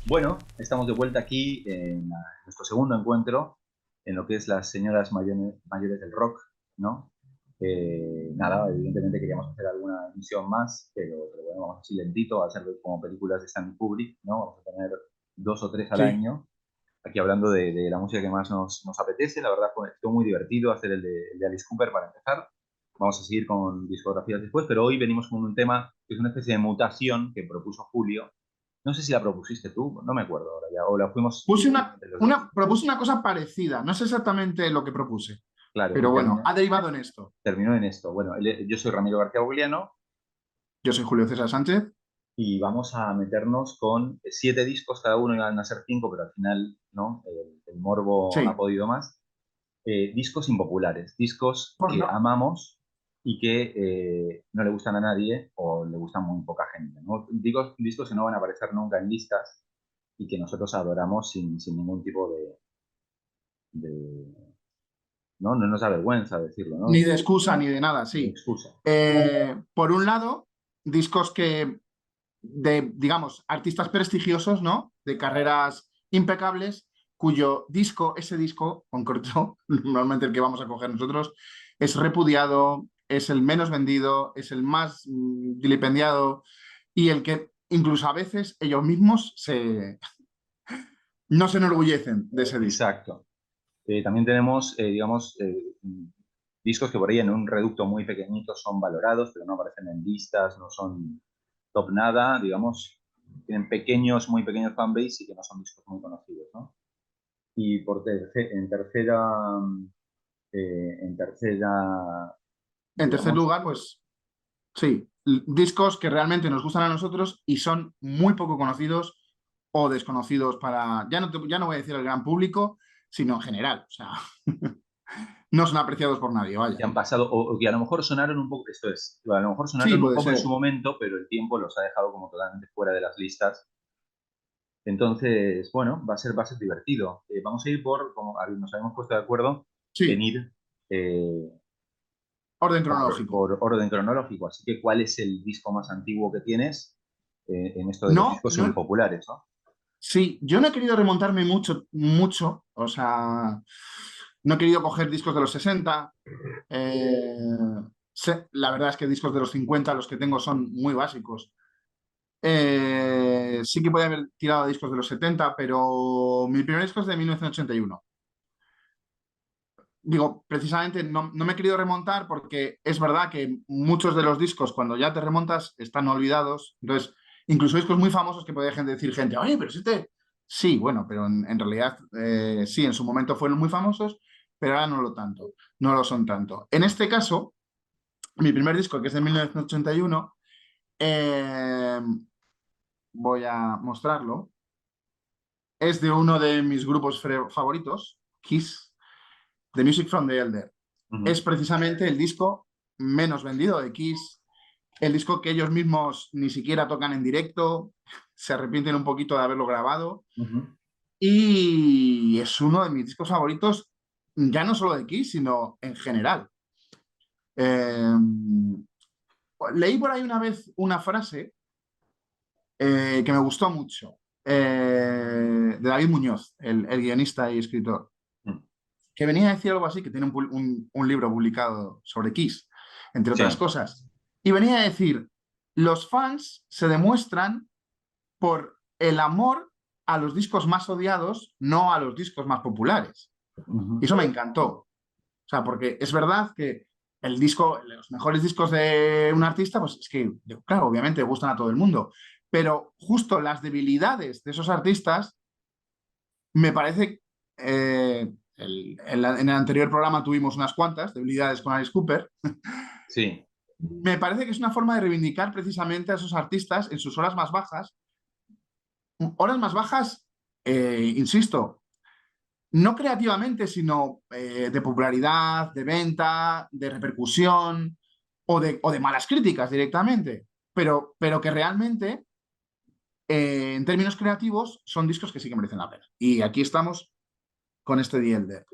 Bueno, estamos de vuelta aquí en nuestro segundo encuentro en lo que es las señoras mayores del rock, ¿no? Nada, evidentemente queríamos hacer alguna emisión más, pero bueno, vamos así lentito, a hacer como películas de Stanley Kubrick, ¿no? Vamos a tener dos o tres al Sí. año, aquí hablando de la música que más nos apetece. La verdad, estuvo muy divertido hacer el de Alice Cooper para empezar. Vamos a seguir con discografías después, pero hoy venimos con un tema que es una especie de mutación que propuso Julio. No sé si la propusiste tú, no me acuerdo ahora ya, o la fuimos entre los dos. Propuse una cosa parecida, no sé exactamente lo que propuse, Claro, pero y bueno, ha derivado en esto. terminó en esto. Bueno, yo soy Ramiro García Bogliano Yo soy Julio César Sánchez. y vamos a meternos con siete discos, cada uno iban a ser cinco, pero al final, ¿no? El morbo ha Sí, podido más. Discos impopulares, discos por que no. amamos y que no le gustan a nadie o le gustan muy poca gente, ¿no? Discos que no van a aparecer nunca en listas y que nosotros adoramos sin ningún tipo de, ¿no? No nos da vergüenza decirlo, Ni ¿no? de excusa ni de nada, De sí. excusa. Por un lado, discos que de, digamos, artistas prestigiosos, ¿no? De carreras impecables, cuyo disco, ese disco concreto, normalmente el que vamos a coger nosotros, es repudiado, es el menos vendido, es el más vilipendiado y el que incluso a veces ellos mismos no se enorgullecen de ese disco. Exacto. También tenemos, digamos, discos que por ahí en un reducto muy pequeñito son valorados, pero no aparecen en listas, no son top nada, digamos, tienen pequeños, muy pequeños fanbase y que no son discos muy conocidos, ¿no? Y en tercera, En tercer digamos, lugar, pues sí, discos que realmente nos gustan a nosotros y son muy poco conocidos o desconocidos para, ya no voy a decir el gran público, sino en general. O sea, no son apreciados por nadie, que vaya. han pasado, o que a lo mejor sonaron un poco, esto es, a lo mejor Sí, sonaron un puede poco en su ser. momento, pero el tiempo los ha dejado como totalmente fuera de las listas. Entonces, bueno, va a ser divertido. Vamos a ir como nos habíamos puesto de acuerdo en Sí, ir eh, orden cronológico. por orden cronológico. Así que, ¿cuál es el disco más antiguo que tienes en esto de los No, discos no, impopulares, ¿no? sí, yo no he querido remontarme mucho, mucho, o sea, no he querido coger discos de los 60. eh, la verdad es que discos de los 50 los que tengo son muy básicos. Sí que podía haber tirado discos de los 70, pero mi primer disco es de 1981. Digo, precisamente no me he querido remontar porque es verdad que muchos de los discos, cuando ya te remontas, están olvidados. Entonces, incluso discos muy famosos que podía decir gente, oye, pero si este... Sí, bueno, pero en realidad sí, en su momento fueron muy famosos, pero ahora no lo tanto, no lo son tanto. En este caso, mi primer disco, que es de 1981, eh, voy a mostrarlo. Es de uno de mis grupos favoritos, Kiss, The Music from the Elder. Es Ujú, precisamente el disco menos vendido de Kiss, el disco que ellos mismos ni siquiera tocan en directo, se arrepienten un poquito de haberlo grabado ujú. y es uno de mis discos favoritos, ya no solo de Kiss, sino en general. Eh, leí por ahí una vez una frase que me gustó mucho, de David Muñoz, el guionista y escritor, Mm. que venía a decir algo así, que tiene un libro publicado sobre Kiss, entre otras Sí, cosas, y venía a decir, los fans se demuestran por el amor a los discos más odiados, no a los discos más populares. Y ujú. eso me encantó. O sea, porque es verdad que el disco, los mejores discos de un artista, pues es que, claro, obviamente gustan a todo el mundo, pero justo las debilidades de esos artistas, me parece, en el anterior programa tuvimos unas cuantas debilidades con Alice Cooper, Sí, me parece que es una forma de reivindicar precisamente a esos artistas en sus horas más bajas, insisto, no creativamente, sino de popularidad, de venta, de repercusión o de malas críticas directamente, pero que realmente, en términos creativos, son discos que sí que merecen la pena. Y aquí estamos con este The Elder.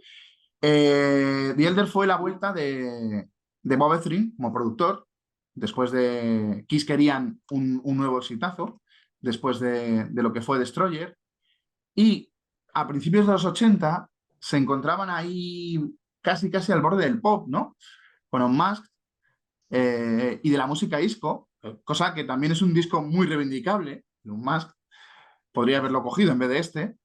The Elder fue la vuelta de Bob Ezrin como productor, después de Kiss querían un nuevo exitazo, después de lo que fue Destroyer. Y a principios de los 80 se encontraban ahí casi casi al borde del pop, ¿no? Con Unmasked y de la música disco, cosa que también es un disco muy reivindicable, Unmasked. Podría haberlo cogido en vez de este,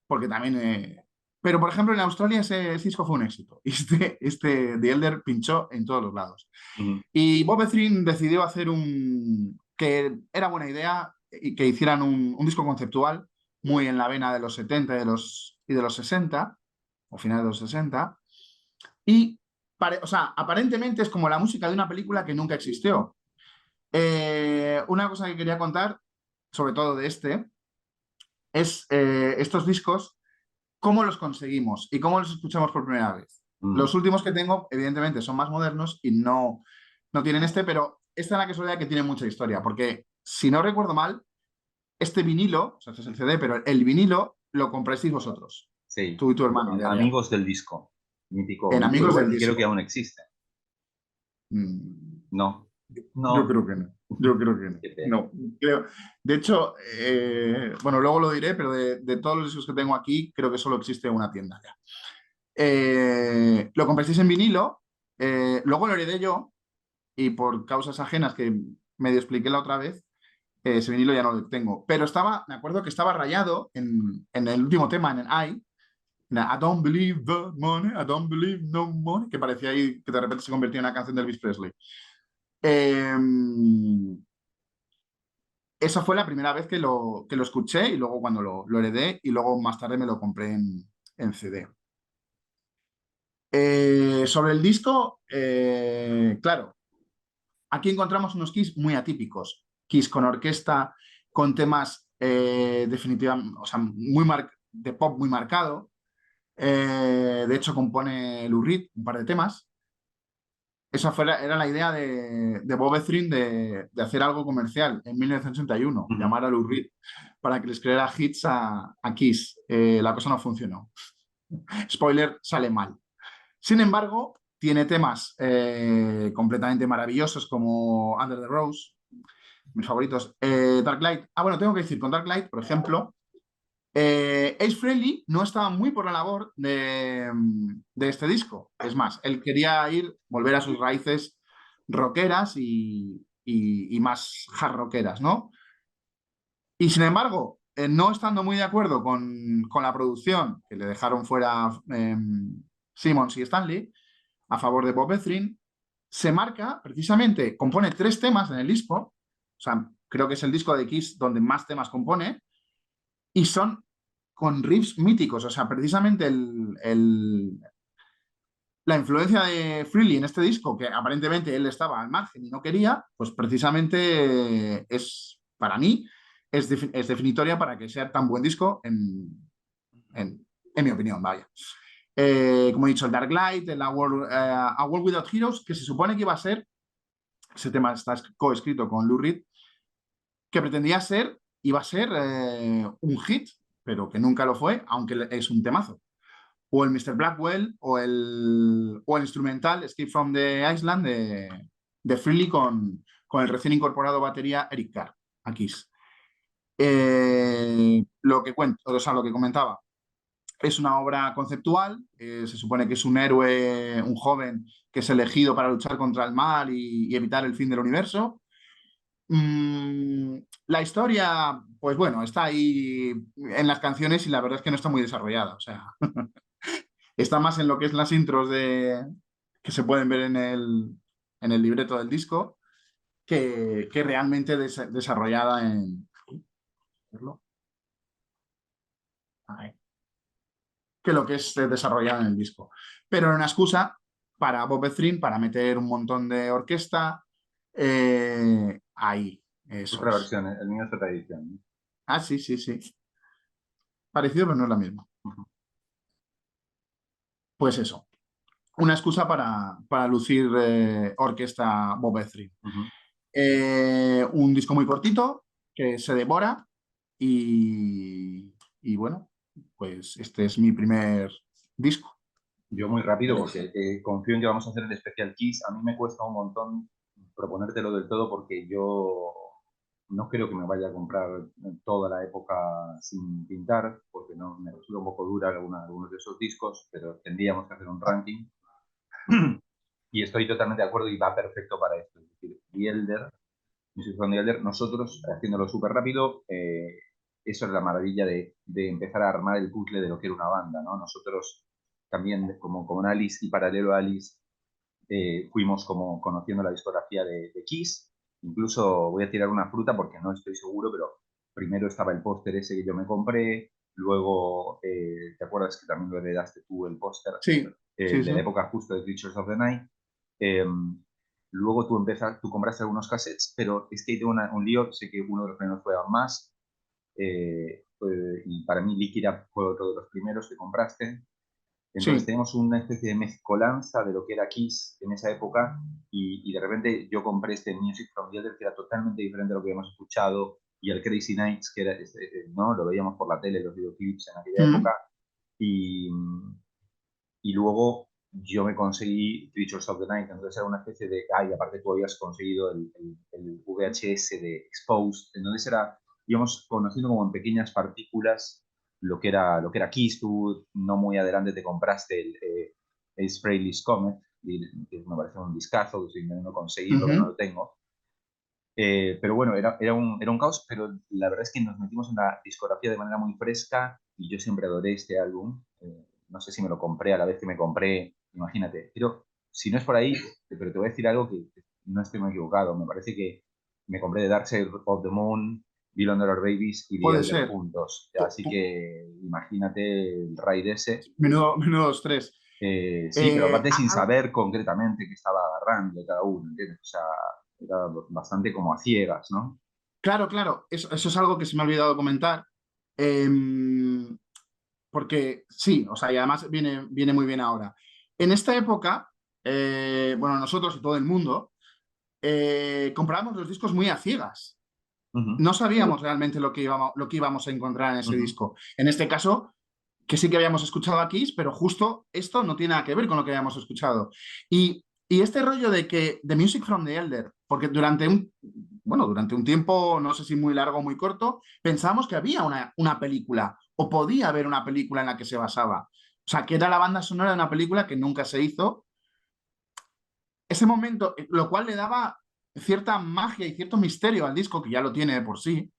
porque también... Pero, por ejemplo, en Australia ese disco fue un éxito. Y The Elder pinchó en todos los lados. Ujú. Y Bob Ezrin decidió hacer que era buena idea y que hicieran un disco conceptual muy en la vena de los 70 y de los 60, o finales de los 60. Y, o sea, aparentemente es como la música de una película que nunca existió. Una cosa que quería contar, sobre todo de es estos discos, cómo los conseguimos y cómo los escuchamos por primera vez. Mm. Los últimos que tengo, evidentemente, son más modernos y no tienen pero esta es la casualidad que tiene mucha historia, porque si no recuerdo mal, este vinilo, o sea, este es el CD, pero el vinilo lo comprasteis vosotros, Sí, tú y tu hermano, de Adrián, Amigos del Disco, mítico, en mítico Amigos lugar, del y creo que Disco. aún existe. Mm, No, Yo no, creo que no. Yo creo que no. qué pena. No, creo. De hecho, bueno, luego lo diré, pero de todos los discos que tengo aquí, creo que solo existe una tienda ya. Lo comprasteis en vinilo, luego lo heredé yo, y por causas ajenas que medio expliqué la otra vez, ese vinilo ya no lo tengo. Pero me acuerdo que estaba rayado en el último tema, en el I don't believe the money, I don't believe no money, que parecía ahí que de repente se convertía en una canción de Elvis Presley. Eh, Esa fue la primera vez que lo escuché y luego cuando lo heredé y luego más tarde me lo compré en CD. Sobre el disco, claro, aquí encontramos unos Kiss muy atípicos. Kiss con orquesta, con temas definitivamente, o sea, de pop muy marcado. De hecho, compone Lou Reed un par de temas. Era la idea de Bob Ezrin de hacer algo comercial en 1981, Ujú. llamar a Lou Reed para que le escribiera hits a Kiss. La cosa no funcionó. Spoiler, sale mal. Sin embargo, tiene temas completamente maravillosos como Under the Rose, mis favoritos. Dark Light. Ah, bueno, tengo que decir, con Dark Light, por ejemplo, Ace Frehley no estaba muy por la labor de este disco. Es más, él quería volver a sus raíces rockeras y más hard rockeras, ¿no? Y sin embargo, no estando muy de acuerdo con la producción, que le dejaron fuera Simmons y Stanley, a favor de Bob Ezrin, se marca precisamente, compone 3 temas en el disco, o sea, creo que es el disco de Kiss donde más temas compone, y son con riffs míticos, o sea, precisamente la influencia de Frehley en este disco, que aparentemente él estaba al margen y no quería, pues precisamente para mí, es definitoria para que sea tan buen disco en mi opinión, vaya. Como he dicho, el Dark Light, A World Without Heroes, que se supone que iba a ser, ese tema está coescrito con Lou Reed, que iba a ser un hit, pero que nunca lo fue, aunque es un temazo. O el Mr. Blackwell, o el instrumental Escape from the Island de Frehley con el recién incorporado batería Eric Carr, aquí. Lo que comentaba, es una obra conceptual, se supone que es un héroe, un joven que es elegido para luchar contra el mal y evitar el fin del universo. La historia, pues bueno, está ahí en las canciones y la verdad es que no está muy desarrollada. O sea, está más en lo que es las intros que se pueden ver en el libreto del disco que realmente desarrollada en... Que lo que es desarrollada en el disco. Pero era una excusa para Bob Ezrin para meter un montón de orquesta ahí. Eso Otra es. versión, el mío es otra edición. Ah, sí, sí, sí. Parecido, pero no es la misma. Ujú, Pues eso. Una excusa para lucir orquesta Bob Ezrin. ujú. Un disco muy cortito que se devora y bueno, pues este es mi primer disco. Yo muy rápido porque confío en que vamos a hacer el especial Kiss. A mí me cuesta un montón proponértelo del todo porque yo no creo que me vaya a comprar toda la época sin pintar, porque no me resulta un poco dura algunos de esos discos, pero tendríamos que hacer un ranking. Y estoy totalmente de acuerdo y va perfecto para esto. Es decir, The Elder, Music from the Elder, nosotros, haciéndolo súper rápido, eso es la maravilla de empezar a armar el puzzle de lo que era una banda, ¿no? Nosotros también, como en Alice y paralelo a Alice, fuimos como conociendo la discografía de Kiss. Incluso voy a tirar una fruta porque no estoy seguro, pero primero estaba el póster ese que yo me compré, luego, ¿te acuerdas que también lo heredaste tú, el póster Sí, sí, de sí. la época justo de Creatures of the Night? Eh, Luego tú compraste algunos cassettes, pero es que hay un lío, sé que uno de los primeros fue más, y para mí Líquida fue otro de los primeros que compraste. Entonces Sí. tenemos una especie de mezcolanza de lo que era Kiss en esa época y de repente yo compré este Music from the Elder que era totalmente diferente a lo que habíamos escuchado y el Crazy Nights que era, ¿no? Lo veíamos por la tele, los videoclips en aquella época Mm. y, y luego yo me conseguí Creatures of the Night, entonces era una especie de, ay, aparte tú habías conseguido el VHS de Exposed, entonces era, íbamos conociendo como en pequeñas partículas lo que era Kiss. Tú no muy adelante te compraste el Frehley's Comet, que me parece un discazo, que estoy intentando conseguirlo, que no Ujú. lo tengo. Pero bueno, era un caos, pero la verdad es que nos metimos en la discografía de manera muy fresca y yo siempre adoré este álbum. No sé si me lo compré a la vez que me compré, imagínate. Pero si no es por ahí, pero te voy a decir algo que no estoy muy equivocado. Me parece que me compré The Dark Side of the Moon, Bill Under Our Babies y The Puede Elder ser. juntos. Pu- Así pu- que imagínate el raid ese. Menudo estrés. Sí, pero aparte sin A- saber concretamente qué estaba agarrando de cada uno, ¿entiendes? O sea, era bastante como a ciegas, ¿no? claro, claro, eso es algo que se me ha olvidado comentar. Em, Porque sí, o sea, y además viene muy bien ahora. En esta época, bueno, nosotros y todo el mundo, comprábamos los discos muy a ciegas. Ujú, No sabíamos realmente lo que íbamos a encontrar en ese ujú. disco. En este caso, que sí que habíamos escuchado a Kiss, pero justo esto no tiene nada que ver con lo que habíamos escuchado. Y este rollo de que The Music from the Elder, porque durante un tiempo, no sé si muy largo o muy corto, pensábamos que había una película o podía haber una película en la que se basaba. O sea, que era la banda sonora de una película que nunca se hizo. Ese momento, lo cual le daba cierta magia y cierto misterio al disco, que ya lo tiene de por sí,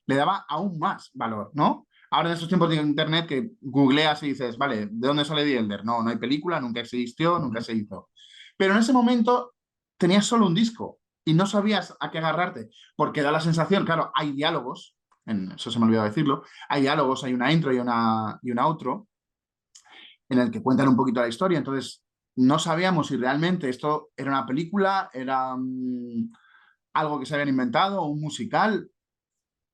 le daba aún más valor, ¿no? Ahora en estos tiempos de internet que googleas y dices, vale, ¿de dónde sale The Elder? No, no hay película, nunca existió, nunca Ujú. se hizo. Pero en ese momento tenías solo un disco y no sabías a qué agarrarte, porque da la sensación, claro, hay diálogos, eso se me olvidó decirlo, hay diálogos, hay una intro y una outro en el que cuentan un poquito la historia, entonces no sabíamos si realmente esto era una película, era algo que se habían inventado, un musical,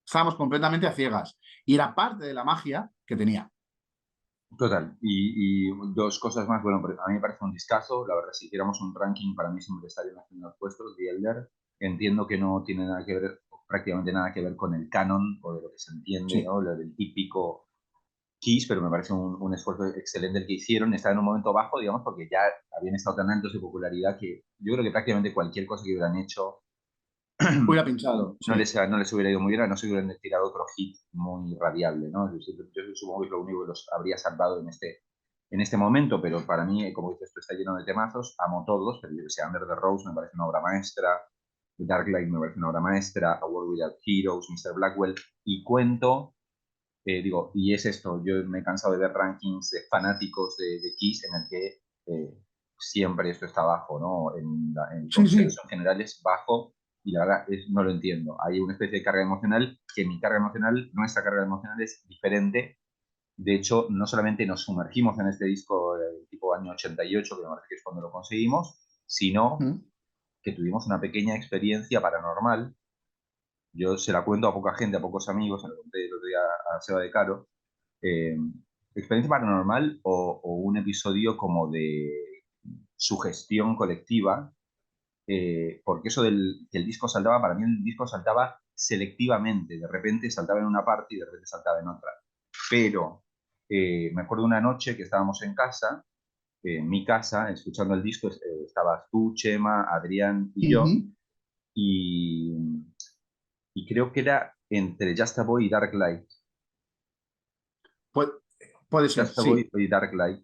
estábamos completamente a ciegas. Y era parte de la magia que tenía. Total. Y dos cosas más. Bueno, a mí me parece un discazo. La verdad, si hiciéramos un ranking, para mí siempre estaría en los primeros puestos, The Elder. Entiendo que no tiene nada que ver, prácticamente nada que ver con el canon o de lo que se entiende, Sí. ¿no? Lo del típico Kiss, pero me parece un esfuerzo excelente el que hicieron. Estaba en un momento bajo, digamos, porque ya habían estado tan altos de popularidad que yo creo que prácticamente cualquier cosa que hubieran hecho Hubiera pinchado, no sí. les hubiera ido muy bien, no se hubieran tirado otro hit muy radiable, ¿no? Yo supongo que es lo único que los habría salvado en este momento, pero para mí, como dices, esto está lleno de temazos, amo todos, pero yo que sé, Under the Rose me parece una obra maestra, The Dark Light me parece una obra maestra, A World Without Heroes, Mr. Blackwell, y cuento, digo, y es esto, yo me he cansado de ver rankings de fanáticos de Kiss en el que siempre esto está bajo, ¿no? En Sí, consenso sí. en general es bajo y la verdad no lo entiendo. Hay una especie de carga emocional que mi carga emocional, nuestra carga emocional es diferente. De hecho, no solamente nos sumergimos en este disco tipo año 88, que me parece que es cuando lo conseguimos, sino Mm. que tuvimos una pequeña experiencia paranormal. Yo se la cuento a poca gente, a pocos amigos, se lo conté el otro día a Seba de Caro. eh, Experiencia paranormal o un episodio como de sugestión colectiva, porque eso que el disco saltaba, para mí el disco saltaba selectivamente, de repente saltaba en una parte y de repente saltaba en otra. Pero me acuerdo una noche que estábamos en casa, en mi casa, escuchando el disco, estabas tú, Chema, Adrián y yo, Ujú. y y creo que era entre Just a Boy y Dark Light. Puede, puede ser, Just a Boy sí. y Dark Light.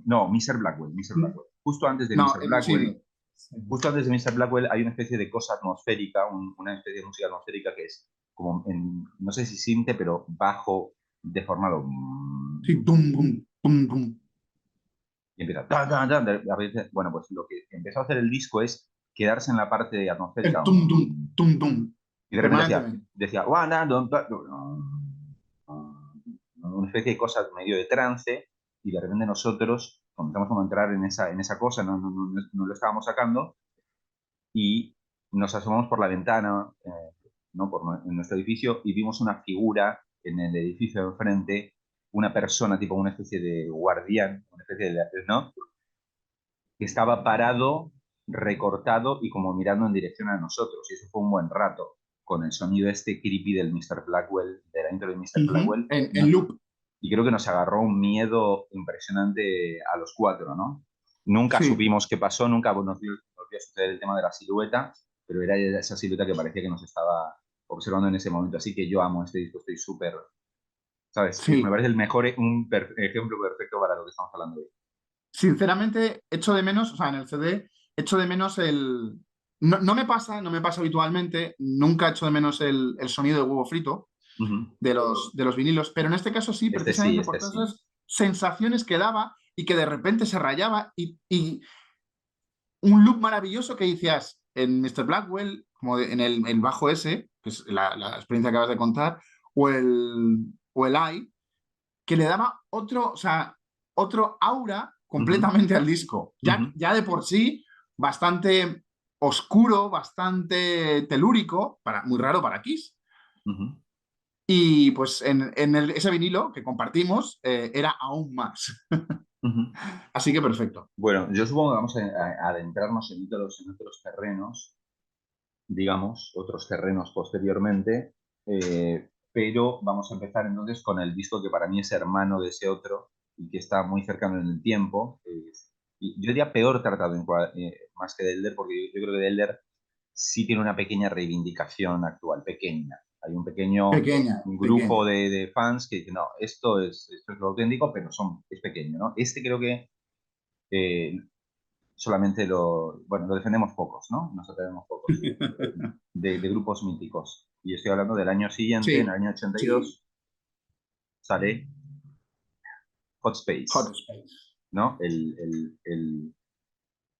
No, Mr. Blackwell, Mr. Blackwell. Justo antes de No, Mr. Blackwell, sí. Sí. justo antes de Mr. Blackwell hay una especie de cosa atmosférica, una especie de música atmosférica que es como, no sé si sinte, pero bajo, deformado. Sí, tum, tum, tum, tum. Y empieza. Ta, ta, ta, bueno, pues lo que empezó a hacer el disco es quedarse en la parte El atmosférica. tum, tum, tum, tum, Y de repente permanentemente. decía, una especie de cosas medio de trance, y de repente nosotros comenzamos a entrar en esa cosa, no lo estábamos sacando, y nos asomamos por la ventana, ¿no? En nuestro edificio, y vimos una figura en el edificio de enfrente, una persona, tipo una especie de guardián, una especie de, ¿no? Que estaba parado, recortado y como mirando en dirección a nosotros. Y eso fue un buen rato, con el sonido este creepy del Mr. Blackwell, de la intro de Mr. Ujú. Blackwell. En loop. Y creo que nos agarró un miedo impresionante a los cuatro, ¿no? Nunca Sí, supimos qué pasó, nunca nos vio suceder el tema de la silueta, pero era esa silueta que parecía que nos estaba observando en ese momento. Así que yo amo este disco, estoy súper, ¿sabes? Me sí. parece el mejor, ejemplo perfecto para lo que estamos hablando hoy. Sinceramente, echo de menos, o sea, en el CD, echo de menos el. No, no me pasa habitualmente, nunca echo de menos el sonido de huevo frito Ujú. de los vinilos, pero en este caso sí, precisamente por Este todas sí. esas sensaciones que daba y que de repente se rayaba y un loop maravilloso que decías en Mr. Blackwell, como en el bajo S, que es la experiencia que acabas de contar, o el I, que le daba otro, o sea, otro aura Ujú, completamente al disco. ujú, Ya de por sí, bastante oscuro, bastante telúrico, muy raro para Kiss. ujú, Y pues ese vinilo que compartimos era aún más. ujú. Así que perfecto. Bueno, yo supongo que vamos a adentrarnos en otros terrenos, digamos, otros terrenos posteriormente, pero vamos a empezar entonces con el disco que para mí es hermano de ese otro y que está muy cercano en el tiempo. Y yo diría peor tratado más que de Elder, porque yo creo que de Elder sí tiene una pequeña reivindicación actual, pequeña. Hay un pequeño Pequeña, grupo pequeña. de fans que dicen, no, esto es lo auténtico, pero es pequeño, ¿no? Este creo que eh, solamente bueno, lo defendemos pocos, ¿no? Nos atrevemos pocos de grupos míticos. Y estoy hablando del año siguiente, en Sí, el año sí. 82, sale Hot Hot Space, Space. ¿no?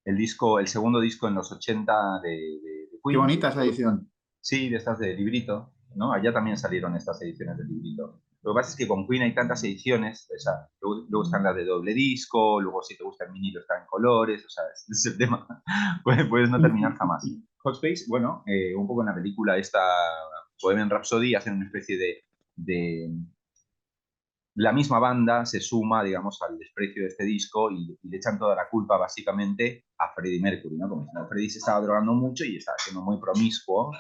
El disco, el segundo disco en los 80 de Qué Queen. bonita esa edición. Sí, de estas de librito, ¿no? Allá también salieron estas ediciones de librito. Lo que pasa es que con Queen hay tantas ediciones, o sea, luego están las de doble disco, luego si te gusta el vinilo está en colores, o sea, es el tema, puedes no terminar jamás. Hot Space, bueno, un poco en la película esta Bohemian Rhapsody hacen una especie de la misma banda se suma, digamos, al desprecio de este disco y le echan toda la culpa básicamente a Freddie Mercury, ¿no? Como diciendo, Freddie se estaba drogando mucho y estaba siendo muy promiscuo,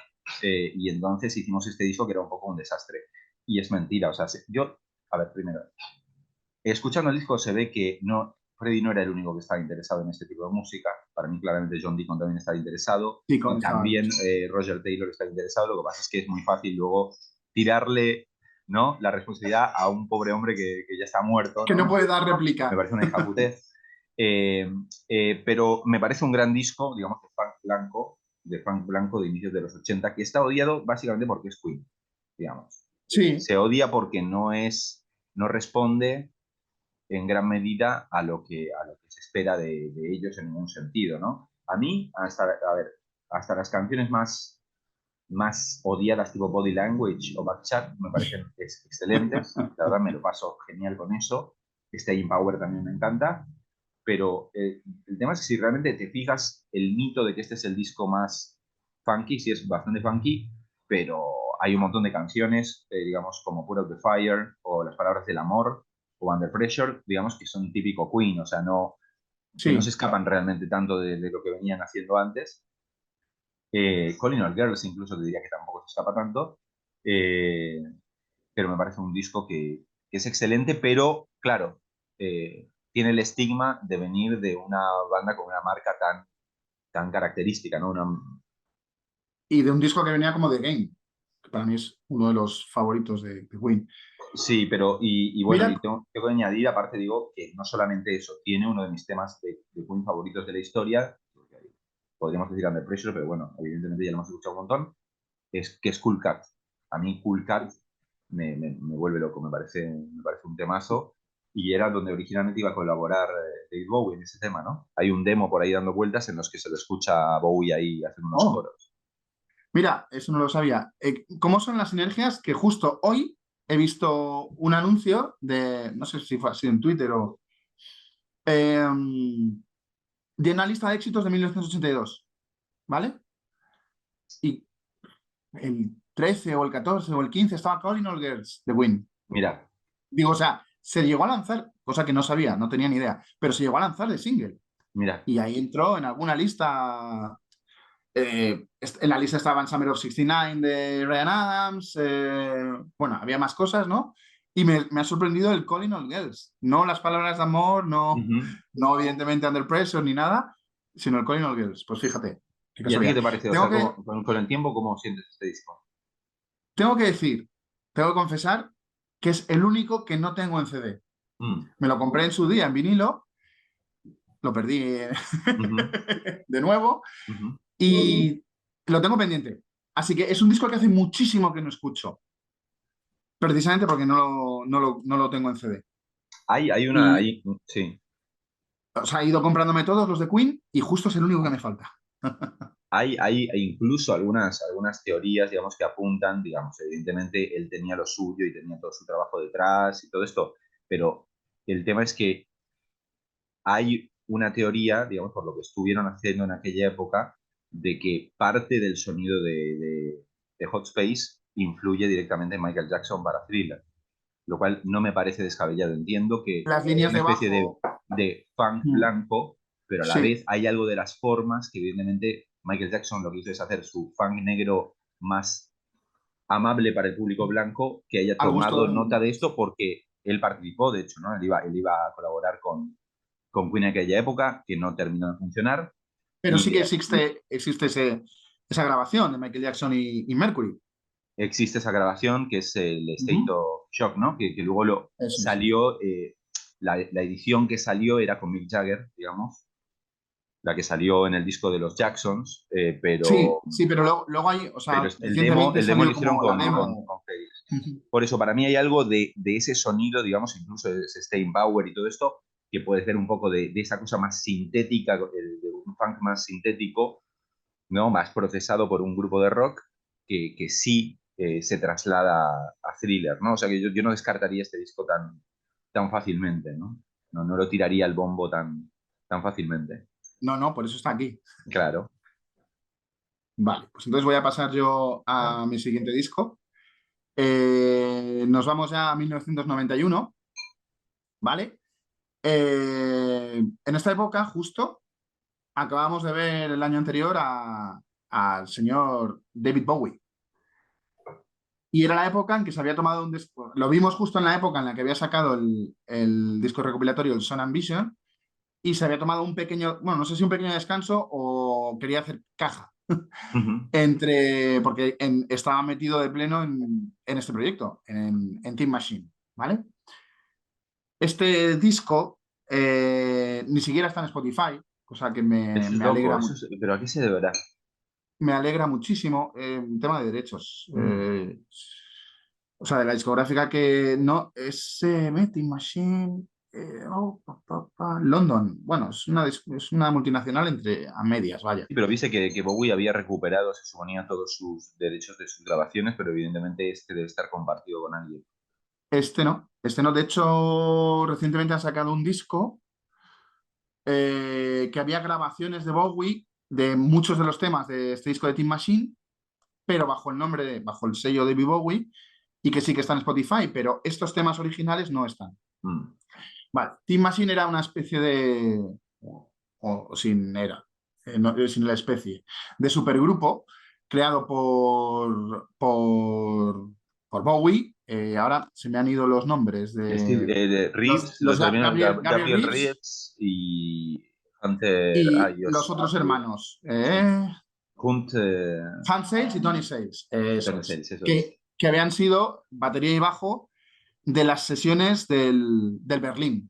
y entonces hicimos este disco que era un poco un desastre. Y es mentira, o sea, yo, a ver, primero, escuchando el disco se ve que no, Freddie no era el único que estaba interesado en este tipo de música. Para mí, claramente, John Deacon también estaba interesado Sí, y con estaba. también Roger Taylor está interesado. Lo que pasa es que es muy fácil luego tirarle, ¿no?, la responsabilidad a un pobre hombre que ya está muerto, Que no ¿no? puede dar Me réplica. parece una hijaputez. Pero me parece un gran disco, digamos, de funk blanco de inicios de los 80 que está odiado básicamente porque es Queen, digamos. Sí, Se odia porque no responde en gran medida a lo que se espera de ellos en ningún sentido, ¿no? A mí, a ver, hasta las canciones más odiadas tipo Body Language o Backchat me parecen excelentes, la verdad me lo paso genial con eso, Stay in Power también me encanta, pero el tema es que si realmente te fijas, el mito de que este es el disco más funky, sí es bastante funky, pero hay un montón de canciones, digamos, como Put Out the Fire o Las Palabras del Amor o Under Pressure, digamos que son típico Queen, o sea, que no se sí. escapan realmente tanto de lo que venían haciendo antes. Calling All Girls incluso te diría que tampoco se escapa tanto, eh, pero me parece un disco que es excelente, pero claro, tiene el estigma de venir de una banda con una marca tan característica, ¿no? y de un disco que venía como de Game, que para mí es uno de los favoritos de Queen. Sí, pero y bueno, Mira, y tengo que añadir, aparte digo, que no solamente eso, tiene uno de mis temas de Queen favoritos de la historia, podríamos decir Under Pressure, pero bueno, evidentemente ya lo hemos escuchado un montón, que es Cool Cat. A mí Cool Cat me vuelve loco, me parece un temazo, y era donde originalmente iba a colaborar David Bowie en ese tema, ¿no? Hay un demo por ahí dando vueltas en los que se lo escucha a Bowie ahí haciendo unos oh, coros. mira, eso no lo sabía. ¿Cómo son las sinergias? Que justo hoy he visto un anuncio de, no sé si fue así en Twitter o de una lista de éxitos de 1982, ¿vale? Y el 13 o el 14 o el 15 estaba Calling All Girls de Queen. Mira, Digo, o sea, se llegó a lanzar, cosa que no sabía, no tenía ni idea, pero se llegó a lanzar de single. mira. Y ahí entró en alguna lista. En la lista estaban Summer of 69 de Ryan Adams. Bueno, había más cosas, ¿no? Y me ha sorprendido el Calling All Girls. No las palabras de amor, no, Ujú. no evidentemente Under Pressure ni nada, sino el Calling All Girls. Pues fíjate, qué ¿Y a ti qué casualidad. te parece? O Tengo sea, que, con el tiempo, ¿cómo sientes este disco? tengo que decir, tengo que confesar que es el único que no tengo en CD. Mm, Me lo compré en su día en vinilo, lo perdí ujú, de nuevo ujú. y lo tengo pendiente. Así que es un disco que hace muchísimo que no escucho, precisamente porque no lo tengo en CD. Hay una, Y, hay, sí. o sea, he ido comprándome todos los de Queen y justo es el único que me falta. Hay incluso algunas teorías, digamos, que apuntan, digamos, evidentemente él tenía lo suyo y tenía todo su trabajo detrás y todo esto, pero el tema es que hay una teoría, digamos, por lo que estuvieron haciendo en aquella época, de que parte del sonido de Hot Space influye directamente en Michael Jackson para Thriller, lo cual no me parece descabellado. Entiendo que Las es líneas una de especie bajo, de funk mm, blanco, pero a la sí, vez hay algo de las formas que evidentemente Michael Jackson lo que hizo es hacer su funk negro más amable para el público blanco, que haya al gusto tomado de... nota de esto porque él participó, de hecho, ¿no? Él iba a colaborar con Queen en aquella época, que no terminó de funcionar, Pero y sí que existe esa grabación de Michael Jackson y Mercury. existe esa grabación que es el State Ujú. of Shock, ¿no? Que luego Eso es. salió, la edición que salió era con Mick Jagger, digamos, la que salió en el disco de los Jacksons, Sí, sí, pero luego hay, o pero sea, el recientemente demo lo salió hicieron como la demo. con Freddy. Ujú. Por eso, para mí hay algo de ese sonido, digamos, incluso de ese Staying Power y todo esto, que puede ser un poco de esa cosa más sintética, de un funk más sintético, ¿no? Más procesado por un grupo de rock, que sí se traslada a Thriller, ¿no? O sea que yo no descartaría este disco tan fácilmente, ¿no? No lo tiraría al bombo tan fácilmente. No, no, por eso está aquí. Claro. Vale, pues entonces voy a pasar yo a mi siguiente disco. Nos vamos ya a 1991, ¿vale? En esta época, justo, acabamos de ver el año anterior al señor David Bowie. Y era la época en que se había tomado un disco. Lo vimos justo en la época en la que había sacado el disco recopilatorio, el Son and Vision, y se había tomado un pequeño, bueno, no sé si un pequeño descanso o quería hacer caja Ujú. porque estaba metido de pleno en este proyecto, en Team Machine, ¿vale? Este disco ni siquiera está en Spotify, cosa que Eso es me loco, alegra, pero ¿a qué se deberá? me alegra muchísimo. Tema de derechos. Mm. O sea, de la discográfica que no es Team Machine. London. Bueno, es una multinacional entre a medias, vaya. Sí, pero viste que Bowie había recuperado, se suponía, todos sus derechos de sus grabaciones, pero evidentemente este debe estar compartido con alguien. Este no. De hecho, recientemente han sacado un disco que había grabaciones de Bowie de muchos de los temas de este disco de Team Machine, pero bajo el sello de David Bowie, y que sí que está en Spotify, pero estos temas originales no están. Mm. Vale, Team Machine era una especie de, o sin era, sin la especie, de supergrupo creado por Bowie. Ahora se me han ido los nombres Steve, de Reeves, los Gabriel Gabriel Reeves Reeves y Hunter. y Ay, los Dios. otros hermanos. Hunt, Fan Sales y Tony Sales, eso Tony es. Sales, eso es. Que habían sido batería y bajo de las sesiones del Berlín,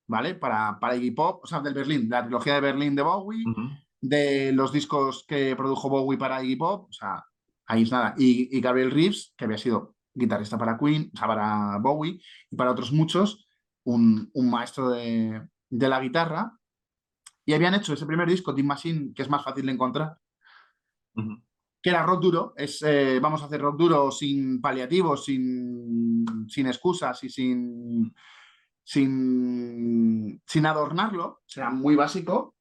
¿vale? Para Iggy Pop, o sea, del Berlín, la trilogía de Berlín de Bowie, Ujú. de los discos que produjo Bowie para Iggy Pop, o sea, ahí es nada. Y Gabriel Reeves, que había sido guitarrista para Queen, o sea, para Bowie y para otros muchos, un maestro de la guitarra. Y habían hecho ese primer disco, Deep Machine, que es más fácil de encontrar, Ujú. que era rock duro. Vamos a hacer rock duro sin paliativos, sin excusas y sin adornarlo. Será muy básico.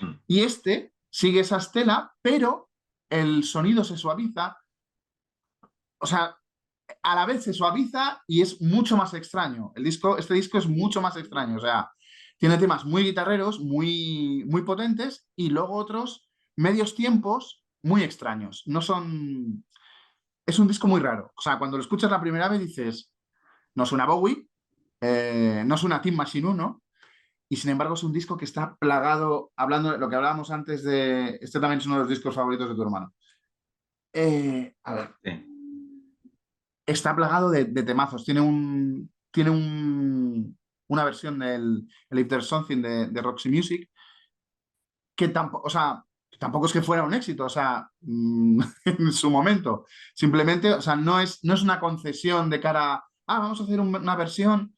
Mm. Y este sigue esa estela, pero el sonido se suaviza. O sea, a la vez se suaviza y es mucho más extraño. Este disco es mucho más extraño. O sea, tiene temas muy guitarreros, muy potentes, y luego otros medios tiempos muy extraños. No son. Es un disco muy raro. O sea, cuando lo escuchas la primera vez dices, no suena Bowie, no suena Tim Machine 1, y sin embargo es un disco que está plagado, hablando de lo que hablábamos antes de. Este también es uno de los discos favoritos de tu hermano. A ver, Sí. está plagado de temazos. Tiene una versión del el If There's Something de Roxy Music que tampoco, o sea, tampoco es que fuera un éxito, o sea, en su momento. Simplemente, o sea, no es una concesión de cara a, vamos a hacer una versión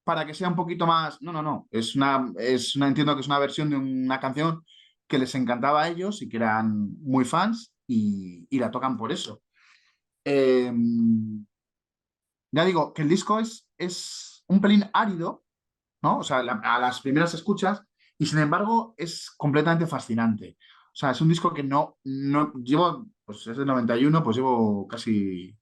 para que sea un poquito más. No, no, no. Entiendo que es una versión de una canción que les encantaba a ellos y que eran muy fans y la tocan por eso. Eh, ya digo que el disco es un pelín árido, ¿no? O sea, a las primeras escuchas, y sin embargo es completamente fascinante. O sea, es un disco que no llevo, pues es del 91, pues llevo casi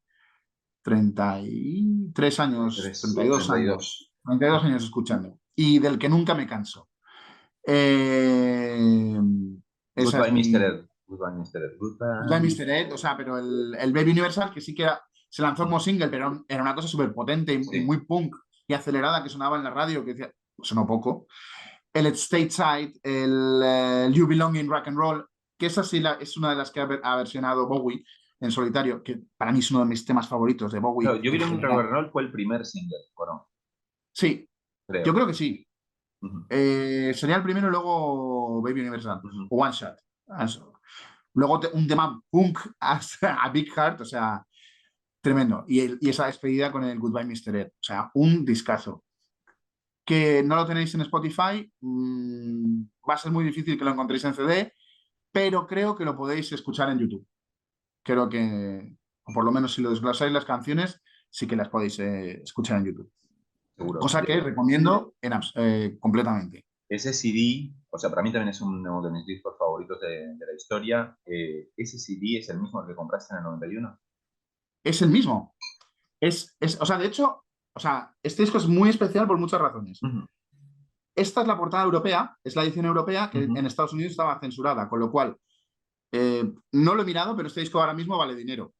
33 años, 32 32. años, 32 años escuchando, y del que nunca me canso. Eh, Esa Goodbye, es Mr. mi. Ed. Goodbye, Mr. Ed. La Goodbye. Mr. Ed, o sea, pero el Baby Universal, que sí que se lanzó como single, pero era una cosa súper potente y Sí. muy punk y acelerada que sonaba en la radio, que decía, sonó poco. El Stateside, el You Belong in Rock and Roll, que esa sí es una de las que ha versionado Bowie en solitario, que para mí es uno de mis temas favoritos de Bowie Claro, You en Belong in Rock general. and Roll fue el primer single, bueno, Sí, yo creo. creo que sí. Ujú. Sería el primero y luego Baby Universal, Ujú. o One Shot. Luego un tema punk a Big Heart, o sea, tremendo. Y esa despedida con el Goodbye Mr. Ed, o sea, un discazo. Que no lo tenéis en Spotify, va a ser muy difícil que lo encontréis en CD, pero creo que lo podéis escuchar en YouTube. Creo que, o por lo menos si lo desglosáis las canciones, sí que las podéis escuchar en YouTube. Seguro. Cosa que recomiendo completamente. Ese CD, o sea, para mí también es uno de mis discos favoritos de la historia. Ese CD es el mismo que compraste en el 91. Es el mismo. O sea, de hecho, o sea, este disco es muy especial por muchas razones. Ujú. Esta es la portada europea, es la edición europea que Ujú. en Estados Unidos estaba censurada, con lo cual no lo he mirado, pero este disco ahora mismo vale dinero.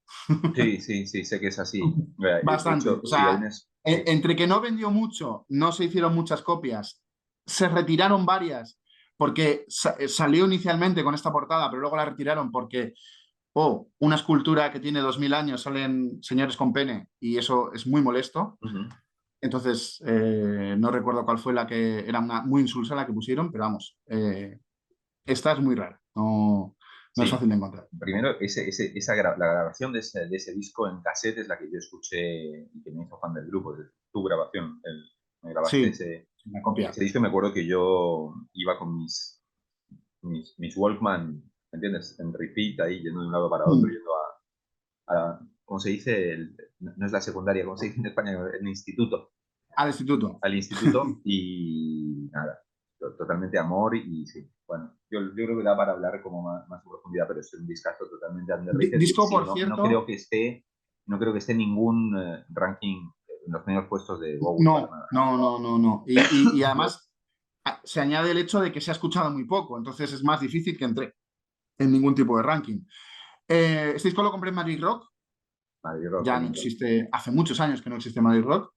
Sí, sí, sí, sé que es así. De Bastante. hecho, O sí, hay sea, unas. entre que no vendió mucho, no se hicieron muchas copias, se retiraron varias, porque salió inicialmente con esta portada, pero luego la retiraron porque, una escultura que tiene 2000 años, salen señores con pene y eso es muy molesto. Ujú. Entonces, no recuerdo cuál fue la que era una muy insulsa la que pusieron, pero vamos, esta es muy rara, no es Sí. fácil de encontrar. Primero, la grabación de ese disco en cassette es la que yo escuché y que me hizo fan del grupo, de tu grabación. Me grabaste Sí, ese, una copia. ese disco y me acuerdo que yo iba con mis Walkman, ¿me entiendes? En repeat ahí, yendo de un lado para otro, Mm. yendo ¿cómo se dice? No es la secundaria, ¿cómo se dice en España? El instituto. Al instituto. Al instituto y nada, totalmente amor y sí. Bueno, yo creo que da para hablar como más en profundidad, pero es un discazo totalmente underrated y Disco, sí, por no creo cierto, que esté, no creo que esté en ningún ranking en los primeros puestos de Bowie para no, nada. no, no, no, no. Y además se añade el hecho de que se ha escuchado muy poco, entonces es más difícil que entre en ningún tipo de ranking. Este disco lo compré en Madrid Rock, Madrid Rock, qué ya no lindo. existe, hace muchos años que no existe Madrid Rock,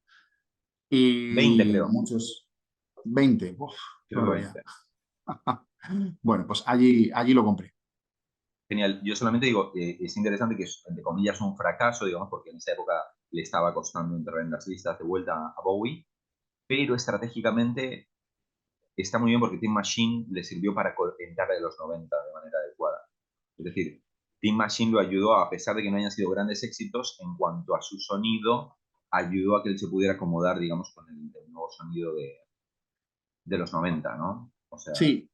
20 y creo, muchos, 20, uf, qué creo que barbaridad. 20. Bueno, pues allí lo compré. Genial. Yo solamente digo, es interesante que es, entre comillas, un fracaso, digamos, porque en esa época le estaba costando entrar en las listas de vuelta a Bowie, pero estratégicamente está muy bien porque Tin Machine le sirvió para entrar de los 90 de manera adecuada. Es decir, Tin Machine lo ayudó, a pesar de que no hayan sido grandes éxitos, en cuanto a su sonido, ayudó a que él se pudiera acomodar, digamos, con el nuevo sonido de los 90, ¿no? O sea, Sí,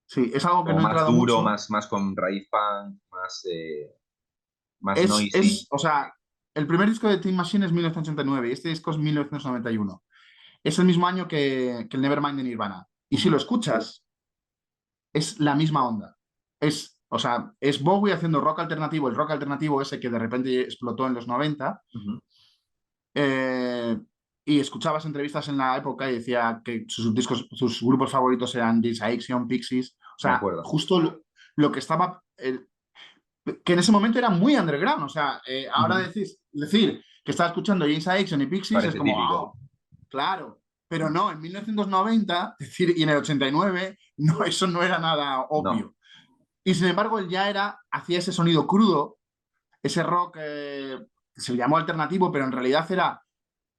sí, es algo que como no he más entrado duro, mucho. más con raíz punk, más noisy. O sea, el primer disco de Tin Machine es 1989 y este disco es 1991. Es el mismo año que el Nevermind de Nirvana. Y si lo Ujú, escuchas, es la misma onda. O sea, es Bowie haciendo rock alternativo, el rock alternativo ese que de repente explotó en los 90. ujú. eh, y escuchabas entrevistas en la época y decía que sus grupos favoritos eran Jane's Addiction, Pixies. O Me sea, acuerdo. justo lo que estaba, que en ese momento era muy underground. O sea, ahora Ujú. decir que estaba escuchando Jane's Addiction y Pixies es Parece como, típico. wow, claro. Pero no, en 1990, es decir, y en el 89, no, eso no era nada No. obvio. Y sin embargo, él ya hacía ese sonido crudo, ese rock que se le llamó alternativo, pero en realidad era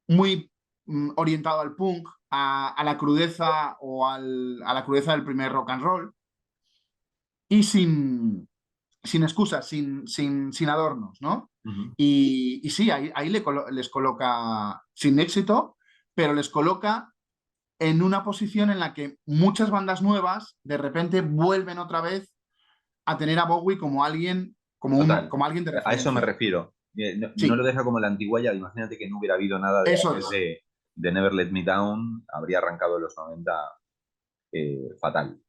muy orientado al punk, a la crudeza a la crudeza del primer rock and roll y sin excusas, sin adornos, ¿no? Ujú. Y sí, ahí les coloca sin éxito, pero les coloca en una posición en la que muchas bandas nuevas de repente vuelven otra vez a tener a Bowie como alguien, Total. como alguien de A eso me referencia. refiero. No, no lo Sí, deja como la antiguaya. Imagínate que no hubiera habido nada eso después es, de Never Let Me Down. Habría arrancado en los 90 fatal,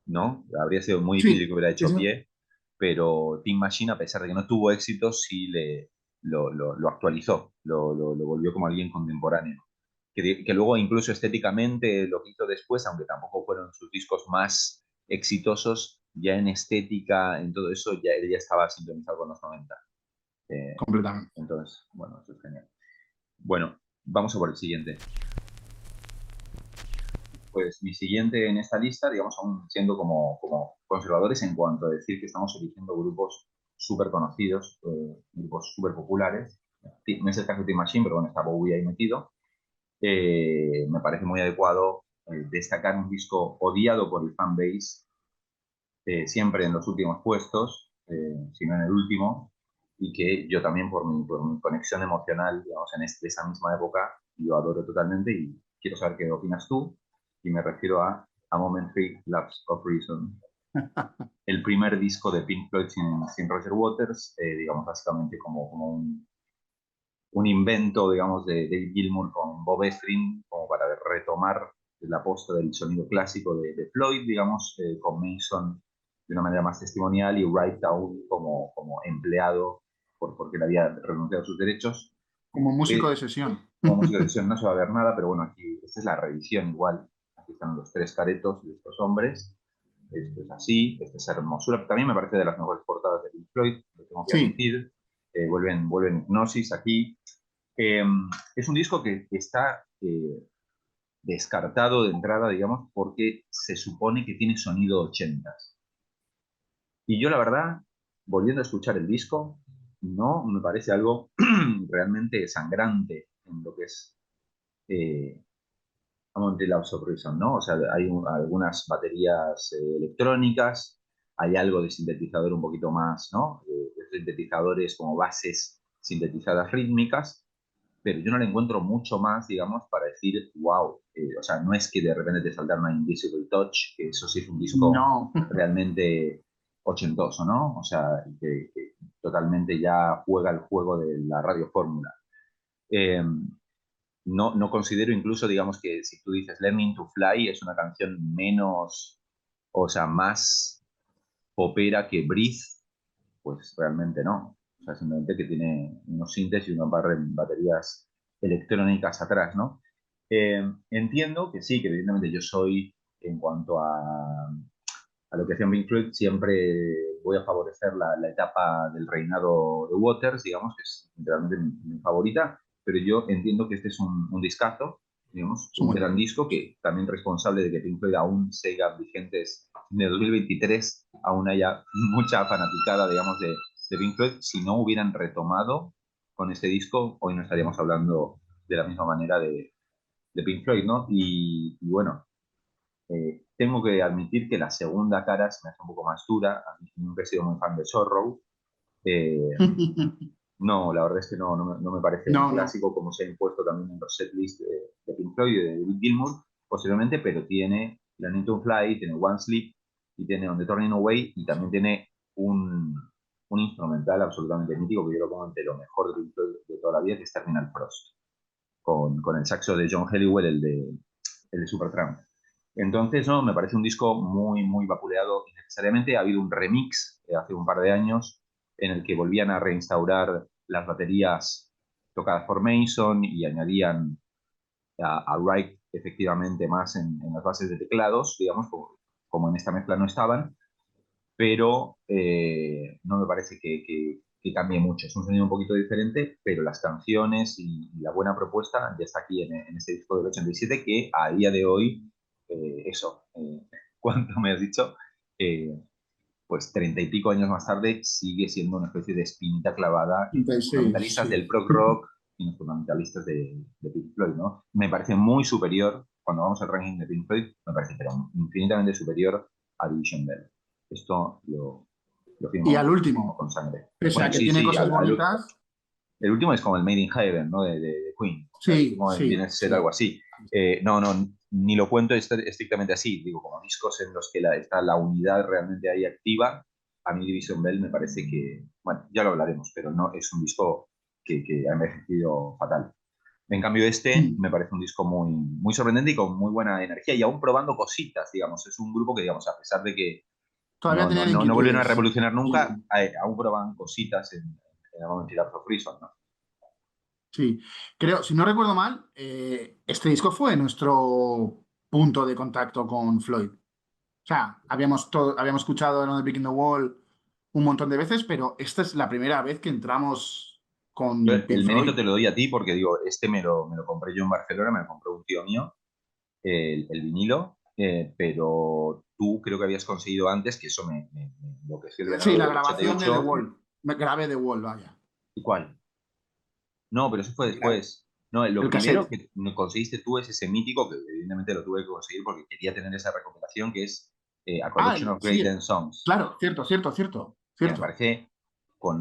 ¿no? Habría sido muy difícil sí, que hubiera sí, hecho sí. pie, pero Team Machine, a pesar de que no tuvo éxito, sí lo actualizó, lo volvió como alguien contemporáneo. Que luego incluso estéticamente lo que hizo después, aunque tampoco fueron sus discos más exitosos, ya en estética, en todo eso, ya él ya estaba sintonizado con los 90. Eh, Completamente. entonces, bueno, eso es genial. Bueno, vamos a por el siguiente. Pues mi siguiente en esta lista, digamos, aún siendo como conservadores en cuanto a decir que estamos eligiendo grupos súper conocidos, grupos súper populares. Sí, no es el caso de Team Machine, pero bueno, está Bowie ahí metido. Me parece muy adecuado destacar un disco odiado por el fanbase, siempre en los últimos puestos, si no en el último, y que yo también por mi conexión emocional, digamos, esa misma época, lo adoro totalmente y quiero saber qué opinas tú, y me refiero a Momentary Lapse of Reason, el primer disco de Pink Floyd sin Roger Waters, digamos, básicamente como un invento, digamos, de David Gilmour con Bob Ezrin, como para retomar la posta del sonido clásico de Floyd, digamos, con Mason de una manera más testimonial y Wright Town como empleado porque le había renunciado a sus derechos. Como músico Eh, de sesión. como música de sesión no se va a ver nada, pero bueno, aquí esta es la revisión igual. Aquí están los tres caretos de estos hombres. Esto es así, esta es hermosura. También me parece de las mejores portadas de Pink Floyd, lo tengo que Sí, admitir. Vuelven Hipnosis aquí. Eh, es un disco que está descartado de entrada, digamos, porque se supone que tiene sonido 80s. Y yo, la verdad, volviendo a escuchar el disco, no me parece algo realmente sangrante en lo que es eh, Among Loves of Reason, ¿no? O sea, hay algunas baterías electrónicas, hay algo de sintetizador un poquito más, ¿no? Sintetizadores como bases sintetizadas rítmicas, pero yo no le encuentro mucho más, digamos, para decir, wow, o sea, no es que de repente te saltaron a Invisible Touch, que eso sí es un disco no. realmente ochentoso, ¿no? O sea, que totalmente ya juega el juego de la radiofórmula. Eh, no considero incluso, digamos, que si tú dices Learning to Fly es una canción menos, o sea, más popera que Breathe, pues realmente no. O sea, simplemente que tiene unos sintes y unas baterías electrónicas atrás, ¿no? Entiendo que sí, que evidentemente yo soy, en cuanto a lo que hacía Pink Floyd, siempre voy a favorecer la etapa del reinado de Waters, digamos, que es realmente mi favorita, pero yo entiendo que este es un discazo, digamos, Es un un buen gran disco. disco que también responsable de que Pink Floyd aún siga vigentes en el 2023 aún haya mucha fanaticada, digamos, de Pink Floyd. Si no hubieran retomado con este disco, hoy no estaríamos hablando de la misma manera de Pink Floyd, ¿no? Y bueno, tengo que admitir que la segunda cara se me hace un poco más dura. A mí nunca he sido muy fan de Sorrow. Eh, no, la verdad es que no me parece un No, no. clásico como se ha impuesto también en los setlists de Pink Floyd y de David Gilmour posteriormente, pero tiene Learning to Fly, tiene One Sleep y tiene On the Turning Away y también tiene un instrumental absolutamente mítico que yo lo pongo entre lo mejor de Pink Floyd de toda la vida, que es Terminal Frost, con el saxo de John Helliwell, el de Supertramp. Entonces, no, me parece un disco muy, muy vapuleado innecesariamente. Ha habido un remix hace un par de años en el que volvían a reinstaurar las baterías tocadas por Mason y añadían a Wright efectivamente más en las bases de teclados, digamos, como en esta mezcla no estaban, pero no me parece que cambie mucho. Es un sonido un poquito diferente, pero las canciones y la buena propuesta ya está aquí en este disco del 87, que a día de hoy, eso, ¿cuánto me has dicho? Eh, pues 30 y pico años más tarde sigue siendo una especie de espinita clavada entre los 36, fundamentalistas sí. del prog rock y los fundamentalistas de Pink Floyd, ¿no? Me parece muy superior, cuando vamos al ranking de Pink Floyd, me parece pero infinitamente superior a Division Bell. Esto lo Y al firmo último, con sangre. pese Bueno, a que sí, tiene sí, cosas bonitas, el último es como el Made in Heaven, ¿no? De Queen. O sea, el sí, último viene sí, a ser algo sí. así. No, ni lo cuento estrictamente así. Digo, como discos en los que está la unidad realmente ahí activa, a mí Division Bell me parece que, bueno, ya lo hablaremos, pero no es un disco que ha envejecido fatal. En cambio, este Mm. me parece un disco muy, muy sorprendente y con muy buena energía y aún probando cositas, digamos. Es un grupo que, digamos, a pesar de que Todavía tenían no volvieron a inquietudes. revolucionar nunca, Sí, aún proban cositas en el Moment of Reason, ¿no? sí. Creo, si no recuerdo mal, este disco fue nuestro punto de contacto con Floyd. O sea, habíamos escuchado No The Big in the Wall un montón de veces, pero esta es la primera vez que entramos Yo con Pink el mérito Floyd. te lo doy a ti porque digo, este me lo compré yo en Barcelona, me lo compró un tío mío, el vinilo, pero tú creo que habías conseguido antes, que eso me enloqueció el verano Sí, la del grabación de The 88. Wall. Me grabé The Wall, vaya. ¿Y cuál? No, pero eso fue después. No, lo El primero cassette. que conseguiste tú es ese mítico, que evidentemente lo tuve que conseguir porque quería tener esa recopilación, que es A Ah, Collection of Great sí, Dance Songs, claro, cierto, cierto, cierto, que me cierto. parece,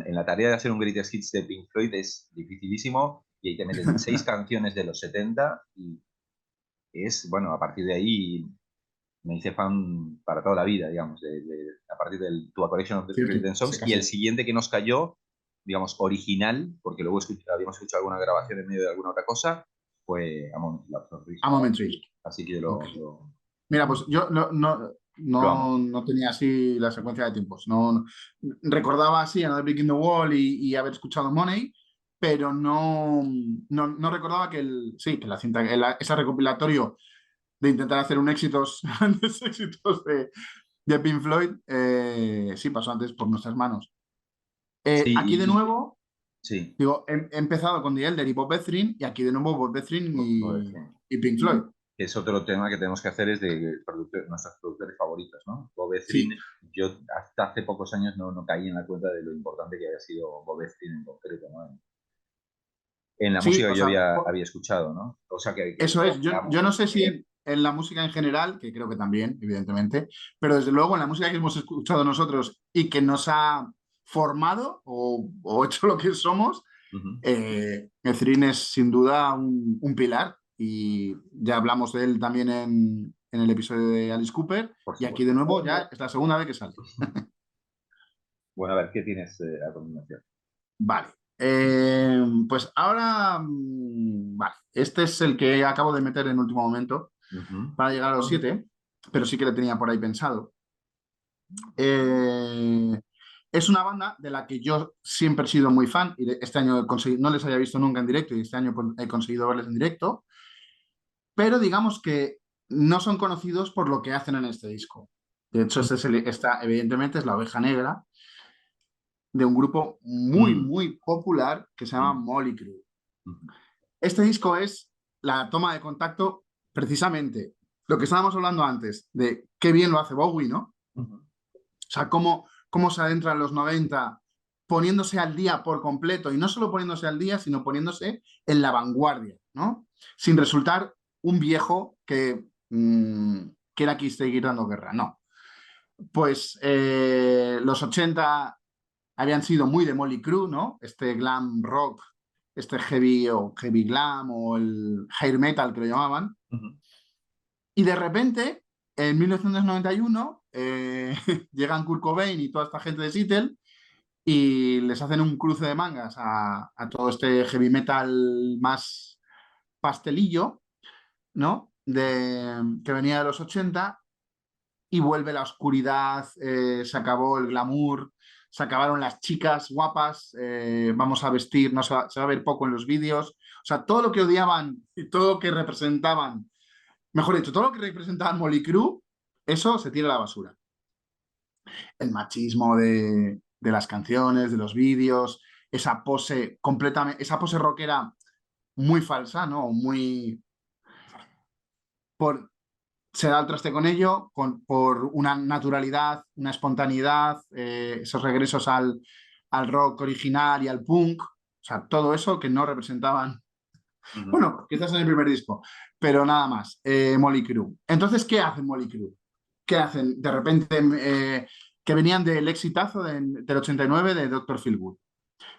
en la tarea de hacer un Greatest Hits de Pink Floyd es dificilísimo, y ahí te meten 6 canciones de los 70 y es, bueno, a partir de ahí me hice fan para toda la vida, digamos, a partir del To A Collection of Great Cierto, Dance ese Songs, y el cassette. siguiente que nos cayó, digamos, original, porque luego habíamos escuchado alguna grabación en medio de alguna otra cosa, fue A Moment of A Reason. Momentary. Así que Ok. Mira, pues yo lo amo. no tenía así la secuencia de tiempos. No, recordaba así Another Brick in the Wall y haber escuchado Money, pero no recordaba que sí, que la cinta, ese recopilatorio de intentar hacer un éxitos, grandes éxitos de Pink Floyd, sí pasó antes por nuestras manos. Sí, Aquí de nuevo, sí, digo, he empezado con The Elder y Bob Ezrin, y aquí de nuevo Bob Ezrin sí. y Pink Floyd. Que es otro tema que tenemos que hacer, es de nuestros productores favoritos, ¿no? Bob Ezrin, Sí, yo hasta hace pocos años no caí en la cuenta de lo importante que había sido Bob Ezrin en concreto, ¿no? En la sí, música que o yo sea, había escuchado, ¿no? O sea, eso es. que Yo amo. no sé si en la música en general, que creo que también, evidentemente, pero desde luego en la música que hemos escuchado nosotros y que nos ha formado o hecho lo que somos, Ujú. Ezrin es sin duda un pilar y ya hablamos de él también en el episodio de Alice Cooper Por y aquí de supuesto. nuevo ya es la segunda vez que sale. Bueno, a ver, ¿qué tienes a continuación? Vale. Pues ahora, vale, este es el que acabo de meter en último momento Ujú. para llegar a los 7, pero sí que lo tenía por ahí pensado. Eh, es una banda de la que yo siempre he sido muy fan y este año no les había visto nunca en directo y este año pues, he conseguido verles en directo, pero digamos que no son conocidos por lo que hacen en este disco. De hecho, evidentemente es la oveja negra de un grupo muy, Mm, muy popular que se llama mm, Motley Crue. mm, Este disco es la toma de contacto, precisamente lo que estábamos hablando antes, de qué bien lo hace Bowie, ¿no? mm. sea, cómo se adentra en los 90 poniéndose al día por completo, y no solo poniéndose al día, sino poniéndose en la vanguardia, ¿no? Sin resultar un viejo que era aquí seguir dando guerra, no. Pues los 80 habían sido muy de Motley Crue, ¿no? Este glam rock, este heavy o heavy glam o el hair metal que lo llamaban. Ujú. Y de repente, en 1991, llegan Kurt Cobain y toda esta gente de Seattle y les hacen un cruce de mangas a todo este heavy metal más pastelillo, ¿no? Que venía de los 80 y vuelve la oscuridad, se acabó el glamour, se acabaron las chicas guapas, vamos a vestir, no se va a ver poco en los vídeos, o sea, todo lo que odiaban y todo lo que representaban, mejor dicho, todo lo que representaban Motley Crue, eso se tira a la basura. El machismo de las canciones, de los vídeos, esa pose completamente, esa pose rockera muy falsa, ¿no? Muy por, se da el traste con ello, por una naturalidad, una espontaneidad, esos regresos al rock original y al punk, o sea, todo eso que no representaban, Ujú. bueno, quizás en el primer disco, pero nada más, Motley Crue. Entonces, ¿qué hacen Motley Crue? ¿Qué hacen? De repente, que venían del exitazo del 89 de Dr. Feelgood,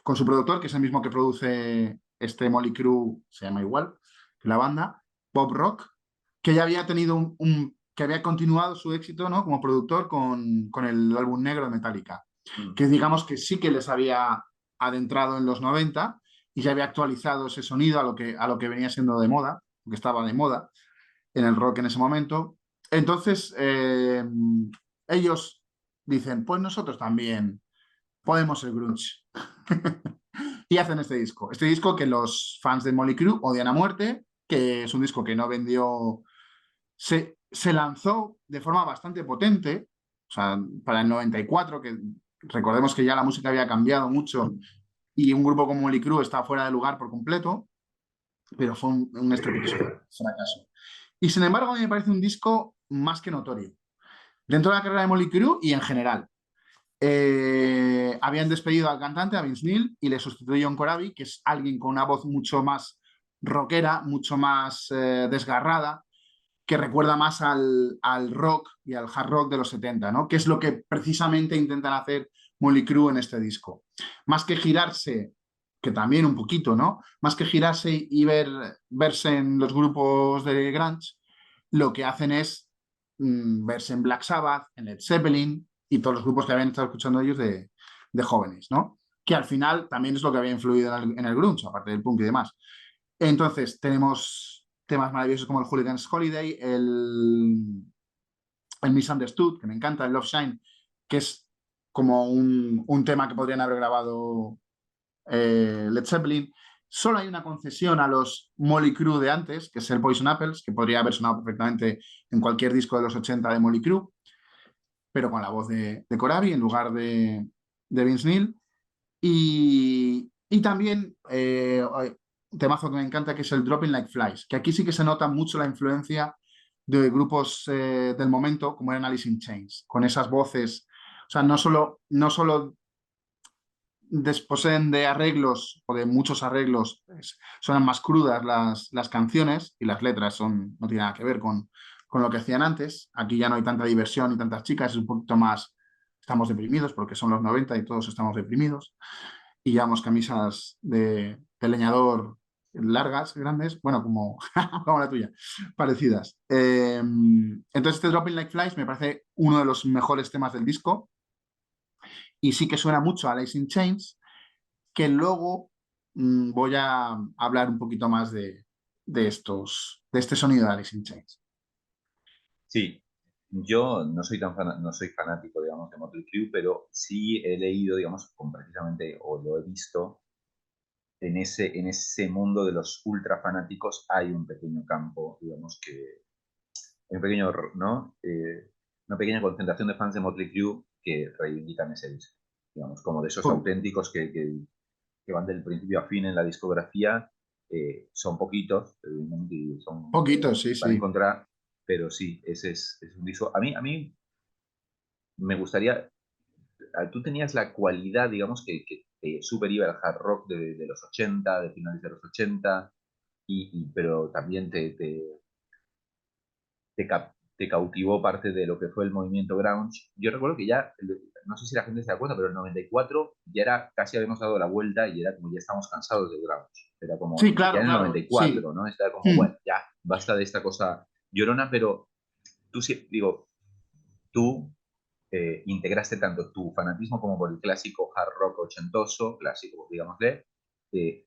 con su productor, que es el mismo que produce este Motley Crue, se llama igual que la banda, Bob Rock, que ya había tenido que había continuado su éxito, ¿no? Como productor con el álbum negro de Metallica, Mm. que digamos que sí que les había adentrado en los 90 y ya había actualizado ese sonido a lo que venía siendo de moda, que estaba de moda en el rock en ese momento. Entonces, ellos dicen, pues nosotros también podemos ser grunge. Y hacen este disco. Este disco que los fans de Motley Crue odian a muerte, que es un disco que no vendió. Se lanzó de forma bastante potente, o sea, para el 94, que recordemos que ya la música había cambiado mucho y un grupo como Motley Crue está fuera de lugar por completo, pero fue un estrepitoso fracaso. Y sin embargo, a mí me parece un disco más que notorio. Dentro de la carrera de Motley Crue y en general. Habían despedido al cantante, a Vince Neil, y le sustituyó John Corabi, que es alguien con una voz mucho más rockera, mucho más desgarrada, que recuerda más al rock y al hard rock de los 70, ¿no? Que es lo que precisamente intentan hacer Motley Crue en este disco. Más que girarse, que también un poquito, ¿no? Más que girarse y verse en los grupos de grunge, lo que hacen es verse en Black Sabbath, en Led Zeppelin y todos los grupos que habían estado escuchando ellos de jóvenes, ¿no? Que al final también es lo que había influido en el grunge, aparte del punk y demás. Entonces, tenemos temas maravillosos como el Hooligan's Holiday, el Misunderstood, que me encanta, el Love Shine, que es como un tema que podrían haber grabado Led Zeppelin. Solo hay una concesión a los Motley Crue de antes, que es el Poison Apples, que podría haber sonado perfectamente en cualquier disco de los 80 de Motley Crue, pero con la voz de Corabi en lugar de Vince Neil. Y también un temazo que me encanta, que es el Dropping Like Flies, que aquí sí que se nota mucho la influencia de grupos del momento, como eran Alice in Chains, con esas voces. O sea, no solo desposeen de arreglos o de muchos arreglos, pues, son más crudas las canciones y las letras no tienen nada que ver con lo que hacían antes. Aquí ya no hay tanta diversión y tantas chicas, es un poquito más, estamos deprimidos porque son los 90 y todos estamos deprimidos y llevamos camisas de leñador largas, grandes, bueno, como la tuya, parecidas. Entonces este Dropping Like Flies me parece uno de los mejores temas del disco y sí que suena mucho a Alice in Chains, que luego voy a hablar un poquito más de este sonido de Alice in Chains. Sí, yo no soy no soy fanático, digamos, de Motley Crue, pero sí he leído, digamos, precisamente, o lo he visto, en ese mundo de los ultra fanáticos hay un pequeño campo, digamos, un pequeño, ¿no? Una pequeña concentración de fans de Motley Crue que reivindican ese disco, digamos, como de esos auténticos que van del principio a fin en la discografía, son poquitos, evidentemente, y Poquito, sí, van en sí. contra, pero sí, ese es un disco. A mí me gustaría, tú tenías la cualidad, digamos, que te super iba al hard rock de los 80, de finales de los 80, pero también te cautivó parte de lo que fue el movimiento grunge. Yo recuerdo que ya, no sé si la gente se da cuenta, pero en 94 ya era, casi habíamos dado la vuelta y era como ya estamos cansados del grunge. Era como, Sí, ya claro, en el claro, sí. 94, ¿no? Estaba como, Mm. bueno, ya, basta de esta cosa llorona, pero tú sí, digo, tú integraste tanto tu fanatismo como por el clásico hard rock ochentoso, clásico, digámosle,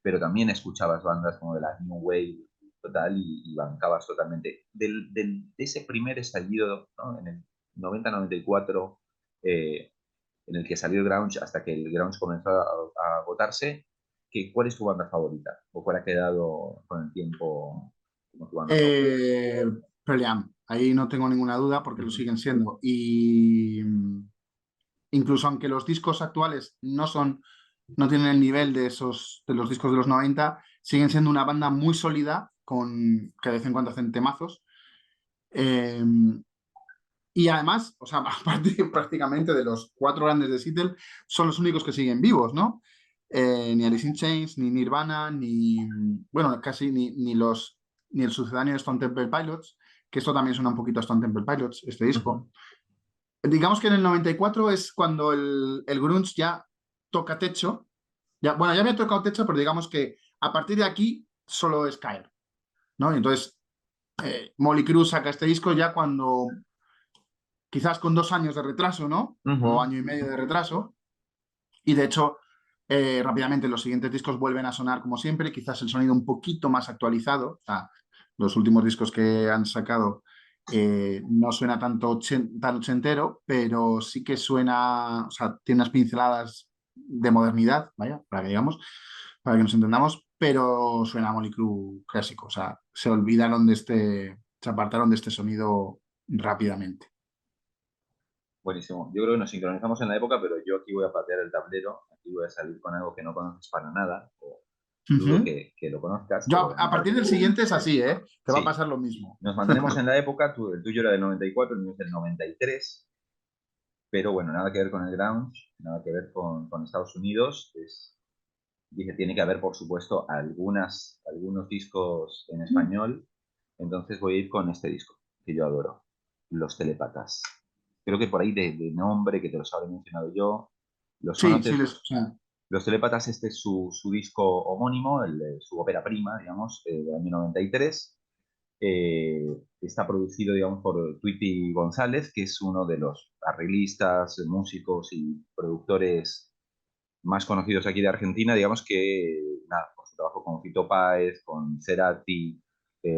pero también escuchabas bandas como de la New Wave total y bancabas totalmente. De ese primer estallido, ¿no? En el 90-94, en el que salió el grunge hasta que el grunge comenzó a agotarse, ¿cuál es tu banda favorita? ¿O cuál ha quedado con el tiempo como tu banda favorita? Eh, Pearl Jam, ahí no tengo ninguna duda porque lo Ujú. siguen siendo. Y incluso aunque los discos actuales no tienen el nivel de los discos de los 90, siguen siendo una banda muy sólida que de vez en cuando hacen temazos. Eh, y además, o sea, aparte prácticamente de los cuatro grandes de Seattle, son los únicos que siguen vivos, ¿no? Ni Alice in Chains, ni Nirvana, bueno, casi ni el sucedáneo de Stone Temple Pilots, que esto también suena un poquito a Stone Temple Pilots, este Ujú. disco. Digamos que en el 94 es cuando el grunge ya toca techo. Ya, bueno, ya había tocado techo, pero digamos que a partir de aquí solo es caer, ¿no? Y entonces, Molly Cruz saca este disco ya cuando, quizás con 2 años de retraso, ¿no? O Ujú. año y medio de retraso. Y de hecho, rápidamente los siguientes discos vuelven a sonar como siempre, quizás el sonido un poquito más actualizado. O sea, los últimos discos que han sacado no suena tan ochentero, pero sí que suena, o sea, tiene unas pinceladas de modernidad, vaya, para que digamos, para que nos entendamos, pero suena a Molly Crew clásico. O sea, se apartaron de este sonido rápidamente. Buenísimo. Yo creo que nos sincronizamos en la época, pero yo aquí voy a patear el tablero, aquí voy a salir con algo que no conoces para nada, o dudo Ujú. que lo conozcas, Yo pero a partir del siguiente es así, ¿eh? Te va a sí. pasar lo mismo. Nos mantenemos en la época, el tuyo era del 94, el mío es del 93, pero bueno, nada que ver con el grunge, nada que ver con Estados Unidos. Dije, tiene que haber, por supuesto, algunos discos en español, entonces voy a ir con este disco, que yo adoro, Los Telépatas. Creo que por ahí de nombre, que te los habré mencionado yo, los Sí, sí, conoces. o sea, Los Telépatas, este es su disco homónimo, su ópera prima, digamos, del año 93. Está producido, digamos, por Tweety González, que es uno de los arreglistas, músicos y productores más conocidos aquí de Argentina, digamos que, nada, por su trabajo con Fito Páez, con Cerati,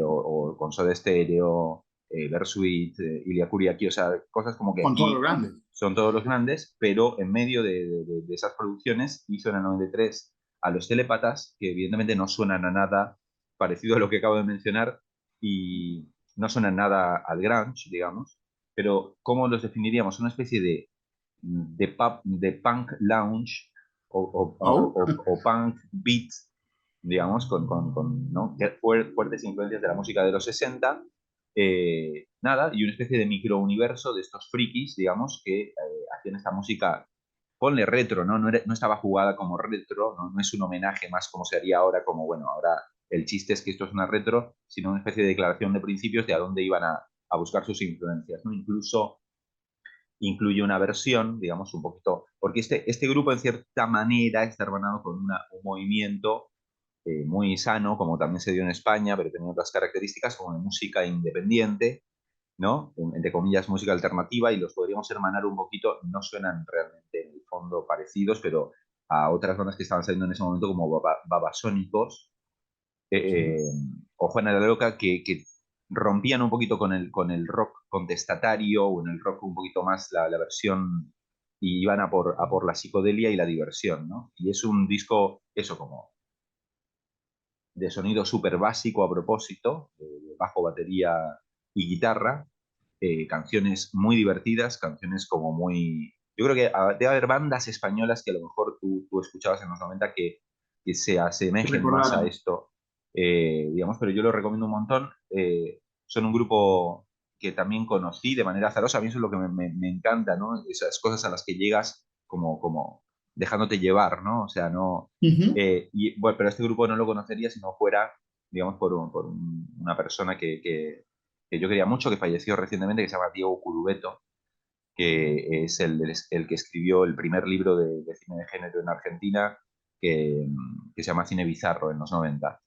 o con Soda Stereo, Bersuit, Ilia Kuriaki, o sea, cosas como que con todo lo aquí grande. son todos los grandes, pero en medio de esas producciones hizo en el 93 a Los Telépatas, que evidentemente no suenan a nada parecido a lo que acabo de mencionar y no suenan nada al grunge, digamos, pero ¿cómo los definiríamos? Una especie de punk lounge Oh, o punk beat, digamos, con ¿no? fuertes influencias de la música de los 60. Nada, y una especie de microuniverso de estos frikis, digamos, que hacían esta música, ponle retro, ¿no? No estaba jugada como retro, ¿no? No es un homenaje más como se haría ahora, como, bueno, ahora el chiste es que esto es una retro, sino una especie de declaración de principios de a dónde iban a buscar sus influencias, ¿no? Incluso incluye una versión, digamos, un poquito, porque este grupo en cierta manera está hermanado con un movimiento muy sano, como también se dio en España, pero tenía otras características, como de música independiente, ¿no? Entre comillas, música alternativa, y los podríamos hermanar un poquito, no suenan realmente en el fondo parecidos, pero a otras bandas que estaban saliendo en ese momento, como Babasónicos, eh, sí. eh, o Juana la Loca, que rompían un poquito con el rock contestatario o en el rock un poquito más la versión y iban a por la psicodelia y la diversión, ¿no? Y es un disco, eso, como de sonido súper básico a propósito, de bajo, batería y guitarra, canciones muy divertidas, canciones como muy... Yo creo que debe haber bandas españolas que a lo mejor tú escuchabas en los 90 que se asemejen más a Recordaran. esto, digamos, pero yo lo recomiendo un montón. Son un grupo que también conocí de manera azarosa, a mí eso es lo que me encanta, ¿no? Esas cosas a las que llegas como dejándote llevar, ¿no? O sea, no... Ujú. Bueno, pero este grupo no lo conocería si no fuera, digamos, una persona que yo quería mucho, que falleció recientemente, que se llama Diego Curubeto, que es el que escribió el primer libro de cine de género en Argentina, que se llama Cine Bizarro en los 90.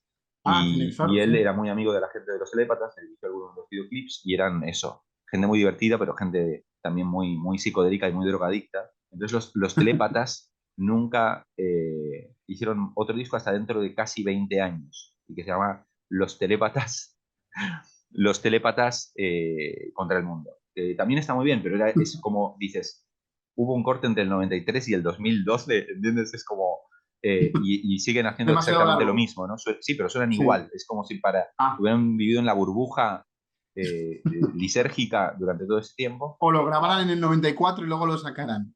Ah, Y Cinevizarro, sí. él era muy amigo de la gente de los telépatas, él hizo algunos de los videoclips y eran eso, gente muy divertida, pero gente también muy psicodélica y muy drogadicta. Entonces los telépatas nunca hicieron otro disco hasta dentro de casi 20 años, y que se llama Los Telépatas contra el Mundo. También está muy bien, pero es como dices, hubo un corte entre el 93 y el 2012, ¿entiendes? Es como, y siguen haciendo Demasiado exactamente lo largo. mismo, ¿no? Sí, pero suenan Sí. igual. Es como si Ah, hubieran vivido en la burbuja lisérgica durante todo ese tiempo. o lo grabaran en el 94 y luego lo sacaran.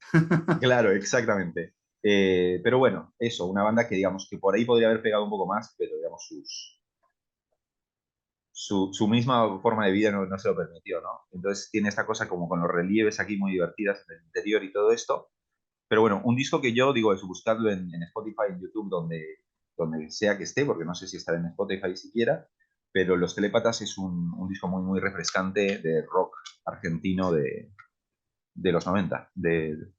Claro, exactamente. Pero bueno, eso, una banda que digamos que por ahí podría haber pegado un poco más, pero digamos su misma forma de vida no se lo permitió, ¿no? Entonces tiene esta cosa como con los relieves aquí muy divertidas en el interior y todo esto. Pero bueno, un disco que yo digo es buscarlo en Spotify, en YouTube, donde sea que esté, porque no sé si estará en Spotify siquiera, pero Los Telépatas es un disco muy refrescante de rock argentino de los 90,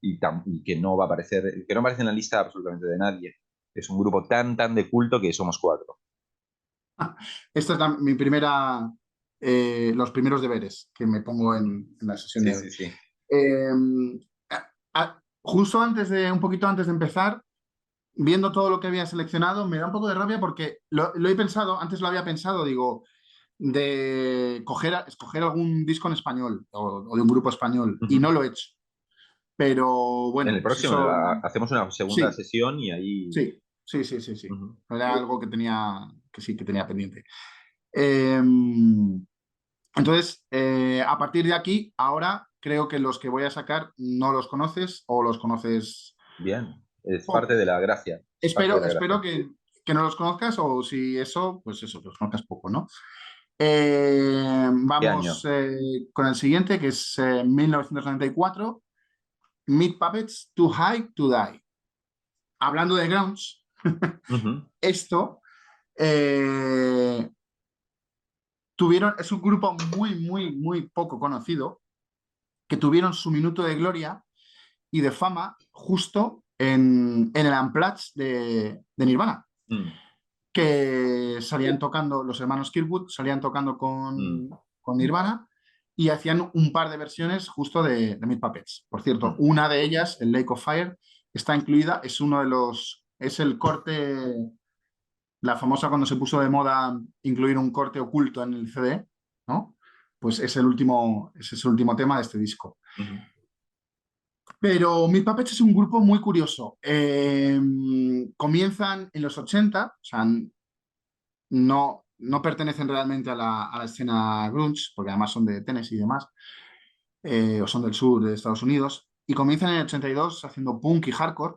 y que no va a aparecer, que no aparece en la lista absolutamente de nadie. Es un grupo tan de culto que somos cuatro. Esta es mi primera, los primeros deberes que me pongo Ujú. en la sesión Sí, de hoy. sí, sí. Eh, Justo un poquito antes de empezar, viendo todo lo que había seleccionado, me da un poco de rabia porque lo he pensado, antes lo había pensado, digo, de escoger algún disco en español o de un grupo español, y Ujú. no lo he hecho. Pero En bueno, el pues próximo eso hacemos una segunda sí, sesión y ahí... sí. Ujú. Era algo que tenía, que sí, que tenía pendiente. Eh, entonces, a partir de aquí, ahora creo que los que voy a sacar no los conoces o los conoces Bien, es parte de poco. la gracia, es parte de la Espero gracia. que no los conozcas o si eso, pues eso, que los conozcas poco, ¿no? ¿Qué Vamos año? con el siguiente, que es 1994, Meat Puppets, Too High to Die. Hablando de grunge, Ujú. esto eh, es un grupo muy poco conocido, que tuvieron su minuto de gloria y de fama justo en el Unplugged de Nirvana, Mm, que salían tocando, los hermanos Kirkwood salían tocando mm, con Nirvana y hacían un par de versiones justo de Meat Puppets. Por cierto, mm. una de ellas, el Lake of Fire, está incluida, es uno de los, es el corte, la famosa cuando se puso de moda incluir un corte oculto en el CD, ¿no? Pues ese es el último tema de este disco. Ujú. Pero Meat Puppets es un grupo muy curioso. Comienzan en los 80, o sea, no pertenecen realmente a la escena grunge, porque además son de Tennessee y demás, o son del sur de Estados Unidos, y comienzan en el 82 haciendo punk y hardcore,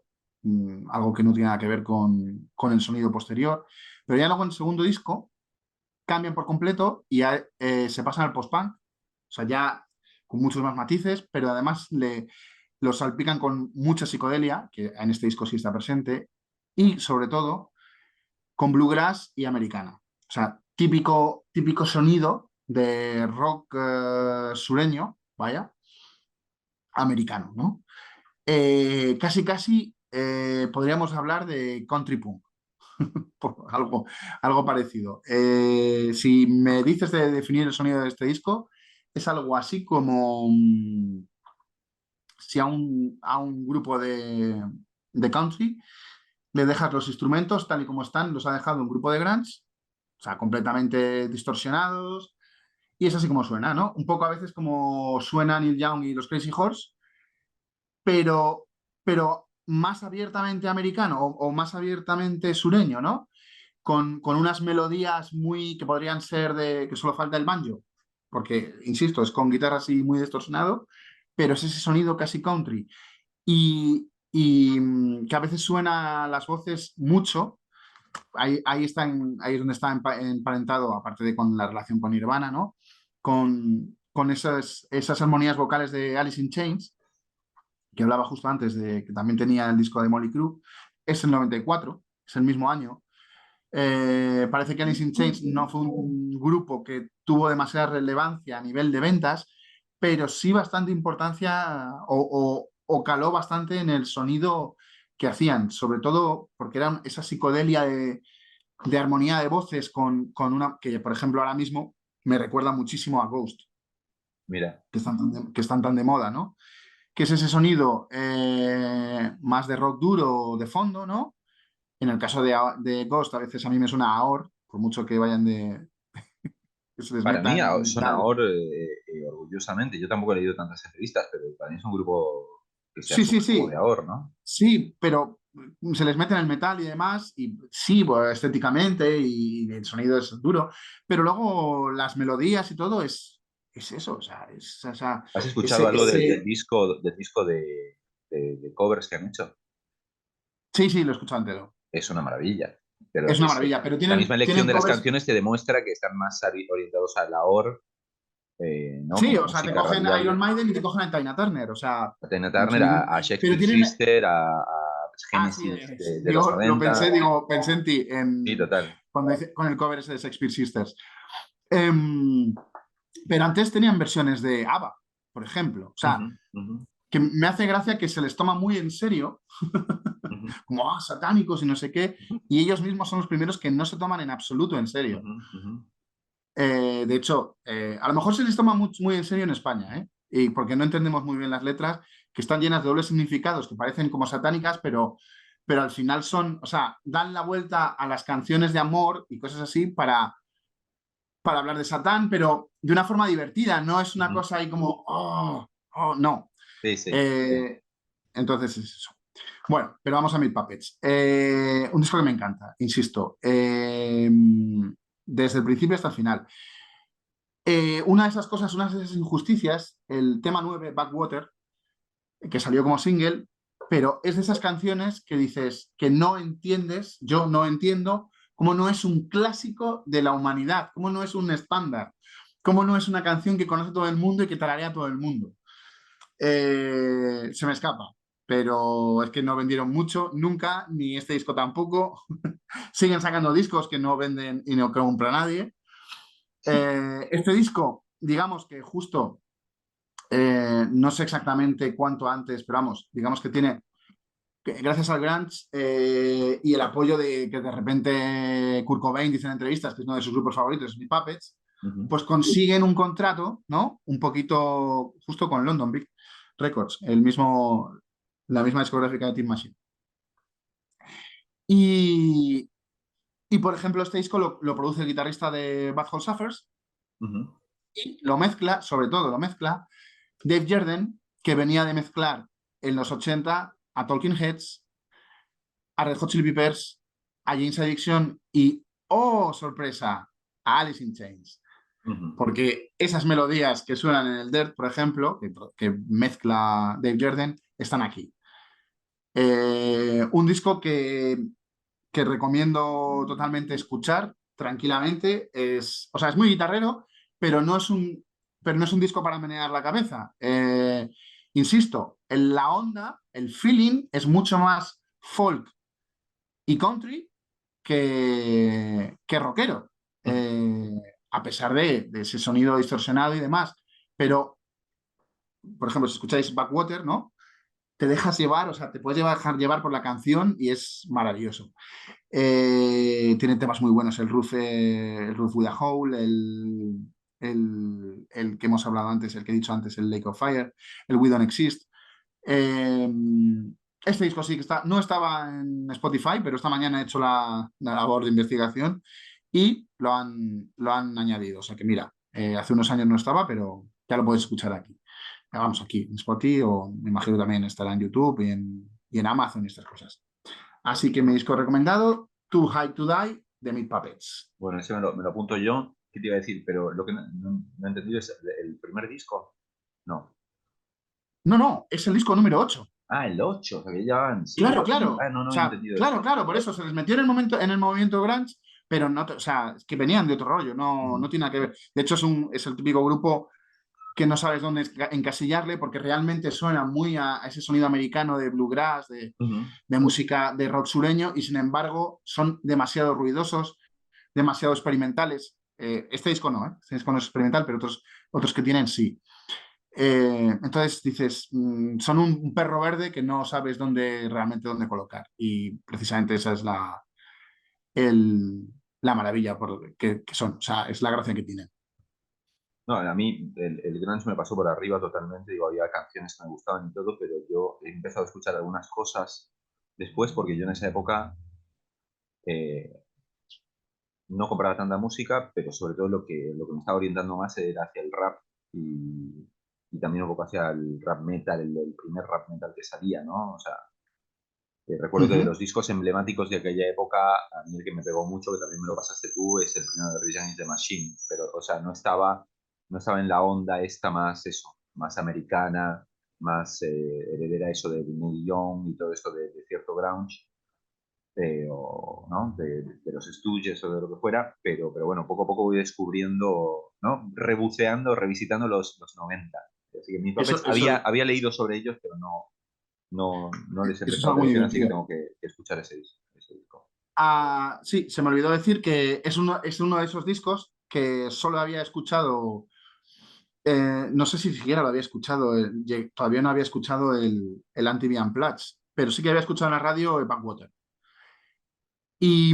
algo que no tiene nada que ver con el sonido posterior, pero ya luego en el segundo disco cambian por completo y se pasan al post-punk, o sea, ya con muchos más matices, pero además lo salpican con mucha psicodelia, que en este disco sí está presente, y sobre todo con bluegrass y americana. O sea, típico sonido de rock sureño, vaya, americano, ¿no? Casi podríamos hablar de country punk, algo parecido. Si me dices de definir el sonido de este disco, es algo así como si a un grupo de country le dejas los instrumentos tal y como están, los ha dejado un grupo de grunge, o sea, completamente distorsionados, y es así como suena, ¿no? Un poco a veces como suena Neil Young y los Crazy Horse, pero, pero más abiertamente americano o más abiertamente sureño, ¿no? Con unas melodías muy que podrían ser de que solo falta el banjo, porque, insisto, es con guitarra así muy distorsionado, pero es ese sonido casi country. Que a veces suena las voces mucho. Ahí es donde está emparentado, aparte de con la relación con Nirvana, ¿no? Con esas armonías vocales de Alice in Chains, que hablaba justo antes de que también tenía el disco de Motley Crue, es el 94, es el mismo año. Parece que Alice in Chains no fue un grupo que tuvo demasiada relevancia a nivel de ventas, pero sí bastante importancia o caló bastante en el sonido que hacían, sobre todo porque era esa psicodelia de armonía de voces con una que, por ejemplo, ahora mismo me recuerda muchísimo a Ghost, Mira, que están tan de moda, ¿no? Que es ese sonido más de rock duro de fondo, ¿no? En el caso de Ghost, a veces a mí me suena a Aor, por mucho que vayan de que se les para mí metan y son tal. ahora orgullosamente. Yo tampoco he leído tantas entrevistas, pero para mí es un grupo que se Sí, sí, asume como de sí, ahora, ¿no? sí, pero se les mete en el metal y demás, y sí, pues, estéticamente y el sonido es duro, pero luego las melodías y todo es eso, o sea, ¿Has escuchado ese, algo ese... del disco de covers que han hecho? Sí, sí, lo he escuchado entero. Es una maravilla. Pero Es una maravilla, pero la misma elección tienen de las covers. canciones te demuestra que están más orientados a la OR, ¿no? Sí, Como o sea, te música cogen radial Iron de Maiden y te cogen a Tina Turner, o sea, Tina mucho Turner, ningún. a Pero Shakespeare tienen. Sister, a Ah, sí, Genesis de los digo, lo 90. pensé, digo, pensé en ti, Sí, total. con el cover ese de Shakespeare Sisters. Em, pero antes tenían versiones de ABBA, por ejemplo. O sea, Ujú, ujú, que me hace gracia que se les toma muy en serio, ujú, como satánicos y no sé qué, y ellos mismos son los primeros que no se toman en absoluto en serio. ujú, ujú. De hecho, a lo mejor se les toma muy, muy en serio en España, ¿eh? Y porque no entendemos muy bien las letras, que están llenas de dobles significados, que parecen como satánicas, pero al final son, o sea, dan la vuelta a las canciones de amor y cosas así para hablar de Satán, pero de una forma divertida, no es una Ujú. cosa ahí como, oh, oh, no. Sí, sí, sí. Eh, entonces es eso. Bueno, pero vamos a Meat Puppets. Un disco que me encanta, insisto, desde el principio hasta el final. Una de esas cosas, una de esas injusticias, el tema 9 Backwater, que salió como single, pero es de esas canciones que dices que no entiendes, yo no entiendo cómo no es un clásico de la humanidad, cómo no es un estándar, cómo no es una canción que conoce todo el mundo y que tararea todo el mundo. Se me escapa, pero es que no vendieron mucho, nunca, ni este disco tampoco. Siguen sacando discos que no venden y no compra nadie. Este disco, digamos que justo, no sé exactamente cuánto antes, pero vamos, digamos que tiene, gracias al grunge y el apoyo de que de repente Kurt Cobain dice en entrevistas que es uno de sus grupos favoritos, Meat Puppets, Ujú. pues consiguen un contrato, ¿no? Un poquito justo con London Big Records, la misma discográfica de Tim Machine. Y, y, por ejemplo, este disco lo produce el guitarrista de Bad Hole Suffers Ujú. y lo mezcla, sobre todo lo mezcla Dave Jerden, que venía de mezclar en los 80 a Talking Heads, a Red Hot Chili Peppers, a James Addiction y, oh, sorpresa, a Alice in Chains. Ujú. Porque esas melodías que suenan en el Dirt, por ejemplo, que mezcla Dave Jerden, están aquí. Un disco que recomiendo totalmente escuchar tranquilamente. O sea, es muy guitarrero, pero pero no es un disco para menear la cabeza. Insisto, en la onda, el feeling es mucho más folk y country que rockero, Ujú. eh, a pesar de ese sonido distorsionado y demás. Pero, por ejemplo, si escucháis Backwater, ¿no? Te dejas llevar, o sea, te puedes dejar llevar por la canción y es maravilloso. Tiene temas muy buenos, el Roof with a Hole, el que hemos hablado antes, el que he dicho antes, el Lake of Fire, el We Don't Exist. Eh, este disco sí que no estaba en Spotify, pero esta mañana he hecho la labor de investigación y lo han añadido. O sea que mira, hace unos años no estaba, pero ya lo puedes escuchar aquí. Vamos, aquí en Spotify o me imagino también estará en YouTube y en Amazon y estas cosas. Así que mi disco recomendado, Too High to Die, de Meat Puppets. Bueno, ese me lo apunto yo. ¿Qué te iba a decir? Pero lo que no he entendido es el primer disco. No. No, no, es el disco número 8. Ah, el 8 que ya van Claro, siglos. claro. Ah, no, O no he sea, entendido claro, eso. claro, por eso se les metió en el movimiento grunge, pero no, o sea, es que venían de otro rollo, no, Ujú. no tiene nada que ver. De hecho, es el típico grupo que no sabes dónde encasillarle porque realmente suena muy a ese sonido americano de bluegrass, Ujú. de música de rock sureño y sin embargo son demasiado ruidosos, demasiado experimentales. Este disco no, ¿eh? Este disco no es experimental, pero otros que tienen sí. Entonces dices, son un perro verde que no sabes realmente dónde colocar. Y precisamente esa es el, la maravilla que son. O sea, es la gracia que tienen. No, a mí el grunge me pasó por arriba totalmente. Digo, había canciones que me gustaban y todo, pero yo he empezado a escuchar algunas cosas después porque yo en esa época eh, no compraba tanta música, pero sobre todo lo que me estaba orientando más era hacia el rap y también un poco hacia el rap metal, el primer rap metal que salía, ¿no? O sea, recuerdo que de Ujú. los discos emblemáticos de aquella época, a mí el que me pegó mucho, que también me lo pasaste tú, es el primero de Rage Against the Machine, pero, o sea, no estaba en la onda esta más eso, más americana, más heredera eso de Neil Young y todo esto de cierto grunge, o, ¿no? De los Stooges o de lo que fuera, pero bueno, poco a poco voy descubriendo, ¿no? Rebuceando, revisitando los 90. Así que mis Eso, papás había, eso, había leído sobre ellos, pero no les he eso es prestado algo muy atención, así que divertido. tengo que escuchar ese disco. Ah, sí, se me olvidó decir que es uno de esos discos que solo había escuchado, no sé si siquiera lo había escuchado, todavía no había escuchado el Anti-Bian Platz, pero sí que había escuchado en la radio el Backwater. Y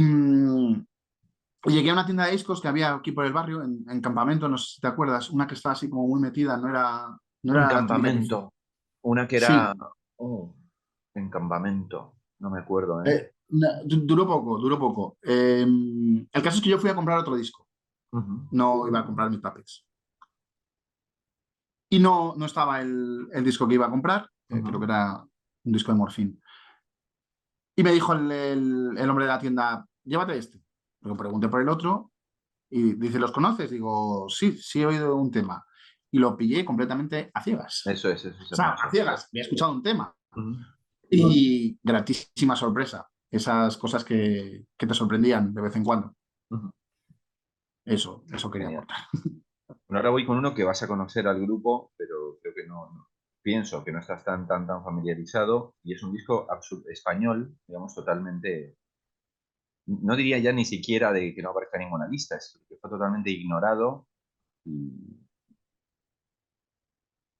llegué a una tienda de discos que había aquí por el barrio, en Campamento, no sé si te acuerdas, una que estaba así como muy metida, no En era la típica que... Campamento. Una que era. Sí, Oh, en Campamento. No me acuerdo, ¿eh? duró poco, duró poco. El caso es que yo fui a comprar otro disco, Ujú, no iba a comprar mis Puppets. Y no estaba el disco que iba a comprar, creo que ujú. era un disco de Morphine. Y me dijo el hombre de la tienda, llévate este. Luego pregunté por el otro y dice, ¿los conoces? Digo, sí, sí he oído un tema. Y lo pillé completamente a ciegas. Eso es O sea, a hermoso. ciegas, había escuchado un tema. Ujú, Y gratísima sorpresa. Esas cosas que te sorprendían de vez en cuando. ujú. Eso quería Genial. aportar. Bueno, ahora voy con uno que vas a conocer al grupo, pero creo que pienso que no estás tan familiarizado, y es un disco español, digamos, totalmente, no diría ya ni siquiera de que no aparezca en ninguna lista, es que fue totalmente ignorado, y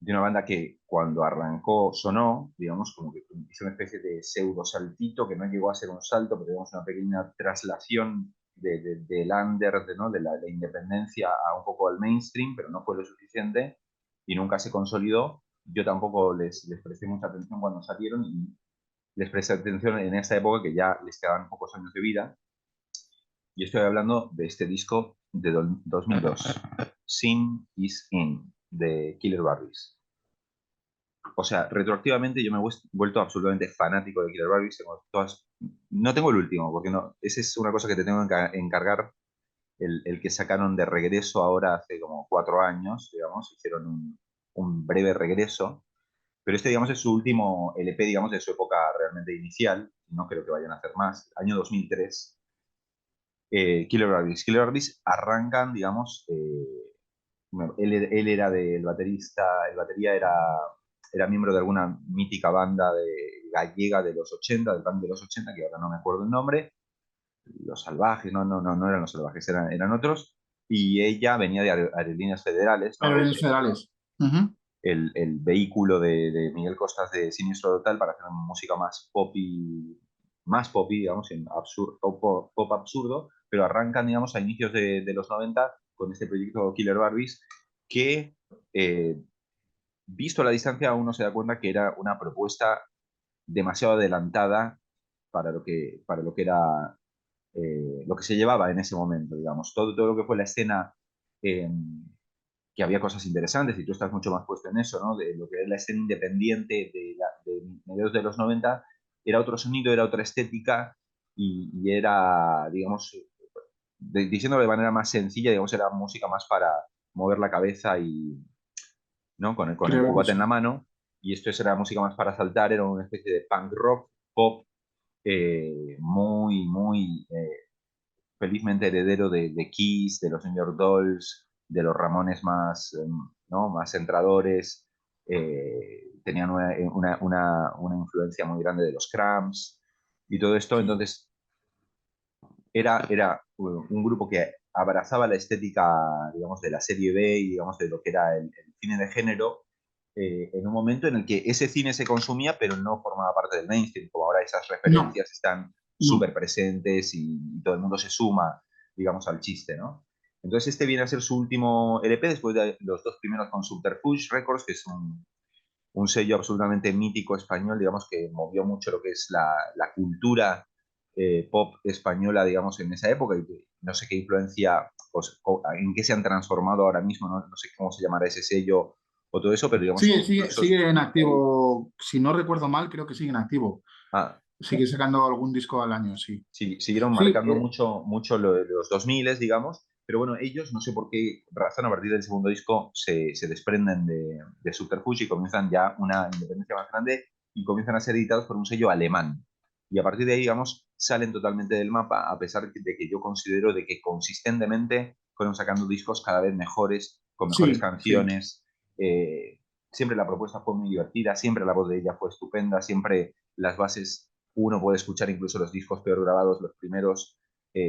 de una banda que cuando arrancó sonó, digamos, como que hizo una especie de pseudo saltito que no llegó a ser un salto, pero digamos una pequeña traslación del under, ¿no? de la independencia a un poco al mainstream, pero no fue lo suficiente y nunca se consolidó. Yo tampoco les presté mucha atención cuando salieron y les presté atención en esta época que ya les quedaban pocos años de vida. Y estoy hablando de este disco de 2002, Sin Is In, de Killer Barbie. O sea, retroactivamente yo me he vuelto absolutamente fanático de Killer Barbie. No tengo el último, porque no, esa es una cosa que te tengo que encargar. El que sacaron de regreso ahora hace como 4 años, digamos, hicieron un breve regreso. Pero este, digamos, es su último LP, digamos, de su época realmente inicial. No creo que vayan a hacer más. Año 2003. Killer Barbie. Killer Barbie arrancan, digamos, él era del baterista, el batería era miembro de alguna mítica banda gallega de los 80, del band de los 80, que ahora no me acuerdo el nombre, Los Salvajes, no eran Los Salvajes, eran otros, y ella venía de Aerolíneas Federales, ¿no? Aerolíneas Federales. Ujú. El vehículo de Miguel Costas de Siniestro Total para hacer música más poppy, digamos, en pop absurdo, pero arrancan, digamos, a inicios de los 90 con este proyecto Killer Barbies, que visto a la distancia uno se da cuenta que era una propuesta demasiado adelantada para lo que era lo que se llevaba en ese momento, digamos. Todo lo que fue la escena, eh, que había cosas interesantes, y tú estás mucho más puesto en eso, ¿no? De lo que es la escena independiente de mediados de los 90, era otro sonido, era otra estética, y era, digamos, diciéndolo de manera más sencilla, digamos, era música más para mover la cabeza y, ¿no? Con el Creo que cubata en la sí. mano, y esto era música más para saltar, era una especie de punk rock, pop, muy felizmente heredero de Kiss, de los New York Dolls, de los Ramones más, ¿no? Más centradores, tenían una influencia muy grande de los Cramps y todo esto. Sí. Entonces, era un grupo que abrazaba la estética, digamos, de la serie B y, digamos, de lo que era el cine de género, en un momento en el que ese cine se consumía, pero no formaba parte del mainstream, como ahora esas No, referencias están no. súper presentes y todo el mundo se suma, digamos, al chiste, ¿no? Entonces este viene a ser su último LP después de los dos primeros con Subterfuge Records, que es un sello absolutamente mítico español, digamos, que movió mucho lo que es la cultura pop española, digamos, en esa época, y que no sé qué influencia, pues, en qué se han transformado ahora mismo, ¿no? No sé cómo se llamará ese sello o todo eso, pero digamos, esos... Sigue en activo. Si no recuerdo mal, creo que sigue en activo. Ah, Sigue sacando algún disco al año, sí. sí, siguieron Sí, marcando mucho lo de los 2000, digamos, pero bueno, ellos, no sé por qué razón, a partir del segundo disco se desprenden de Subterfuge y comienzan ya una independencia más grande y comienzan a ser editados por un sello alemán. Y a partir de ahí, digamos, salen totalmente del mapa, a pesar de que yo considero de que consistentemente fueron sacando discos cada vez mejores, con mejores sí, sí. canciones. eh, Siempre la propuesta fue muy divertida, siempre la voz de ella fue estupenda, siempre las bases uno puede escuchar incluso los discos peor grabados, los primeros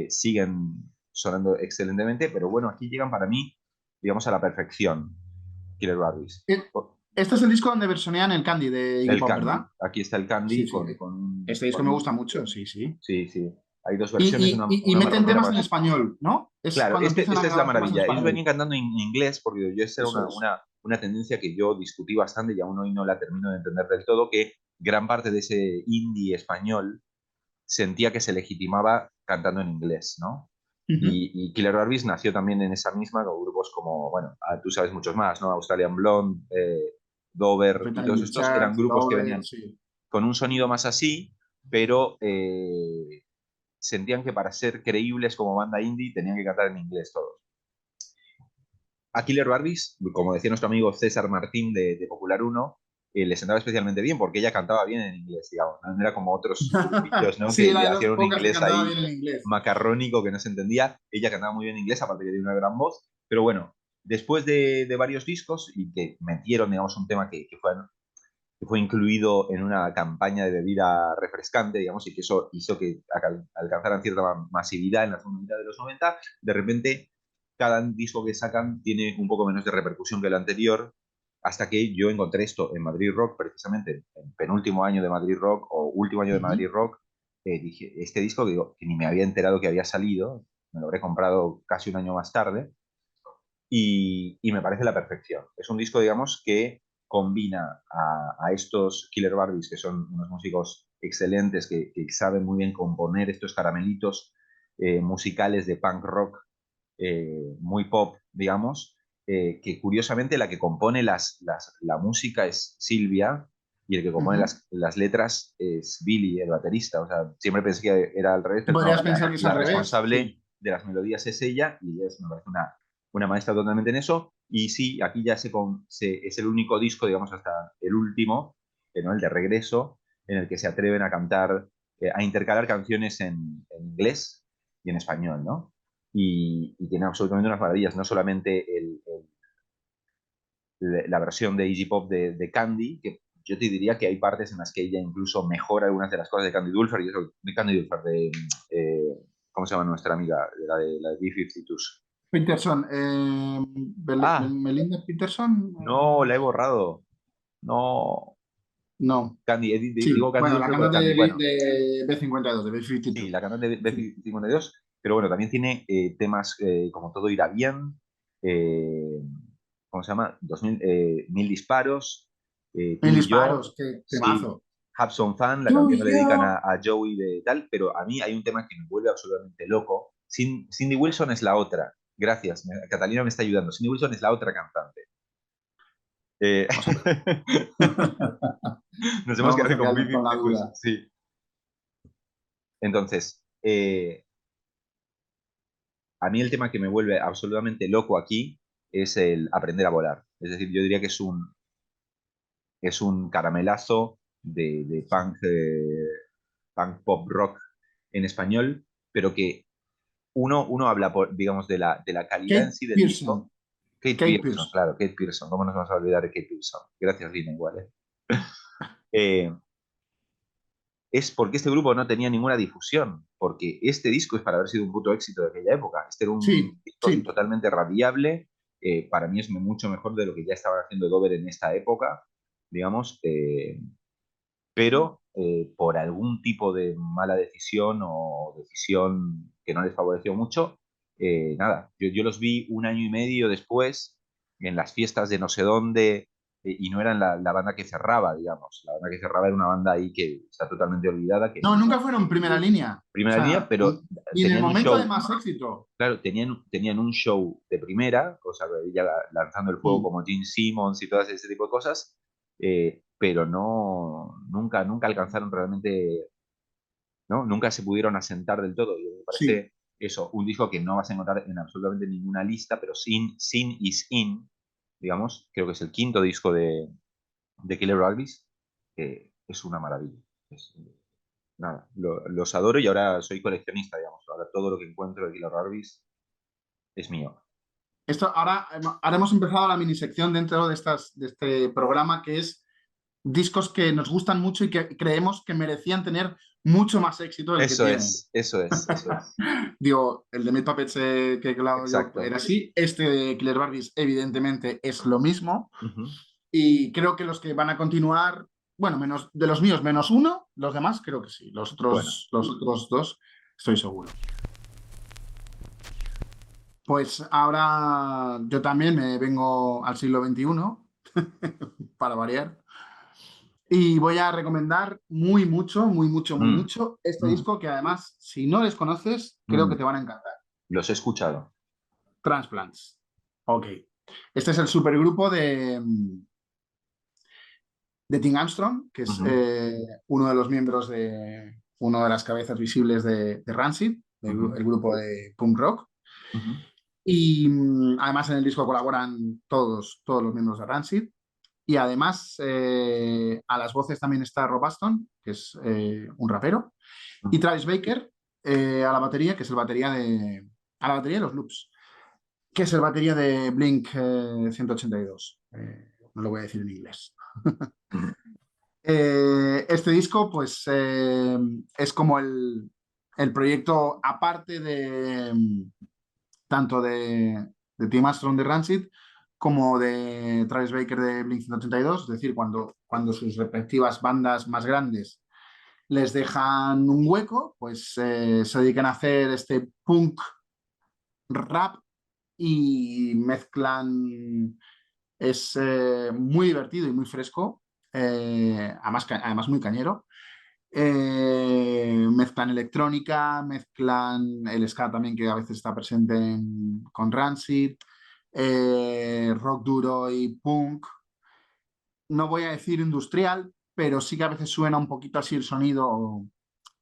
siguen sonando excelentemente, pero bueno, aquí llegan para mí, digamos, a la perfección, Killer Barbies. Eh, Este es el disco donde versionean el Candy de Iggy El Pop, Candy, ¿verdad? aquí está el Sí, Candy sí. con, Este disco me con... gusta mucho, sí, sí. Sí, sí, hay dos versiones, Y una más meten rockera temas en más... español, ¿no? Es Claro, cuando empiezan a esta es la grabar temas en maravilla. Ellos español. venían cantando en inglés porque yo esa era Eso es. una tendencia que yo discutí bastante y aún hoy no la termino de entender del todo, que gran parte de ese indie español sentía que se legitimaba cantando en inglés, ¿no? Ujú. Y Killer Barbie nació también en esa misma, con grupos como, bueno, tú sabes muchos más, ¿no? Australian Blonde, Dover y Perfectamente todos estos eran Chat, grupos que Dover, venían sí. con un sonido más así, pero sentían que para ser creíbles como banda indie tenían que cantar en inglés todos. A Killer Barbies, como decía nuestro amigo César Martín de Popular Uno, le sentaba especialmente bien porque ella cantaba bien en inglés, digamos. No era como otros grupillos, ¿no? Sí, era Que de las hacían un pocas que inglés cantaba ahí bien en inglés. macarrónico que no se entendía. Ella cantaba muy bien en inglés, aparte que tiene una gran voz. Pero bueno, después de varios discos y que metieron, digamos, un tema que fue incluido en una campaña de bebida refrescante, digamos, y que eso hizo que alcanzaran cierta masividad en la segunda mitad de los 90, de repente cada disco que sacan tiene un poco menos de repercusión que el anterior, hasta que yo encontré esto en Madrid Rock, precisamente en penúltimo año de Madrid Rock o último año de Ujú. Madrid Rock, dije, este disco digo, que ni me había enterado que había salido, me lo habré comprado casi un año más tarde, y me parece la perfección. Es un disco, digamos, que combina a estos Killer Barbies, que son unos músicos excelentes, que saben muy bien componer estos caramelitos musicales de punk rock muy pop, digamos, que curiosamente la que compone la música es Silvia y el que compone Ujú. las letras es Billy, el baterista. O sea, siempre pensé que era al revés, Tú pero no, podrías pensar que es la al revés, responsable sí. de las melodías es ella y ella es, me parece una maestra totalmente en eso. Y sí, aquí ya es el único disco, digamos, hasta el último, ¿no? El de regreso, en el que se atreven a cantar, a intercalar canciones en inglés y en español, ¿no? Y tiene absolutamente unas maravillas, no solamente la versión de Easy Pop de Candy, que yo te diría que hay partes en las que ella incluso mejora algunas de las cosas de Candy Dulfer, y eso, de Candy Dulfer, ¿cómo se llama nuestra amiga? La de B-52s. Peterson, Ah, Melinda Peterson, no, la he borrado. No, no. Candy, Sí, digo Candy bueno, la Dulfer, pero cantante Candy, bueno, de B52, de sí, B52. la cantante de Sí. B-52, pero bueno, también tiene temas como Todo irá bien, eh, ¿cómo se llama? 1000 disparos, Mil Tú y yo, disparos, qué sí, temazo. Hudson Fan, la Tú canción que y le dedican yo. a Joey de tal, pero a mí hay un tema que me vuelve absolutamente loco. Cindy Wilson es la otra. Gracias, Catalina me está ayudando. Cindy Wilson es la otra cantante. Eh, Vamos a ver. Nos No hemos vamos quedado a con quedarnos con la B-52s, duda. sí. Entonces, a mí el tema que me vuelve absolutamente loco aquí es el aprender a volar. Es decir, yo diría que es un caramelazo de punk, punk pop rock en español, pero que uno habla, digamos, de la calidad en Kate sí del disco. Pearson. Kate Kate Pearson, Pierce. claro, Kate Pearson. ¿Cómo nos vamos a olvidar de Kate Pearson? Gracias, Lina, igual, ¿eh? Eh, es porque este grupo no tenía ninguna difusión, porque este disco es para haber sido un puto éxito de aquella época. Este era un Sí, disco sí. totalmente radiable, para mí es mucho mejor de lo que ya estaba haciendo Dover en esta época, digamos, pero por algún tipo de mala decisión o decisión que no les favoreció mucho, nada, yo los vi un año y medio después en las fiestas de no sé dónde, y no eran la banda que cerraba, digamos. La banda que cerraba era una banda ahí que está totalmente olvidada, que No, no nunca fueron primera línea. O primera línea, sea, pero y en el tenían un momento de show, más éxito. claro, tenían un show de primera, o sea, ya lanzando el fuego Mm. como Gene Simmons y todas ese tipo de cosas, pero nunca alcanzaron realmente, ¿no? Nunca se pudieron asentar del todo. Y me Sí. parece eso, un disco que no vas a encontrar en absolutamente ninguna lista, pero Sin Is In, digamos, creo que es el quinto disco de Killer Elvis, es una maravilla. Es, nada, los adoro y ahora soy coleccionista, digamos. Ahora todo lo que encuentro de Killer Elvis es mío. Esto, ahora hemos empezado la minisección dentro de este programa que es discos que nos gustan mucho y que creemos que merecían tener mucho más éxito del que Eso tienen. es, eso es, eso es. Digo, el de Meat Puppets que he hablado yo era Exacto. así. Este de Killer Barbies, evidentemente, es lo mismo. Ujú. Y creo que los que van a continuar, bueno, menos de los míos, menos uno, los demás creo que sí. Bueno, Los otros dos, estoy seguro. Pues ahora yo también me vengo al siglo XXI, para variar. Y voy a recomendar muy mucho, muy mucho, muy mm, mucho este mm, disco que además, si no les conoces, creo que mm. te van a encantar. Los he escuchado. Transplants. Ok. Este es el supergrupo de Tim Armstrong, que es Ujú, uno de los miembros de una de las cabezas visibles de Rancid, ujú, el grupo de punk rock. ujú, Y además en el disco colaboran todos los miembros de Rancid. Y además a las voces también está Rob Aston, que es un rapero, y ujú. Travis Baker a la batería, que es el batería a la batería de los Loops, que es el batería de Blink 182. No lo voy a decir en inglés. Ujú. Este disco, pues, es como el proyecto aparte tanto de Tim Armstrong de Rancid como de Travis Baker de Blink-182, es decir, cuando sus respectivas bandas más grandes les dejan un hueco, pues se dedican a hacer este punk rap y mezclan, es muy divertido y muy fresco, además muy cañero. Mezclan electrónica, mezclan el ska también que a veces está presente con Rancid, rock duro y punk. No voy a decir industrial, pero sí que a veces suena un poquito así el sonido,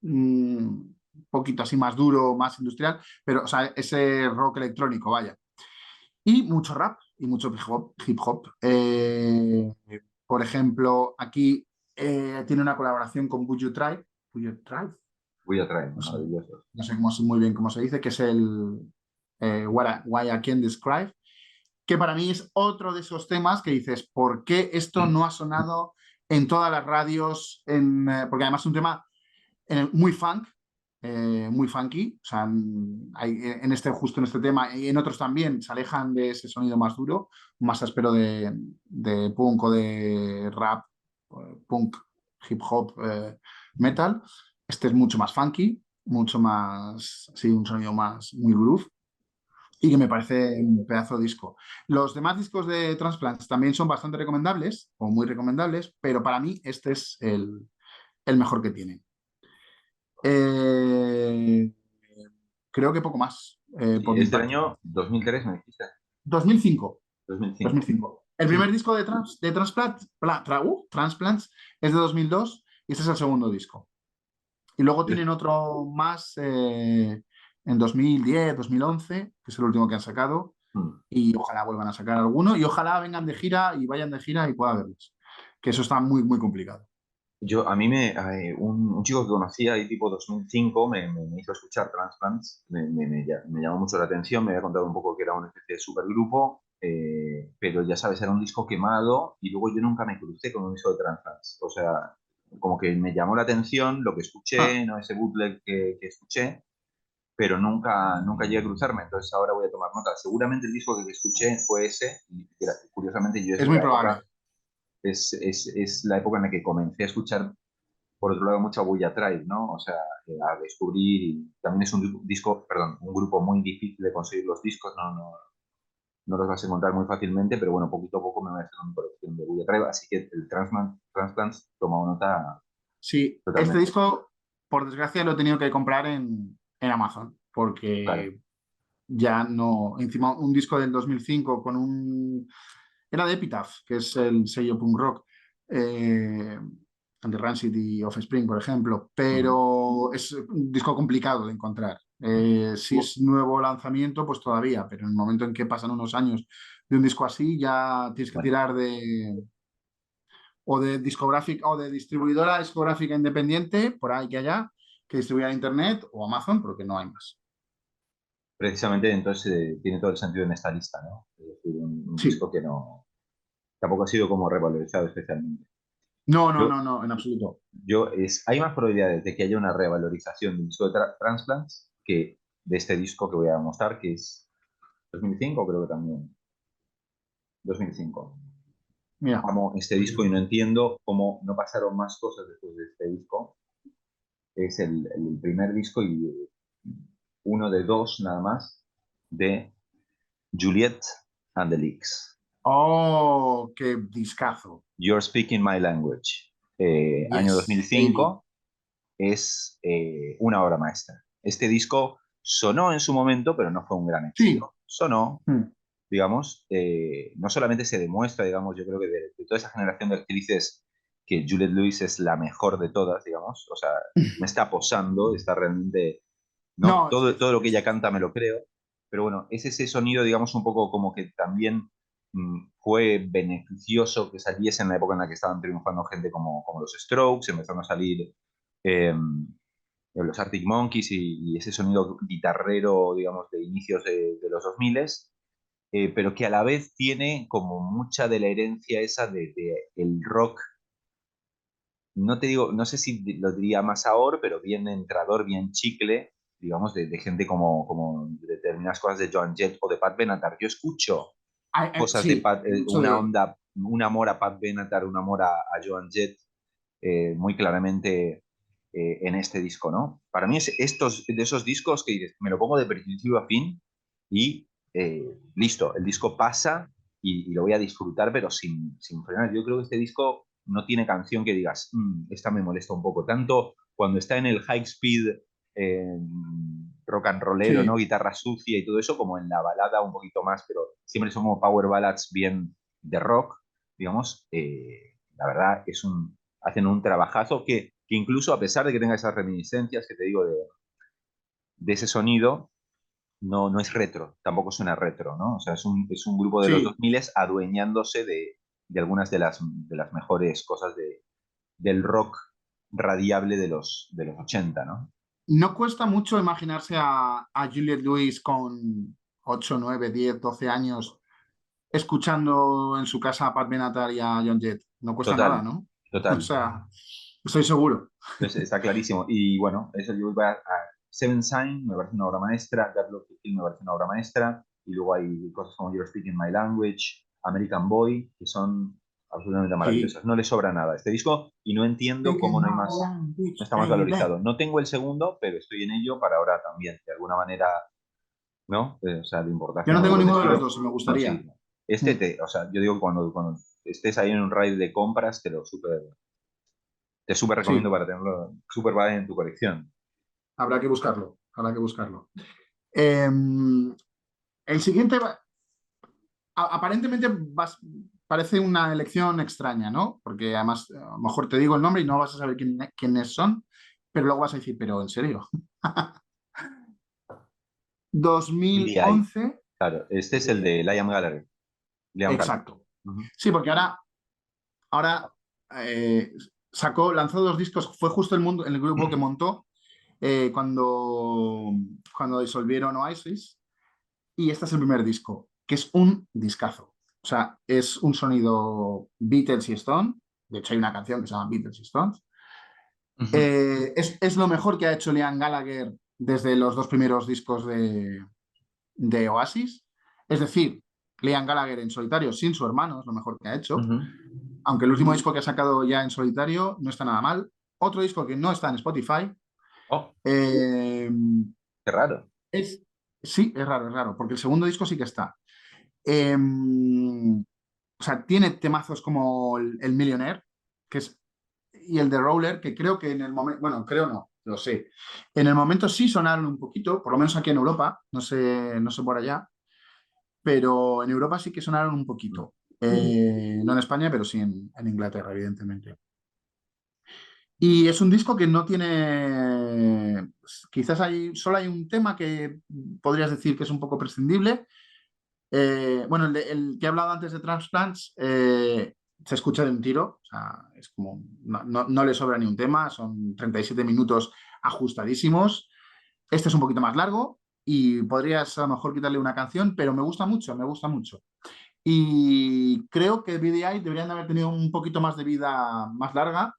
un poquito así más duro, más industrial, pero o sea, ese rock electrónico, vaya. Y mucho rap y mucho hip hop. Hip hop. Por ejemplo, aquí tiene una colaboración con Buju Tribe. Buju Tribe, Voy a traer, no sé, maravilloso. no sé muy bien cómo se dice, que es el Why I Can't Describe, que para mí es otro de esos temas que dices, ¿por qué esto no ha sonado en todas las radios? Porque además es un tema muy funk, muy funky, o sea, justo en este tema y en otros también se alejan de ese sonido más duro, más áspero de punk o de rap, punk, hip hop, metal. Este es mucho más funky, mucho más, sí, un sonido más, muy groove y que me parece un pedazo de disco. Los demás discos de Transplants también son bastante recomendables o muy recomendables, pero para mí este es el mejor que tienen. Eh, Creo que poco más Sí, por mi es del parte. año 2003, me dijiste. 2005. 2005. 2005. El Sí. primer disco de Transplants es de 2002 y este es el segundo disco. Y luego Yo- tienen otro más en 2010, 2011, que es el último que han sacado. mm. Y ojalá vuelvan a sacar alguno y ojalá vengan de gira y vayan de gira y pueda verlos. Que eso está muy, muy complicado. A mí un chico que conocía ahí tipo 2005 me hizo escuchar Transplants, me llamó mucho la atención, me había contado un poco que era una especie de supergrupo, pero ya sabes, era un disco quemado y luego yo nunca me crucé con un disco de Transplants. O sea, como que me llamó la atención lo que Ah, escuché, ¿no? Ese bootleg que escuché, pero nunca llegué a cruzarme. Entonces ahora voy a tomar nota. Seguramente el disco que escuché fue ese y curiosamente yo es es de muy la época, probable. es la época en la que comencé a escuchar, por otro lado, mucho a Bulla Tribe, ¿no? O sea, a descubrir y también es un disco, perdón, un grupo muy difícil de conseguir los discos, no los vas a encontrar muy fácilmente, pero bueno, poquito a poco me voy haciendo mi colección de Bulla Tribe, así que el Transplants tomado nota Sí, este totalmente. disco, por desgracia, lo he tenido que comprar en Amazon, Claro. porque ya no, encima un disco del 2005 con un... Era de Epitaph, que es el sello punk rock, de Rancid y Offspring, por ejemplo, Ujú. pero es un disco complicado de encontrar. Si es nuevo lanzamiento, pues todavía, pero en el momento en que pasan unos años de un disco así, ya tienes que Bueno, tirar de o de discográfica o de distribuidora discográfica independiente, por ahí que allá, que distribuya en internet o Amazon, porque no hay más. precisamente entonces tiene todo el sentido en esta lista, ¿no? Es decir, un Sí, disco que no, tampoco ha sido como revalorizado especialmente. no, no, Yo, no, no, en absoluto. hay más probabilidades de que haya una revalorización del disco de Transplants que de este disco que voy a mostrar, que es 2005, creo que también. 2005. Mira, Amo este pues, disco y no entiendo cómo no pasaron más cosas después de este disco. Es el primer disco y uno de dos nada más de Juliet and the Leaks. oh, qué discazo. You're Speaking My Language. Año Yes, baby. 2005 es una obra maestra. Este disco sonó en su momento, pero no fue un gran Sí. éxito. Sonó, Mm. digamos, no solamente se demuestra, digamos, yo creo que de toda esa generación de actrices que Juliette Lewis es la mejor de todas, digamos, o sea, me está posando, está realmente, ¿no? No, Todo lo que ella canta me lo creo, pero bueno, es ese sonido, digamos, un poco como que también fue beneficioso que saliese en la época en la que estaban triunfando gente como los Strokes, empezaron a salir eh, los Arctic Monkeys y ese sonido guitarrero, digamos, de inicios de los 2000, pero que a la vez tiene como mucha de la herencia esa de el rock, no te digo, no sé si lo diría más ahora, pero bien entrador, bien chicle, digamos, de gente como determinadas cosas de Joan Jett o de Pat Benatar. Yo escucho cosas de Sí, Pat, mucho una de... onda, un amor a Pat Benatar, un amor a Joan Jett, muy claramente en este disco, ¿no? Para mí es de esos discos que dices, me lo pongo de principio a fin y listo, el disco pasa y lo voy a disfrutar, pero sin frenar. Yo creo que este disco no tiene canción que digas, esta me molesta un poco, tanto cuando está en el high speed rock and rollero, ¿no? Sí. Guitarra sucia y todo eso, como en la balada un poquito más, pero siempre son como power ballads bien de rock, digamos. La verdad hacen un trabajazo que incluso a pesar de que tenga esas reminiscencias que te digo de ese sonido, no es retro, tampoco suena retro, ¿no? O sea, es un grupo de los Sí. 2000 adueñándose de algunas de las mejores cosas del rock radiable de los 80, ¿no? No cuesta mucho imaginarse a Juliette Lewis con 8, 9, 10, 12 años escuchando en su casa a Pat Benatar y a John Jett. No cuesta nada, Total, ¿no? O total. sea, estoy seguro. Está clarísimo. Y bueno, eso yo voy a Seven Sign, me parece una obra maestra, God Love to Kill me parece una obra maestra, y luego hay cosas como You're Speaking My Language, American Boy, que son absolutamente Sí. maravillosas. No le sobra nada a este disco y no entiendo cómo no está más valorizado. No tengo el segundo, pero estoy en ello para ahora también, de alguna manera, ¿no? O sea, de Yo importancia no en tengo grupos de ninguno de los estilo, dos y me gustaría. conseguirlo. Mm. O sea, yo digo que cuando estés ahí en un raid de compras, te súper recomiendo Sí, para tenerlo súper va en tu colección. habrá que buscarlo. Habrá que buscarlo. El siguiente, aparentemente parece una elección extraña, ¿no? Porque además, a lo mejor te digo el nombre y no vas a saber quiénes son, pero luego vas a decir, pero en serio. BDI, 2011, claro. Este es el BDI. de Liam Gallagher. Liam Gallagher. Exacto. Ujú. Sí, porque ahora lanzó dos discos, fue justo el grupo que montó cuando disolvieron Oasis, y este es el primer disco. que es un discazo. O sea, es un sonido Beatles y Stones. De hecho, hay una canción que se llama Beatles y Stones. Ujú, Es lo mejor que ha hecho Liam Gallagher desde los dos primeros discos de Oasis. Es decir, Liam Gallagher en solitario sin su hermano es lo mejor que ha hecho. ujú. Aunque el último disco que ha sacado ya en solitario no está nada mal. Otro disco que no está en Spotify. Oh, eh, qué raro. es, sí, es raro, porque el segundo disco sí que está. Eh, o sea, tiene temazos como el Millionaire, que es, y el de Roller, que creo que en el momento, bueno, creo no, lo sé. En el momento sí sonaron un poquito, por lo menos aquí en Europa, no sé por allá, pero en Europa sí que sonaron un poquito. No en España, pero sí en Inglaterra, evidentemente. Y es un disco que no tiene, quizás solo hay un tema que podrías decir que es un poco prescindible. Bueno, el que he hablado antes de Transplants se escucha de un tiro, o sea, es como, no le sobra ni un tema, son 37 minutos ajustadísimos. Este es un poquito más largo y podrías a lo mejor quitarle una canción, pero me gusta mucho, me gusta mucho. Y creo que BDI deberían de haber tenido un poquito más de vida más larga.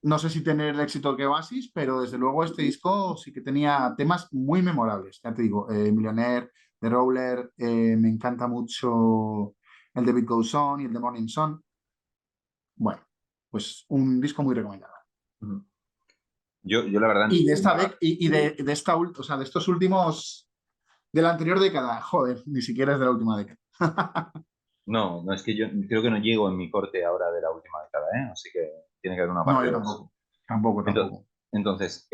No sé si tener el éxito que Oasis, pero desde luego este disco sí que tenía temas muy memorables. Ya te digo, Millionaire, The Roller, me encanta mucho el de Beat Goes On y el de Morning Sun. Bueno, pues un disco muy recomendado. Ujú. Yo la verdad, Y de esta de esta o sea, de estos últimos, de la anterior década, joder, ni siquiera es de la última década. no, es que yo creo que no llego en mi corte ahora de la última década, ¿eh? Así que tiene que haber una No, parte yo 2. tampoco. Tampoco, Entonces, tampoco. entonces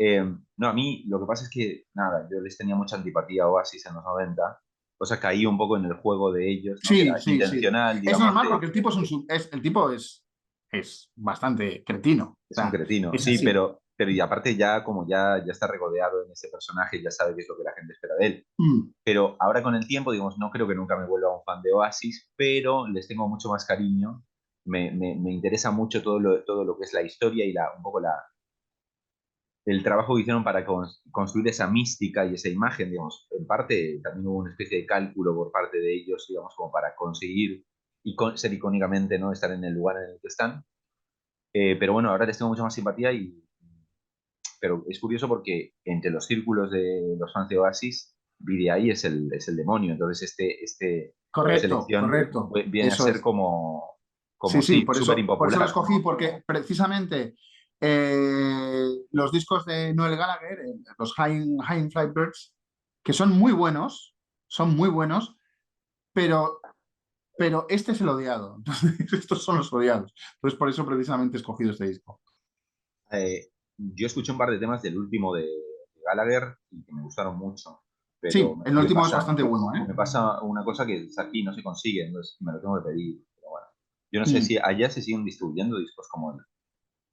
no, a mí lo que pasa es que, nada, yo les tenía mucha antipatía a Oasis en los 90, o sea, caí un poco en el juego de ellos, ¿no? Que era Sí, sí, sí. intencional, Es digamos, normal porque el tipo el tipo es bastante cretino. O es un sea, cretino, es sí, así. pero y aparte ya como ya está regodeado en ese personaje, ya sabe qué es lo que la gente espera de él. Mm, Pero ahora con el tiempo, digamos, no creo que nunca me vuelva un fan de Oasis, pero les tengo mucho más cariño. Me interesa mucho todo lo que es la historia y un poco el trabajo que hicieron para construir esa mística y esa imagen, digamos. En parte también hubo una especie de cálculo por parte de ellos, digamos, como para conseguir ser icónicamente, ¿no? Estar en el lugar en el que están. Pero bueno, ahora les tengo mucha más simpatía pero es curioso porque entre los círculos de los fans de Oasis, BDI es el demonio. Entonces, esta correcto, selección correcto. viene a Eso ser es. Sí, como sí, sí, súper por eso lo impopular. escogí, porque precisamente los discos de Noel Gallagher, los High Flight Birds, que son muy buenos, pero, pero este es el odiado. Entonces, estos son los odiados. Entonces, por eso precisamente he escogido este disco. Yo escuché un par de temas del último de Gallagher y que me gustaron mucho, pero Sí, el último es bastante bueno, ¿eh? me pasa una cosa que aquí no se consigue, entonces me lo tengo que pedir. Pero bueno, yo no sé Mm. si allá se siguen distribuyendo discos como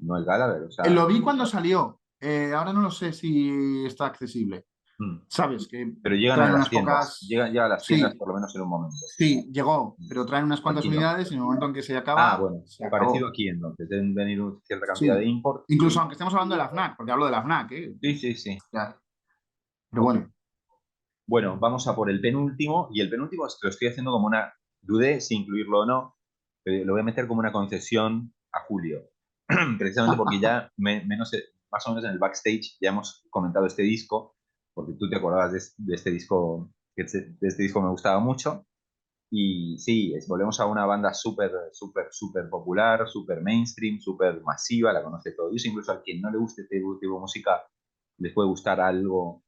no el Gallagher, o sea, Lo vi cuando salió. Ahora no lo sé si está accesible. mm. Sabes que Pero llegan a traen las unas tiendas, pocas. llega a las tiendas Sí, por lo menos en un momento. sí, llegó, Mm. pero traen unas cuantas Tranquilo. unidades y en el momento en que se Ah, acaba, bueno, se parecido acabó. aquí entonces, deben venir cierta cantidad de Sí. import. Incluso aunque estemos hablando de la FNAC, porque hablo de la FNAC, ¿eh? Sí, sí, sí. Ya. Pero Ok. bueno. Bueno, vamos a por el penúltimo, y el penúltimo lo estoy haciendo como dudé si incluirlo o no, pero lo voy a meter como una concesión a Julio, precisamente porque ya más o menos en el backstage ya hemos comentado este disco, porque tú te acordabas de este disco, de este disco me gustaba mucho, y sí, volvemos a una banda súper, súper, súper popular, súper mainstream, súper masiva, la conoce todo Dios, incluso a quien no le guste este tipo de música, les puede gustar algo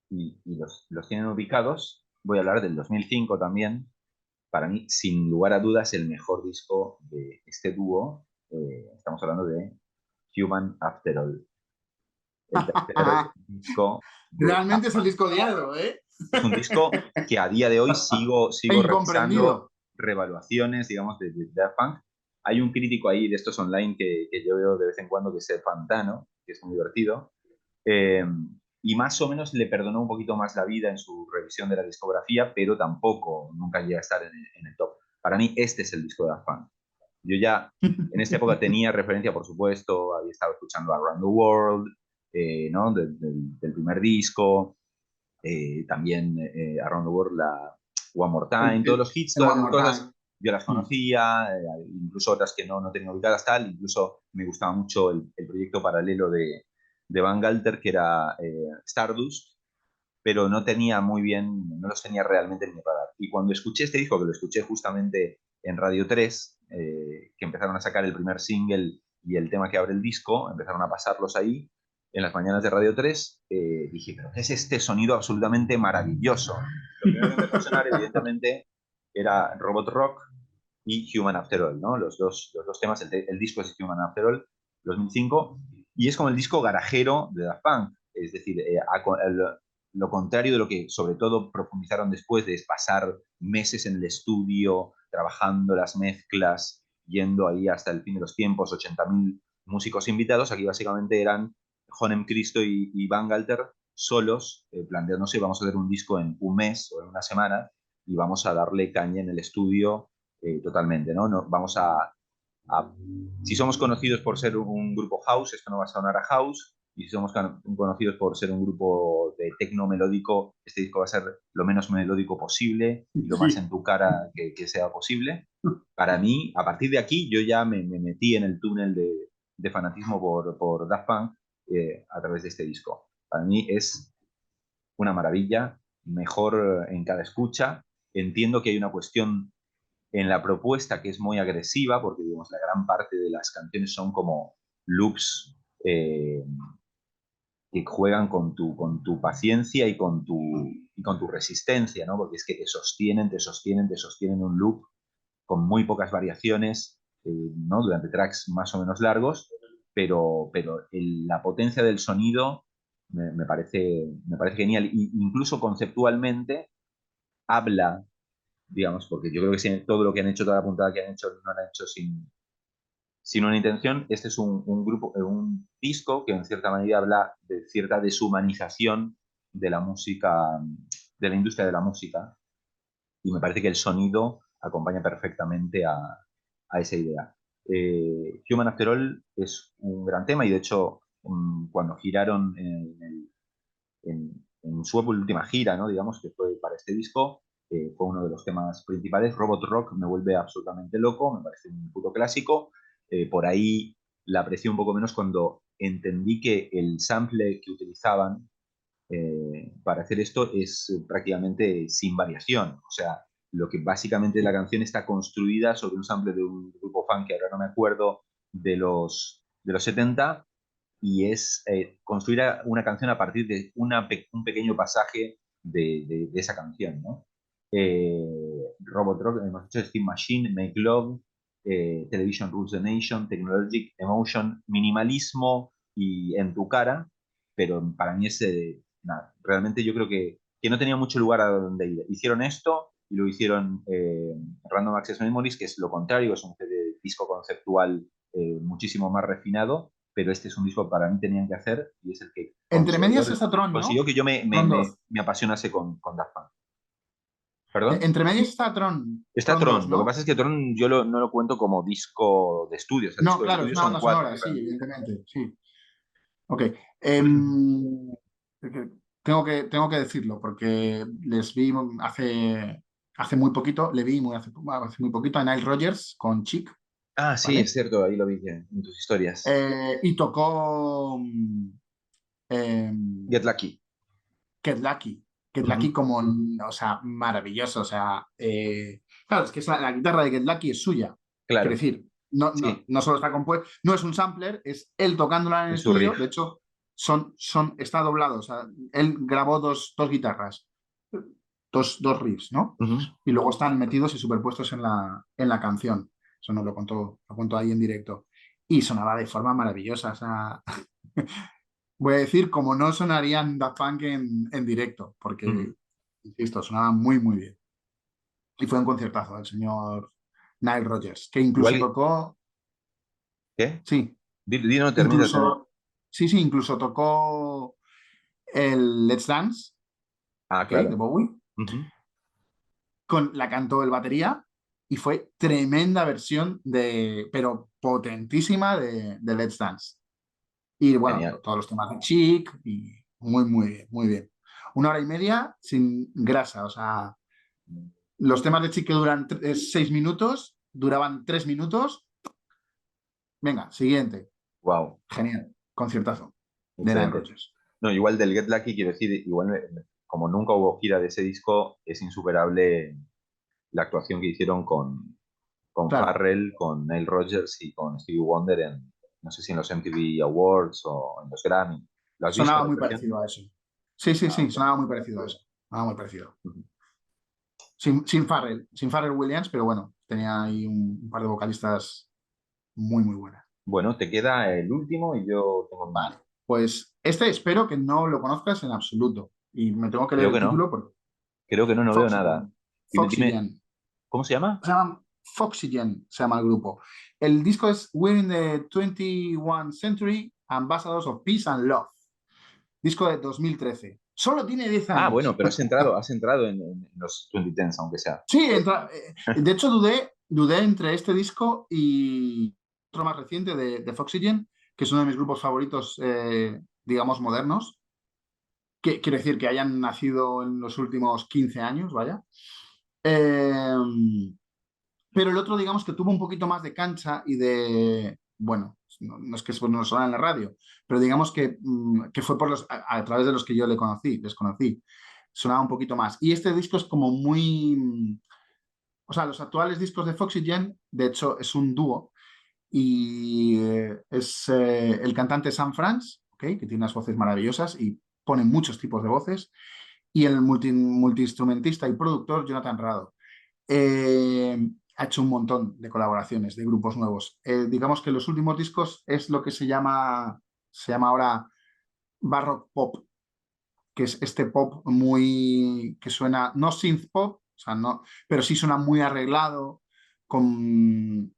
y los tienen ubicados. Voy a hablar del 2005 también. Para mí, sin lugar a dudas, el mejor disco de este dúo. Estamos hablando de Human After All. El tercer disco de Realmente Daft es el Punk. disco odiado, ¿eh? Es un disco que a día de hoy E sigo incomprendido. revisando revaluaciones, digamos, de Daft Punk. Hay un crítico ahí de estos online que yo veo de vez en cuando, que es el Fantano, que es muy divertido. Eh, y más o menos le perdonó un poquito más la vida en su revisión de la discografía, pero tampoco nunca llega a estar en el top. Para mí, este es el disco de Daft Punk. Yo ya en esta época tenía referencia, por supuesto, había estado escuchando Around the World, ¿no? Del primer disco, también Around the World, One More Time, todos los hits, el todas One esas More cosas, Time. yo las conocía, incluso otras que no tenía ubicadas tal, incluso me gustaba mucho el proyecto paralelo de Van Galter, que era Stardust, pero no tenía muy bien, no los tenía realmente en mi radar. Y cuando escuché este disco, que lo escuché justamente en Radio 3, que empezaron a sacar el primer single y el tema que abre el disco, empezaron a pasarlos ahí en las mañanas de Radio 3, dije, pero ¿qué es este sonido absolutamente maravilloso? Lo primero que empezó a sonar, evidentemente, era Robot Rock y Human After All, ¿no? Los dos temas, el disco es Human After All, 2005, y es como el disco garajero de Daft Punk, es decir, lo contrario de lo que sobre todo profundizaron después, de pasar meses en el estudio, trabajando las mezclas, yendo ahí hasta el fin de los tiempos, 80.000 músicos invitados, aquí básicamente eran Jonem Cristo y Van Galter solos, planteándose, vamos a hacer un disco en un mes o en una semana y vamos a darle caña en el estudio totalmente, ¿no? No vamos a, si somos conocidos por ser un grupo house, esto no va a sonar a house, y si somos conocidos por ser un grupo de tecno melódico, este disco va a ser lo menos melódico posible y lo más Sí. en tu cara que sea posible. Para mí, a partir de aquí, yo ya me metí en el túnel de fanatismo por Daft Punk a través de este disco. Para mí es una maravilla, mejor en cada escucha. Entiendo que hay una cuestión en la propuesta que es muy agresiva, porque digamos, la gran parte de las canciones son como loops que juegan con tu paciencia y con tu resistencia, ¿no? Porque es que te sostienen, te sostienen, te sostienen un loop con muy pocas variaciones, ¿no? Durante tracks más o menos largos, pero la potencia del sonido me parece genial. Y incluso conceptualmente habla, digamos, porque yo creo que todo lo que han hecho, toda la puntada que han hecho, no la han hecho sin una intención. Este es un grupo, un disco que en cierta manera habla de cierta deshumanización de la música, de la industria de la música, y me parece que el sonido acompaña perfectamente a esa idea. Human After All es un gran tema y de hecho cuando giraron en su última gira, ¿no? Digamos que fue para este disco, fue uno de los temas principales. Robot Rock me vuelve absolutamente loco, me parece un puto clásico. Por ahí la aprecié un poco menos cuando entendí que el sample que utilizaban para hacer esto es prácticamente sin variación. O sea, lo que básicamente la canción está construida sobre un sample de un grupo funk que ahora no me acuerdo de los 70 y es construir una canción a partir de un pequeño pasaje de esa canción, ¿no? Robot Rock, hemos hecho Steam Machine, Make Love, Television Rules the Nation, Technologic Emotion, minimalismo y en tu cara, pero para mí es, nada, realmente yo creo que no tenía mucho lugar a donde ir. Hicieron esto y lo hicieron Random Access Memories, que es lo contrario, es un disco conceptual muchísimo más refinado, pero este es un disco que para mí tenían que hacer y es el que Entre medias está Tron, consiguió ¿no? que yo Tron 2. me apasionase con Daft Punk. ¿Perdón? Entre medias está Está Tron 2, Tron, lo que ¿no? pasa es que Tron yo no lo cuento como disco de estudio, o sea, el No, disco de claro, es estudio una son banda cuatro. sonora, sí, evidentemente, sí. Ok. Em, tengo que decirlo porque les vi hace muy poquito, le vi hace muy poquito a Nile Rodgers con Chic, Ah, sí, es ¿vale? cierto, ahí lo vi en tus historias. Y tocó Get Lucky. Get Lucky. Get Lucky Ujú. como, o sea, maravilloso. O sea, claro, es que la guitarra de Get Lucky es suya. Quiero Claro, decir, no, no, sí, no solo está compuesto, no es un sampler, es él tocándola en el es su estudio. riff. De hecho, está doblado. O sea, él grabó dos guitarras, dos riffs, ¿no? Ujú. Y luego están metidos y superpuestos en la canción. Eso nos lo contó ahí en directo. Y sonaba de forma maravillosa. O sea, voy a decir, como no sonarían Daft Punk en directo, porque, Ujú. insisto, sonaban muy, muy bien. Y fue un conciertazo del señor Nile Rodgers, que incluso Igual, tocó, ¿qué? sí, No, termina. incluso, sí, incluso tocó el Let's Dance, Ah, ¿ok? De claro. Bowie, Ujú. la cantó el batería y fue tremenda versión pero potentísima de Let's Dance. Y bueno, Genial. todos los temas de Chic y muy, muy bien, muy bien. 1 hora y media sin grasa, o sea, Los temas de Chic que duran 6 minutos, duraban 3 minutos. Venga, siguiente. Wow, Genial. Conciertazo de Nile excelente. Rodgers. No, igual del Get Lucky, quiero decir, igual como nunca hubo gira de ese disco, es insuperable la actuación que hicieron con Claro, Farrell, con Nile Rodgers y con Stevie Wonder en, no sé si en los MTV Awards o en los Grammy. ¿Lo has visto sonaba la muy actuación? parecido a eso. Sí, sí, Ah, sí, sonaba muy parecido a eso. Sonaba muy parecido. ujú. Sin Farrell Williams, pero bueno, tenía ahí un par de vocalistas muy, muy buenas. Bueno, te queda el último y yo tengo mi... Vale, pues este espero que no lo conozcas en absoluto. Y me tengo que leer Creo el que no, título porque no veo nada. Foxygen. Dime, Foxygen. ¿cómo se llama? Se llama Foxygen, se llama el grupo. El disco es We're in the 21st Century, Ambassadors of Peace and Love. Disco de 2013. Solo tiene 10 Ah, bueno, años. pero has entrado en los 2010, aunque sea. Sí, de hecho dudé entre este disco y otro más reciente de Foxygen, que es uno de mis grupos favoritos, digamos, modernos. Que quiere decir que hayan nacido en los últimos 15 años, vaya. Eh, pero el otro, digamos, que tuvo un poquito más de cancha y de, bueno, no es que eso no suena en la radio, pero digamos que fue por a través de los que yo les conocí. Sonaba un poquito más. Y este disco es como muy... O sea, los actuales discos de Foxygen, de hecho, es un dúo y es el cantante Sam Franz, ¿okay? Que tiene unas voces maravillosas y pone muchos tipos de voces, y el multiinstrumentista y productor Jonathan Rado. Ha hecho un montón de colaboraciones de grupos nuevos. Digamos que los últimos discos es lo que se llama ahora Barrock Pop, que es este pop muy, que suena, no synth pop, o sea, no, pero sí suena muy arreglado, con,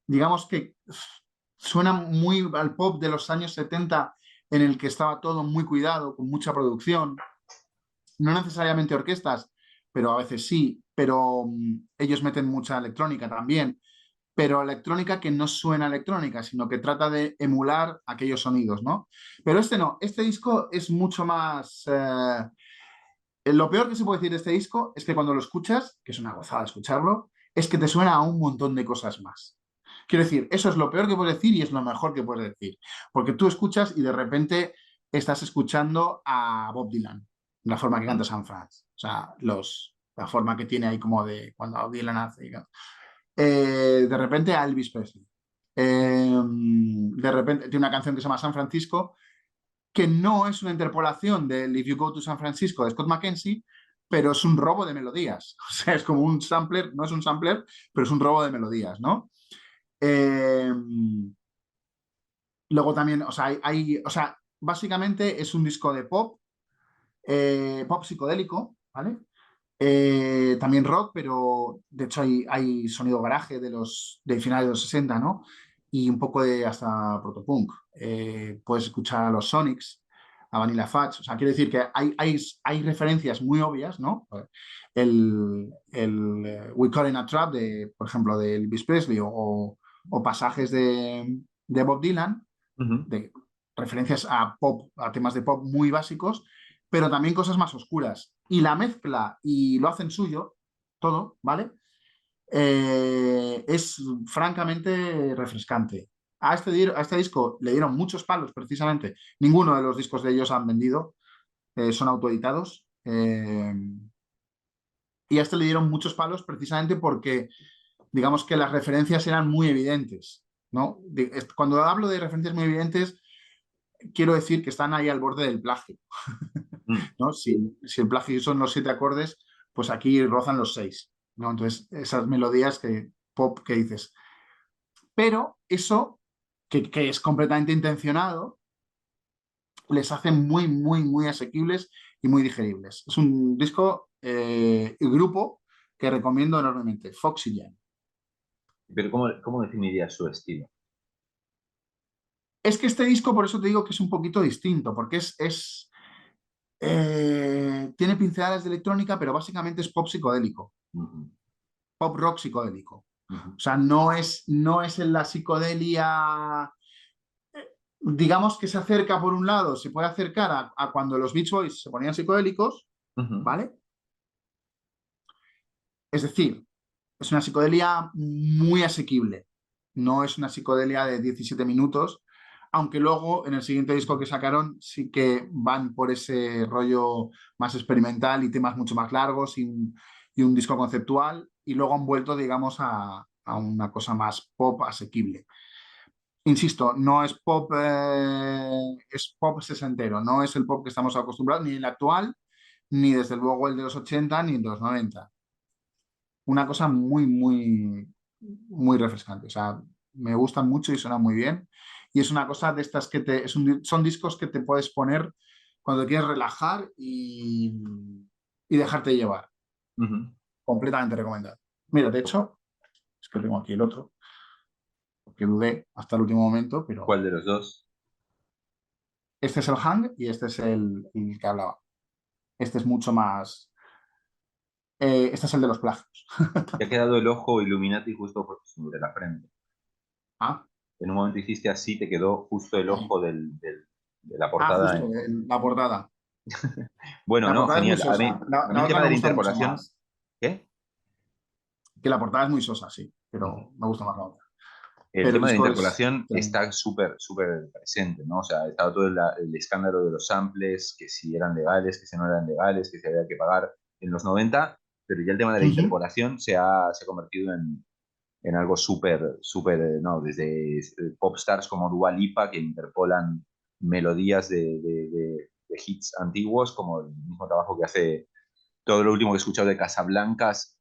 digamos que suena muy al pop de los años 70 en el que estaba todo muy cuidado, con mucha producción, no necesariamente orquestas, pero a veces sí, pero ellos meten mucha electrónica también, pero electrónica que no suena electrónica, sino que trata de emular aquellos sonidos, ¿no? Pero este no, este disco es mucho más... lo peor que se puede decir de este disco es que cuando lo escuchas, que es una gozada escucharlo, es que te suena a un montón de cosas más. Quiero decir, eso es lo peor que puedes decir y es lo mejor que puedes decir. Porque tú escuchas y de repente estás escuchando a Bob Dylan, la forma que canta Ujú. San Franz. O sea, la forma que tiene ahí como de cuando Bob Dylan hace. De repente a Elvis Presley. De repente tiene una canción que se llama San Francisco, que no es una interpolación del If You Go to San Francisco de Scott McKenzie, pero es un robo de melodías. O sea, es como un sampler, no es un sampler, pero es un robo de melodías, ¿no? Eh, luego también, o sea, o sea, básicamente es un disco de pop, pop psicodélico, ¿vale? También rock, pero de hecho hay sonido garaje de finales de los 60, ¿no? Y un poco de hasta protopunk. Puedes escuchar a los Sonics, a Vanilla Fudge. O sea, quiero decir que hay referencias muy obvias, ¿no? We Caught in a Trap, por ejemplo, de Elvis Presley, o pasajes de Bob Dylan, Ujú. de referencias a pop, a temas de pop muy básicos, pero también cosas más oscuras. Y la mezcla y lo hacen suyo, todo, ¿vale? Es francamente refrescante. A este disco le dieron muchos palos, precisamente. Ninguno de los discos de ellos han vendido, son autoeditados. Y a este le dieron muchos palos precisamente porque, digamos que las referencias eran muy evidentes, ¿no? Cuando hablo de referencias muy evidentes, quiero decir que están ahí al borde del plagio, Mm. ¿no? Si el plagio son los 7 acordes, pues aquí rozan los 6, ¿no? Entonces, esas melodías pop que dices. Pero eso, que es completamente intencionado, les hace muy, muy, muy asequibles y muy digeribles. Es un disco y grupo que recomiendo enormemente, Foxygen. Pero ¿cómo definirías su estilo? Es que este disco, por eso te digo que es un poquito distinto, porque tiene pinceladas de electrónica, pero básicamente es pop psicodélico, Ujú, pop rock psicodélico. ujú, O sea, no es en la psicodelia, digamos que se acerca por un lado, se puede acercar a cuando los Beach Boys se ponían psicodélicos, ujú. ¿vale? Es decir, es una psicodelia muy asequible. No es una psicodelia de 17 minutos, aunque luego en el siguiente disco que sacaron sí que van por ese rollo más experimental y temas mucho más largos y un disco conceptual, y luego han vuelto, digamos, a una cosa más pop asequible. Insisto, no es pop sesentero, no es el pop que estamos acostumbrados, ni el actual, ni desde luego el de los 80 ni el de los 90. Una cosa muy, muy, muy refrescante. O sea, me gustan mucho y suenan muy bien. Y es una cosa de estas son discos que te puedes poner cuando quieres relajar y dejarte llevar. Ujú. Completamente recomendado. Mira, de hecho, es que tengo aquí el otro, porque dudé hasta el último momento, pero ¿Cuál de los dos? este es el Hang y este es el que hablaba. Este es mucho más. Este es el de los plagios. Te ha quedado el ojo Illuminati justo sobre la frente. Ah, En un momento hiciste así, te quedó justo el ahí. ojo de la portada. Justo, la portada. Bueno, La no, portada es muy genial. sosa. A mí La el otra tema me de la gusta mucho interpolación, más. ¿qué? Que la portada es muy sosa, sí, Ujú. pero me gusta más la otra. El Pero el tema de la disco es interpolación tremendo. está súper, súper presente, ¿no? O sea, estaba todo el escándalo de los samples, que si eran legales, que si no eran legales, que si había que pagar en los 90, pero ya el tema de la Ujú. interpolación se ha convertido en algo súper, súper, ¿no? Desde pop stars como Dua Lipa, que interpolan melodías de hits antiguos, como el mismo trabajo que hace todo lo último que he escuchado de Casablancas,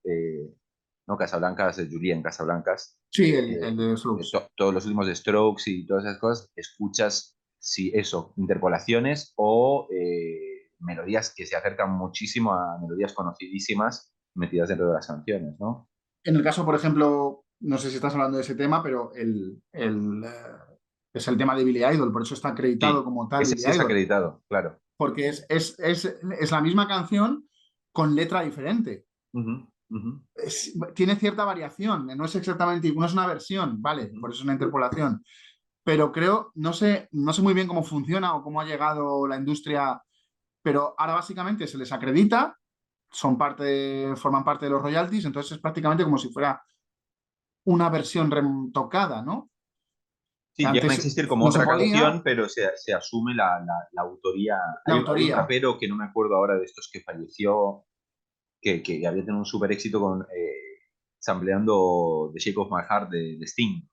no Casablancas, Julien Casablancas, Sí, eh, el de Slopes. todos los últimos de Strokes y todas esas cosas, escuchas, sí, eso, interpolaciones o melodías que se acercan muchísimo a melodías conocidísimas metidas dentro de las canciones, ¿no? En el caso, por ejemplo, no sé si estás hablando de ese tema, pero es el tema de Billy Idol, por eso está acreditado Sí, como tal ese Billy sí es Idol, acreditado, claro. porque es la misma canción con letra diferente. Ujú, ujú, Tiene cierta variación, no es exactamente, no es una versión, vale, ujú. por eso es una interpolación, pero creo, no sé muy bien cómo funciona o cómo ha llegado la industria, pero ahora básicamente se les acredita, forman parte de los royalties, entonces es prácticamente como si fuera una versión retocada, ¿no? Sí, llegan a Antes existir como no se otra podía, canción, pero se asume la autoría. la Hay un autoría. rapero que no me acuerdo ahora de estos que falleció, que había tenido un super éxito con sampleando The Shape of My Heart de Sting.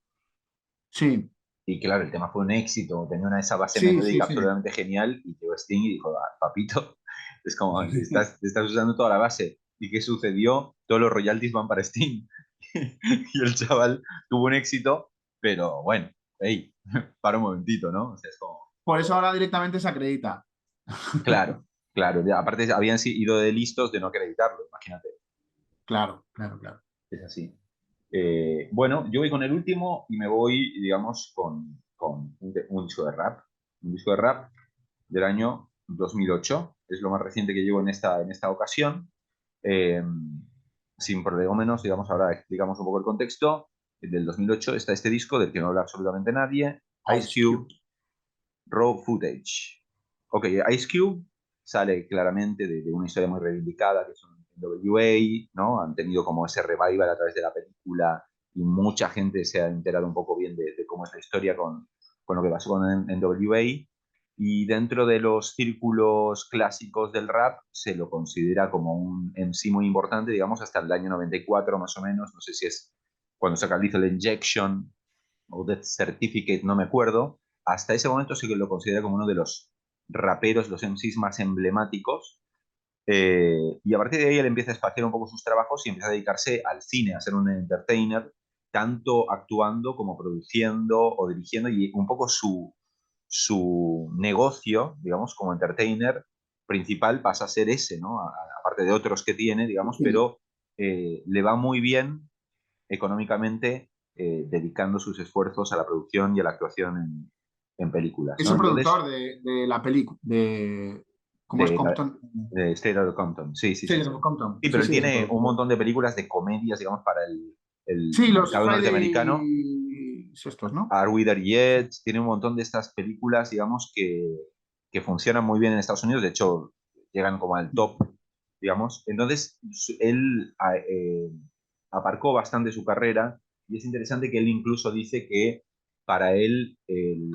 Sí, Y claro, el tema fue un éxito, tenía esa base sí, sí, melódica sí. absolutamente genial y llegó Sting y dijo, "Ah, papito, es como, estás usando toda la base. ¿Y qué sucedió? Todos los royalties van para Sting. Y el chaval tuvo un éxito, pero bueno, hey, para un momentito, ¿no? O sea, es como, Por eso ahora directamente se acredita. claro, claro. Aparte, habían ido de listos de no acreditarlo, imagínate. Claro, claro, claro. Es así. Bueno, yo voy con el último y me voy, digamos, con un disco de rap. Un disco de rap del año 2008. Es lo más reciente que llevo en esta ocasión. Eh, Sin prolegómenos, digamos, ahora explicamos un poco el contexto. Del 2008 está este disco del que no habla absolutamente nadie. Ice Ice Cube, Cube. Raw Footage. Ok, Ice Cube sale claramente de una historia muy reivindicada, que son NWA, ¿no? Han tenido como ese revival a través de la película y mucha gente se ha enterado un poco bien de cómo es la historia con lo que pasó con NWA. Y dentro de los círculos clásicos del rap se lo considera como un MC muy importante, digamos, hasta el año 94 más o menos. No sé si es cuando saca Lethal Injection o Death Certificate, no me acuerdo. Hasta ese momento sí que lo considero como uno de los raperos, los MCs más emblemáticos. Y a partir de ahí él empieza a espaciar un poco sus trabajos y empieza a dedicarse al cine, a ser un entertainer, tanto actuando como produciendo o dirigiendo, y un poco su negocio, digamos, como entertainer principal pasa a ser ese, ¿no? Aparte de otros que tiene, digamos, Sí. pero le va muy bien económicamente dedicando sus esfuerzos a la producción y a la actuación en películas, Es ¿no? el Entonces, productor de la película, de. ¿Cómo es de, Compton? de State of Compton, sí, sí, Sí, sí. de Compton. Sí, Sí, pero él sí, es el tiene un productor. montón de películas de comedias, digamos, para el Sí, los mercado norteamericano. Friday estos, ¿no? Are We There Yet? Tiene un montón de estas películas, digamos, que funcionan muy bien en Estados Unidos. De hecho, llegan como al top digamos. Entonces, él aparcó bastante su carrera y es interesante que él incluso dice que para él el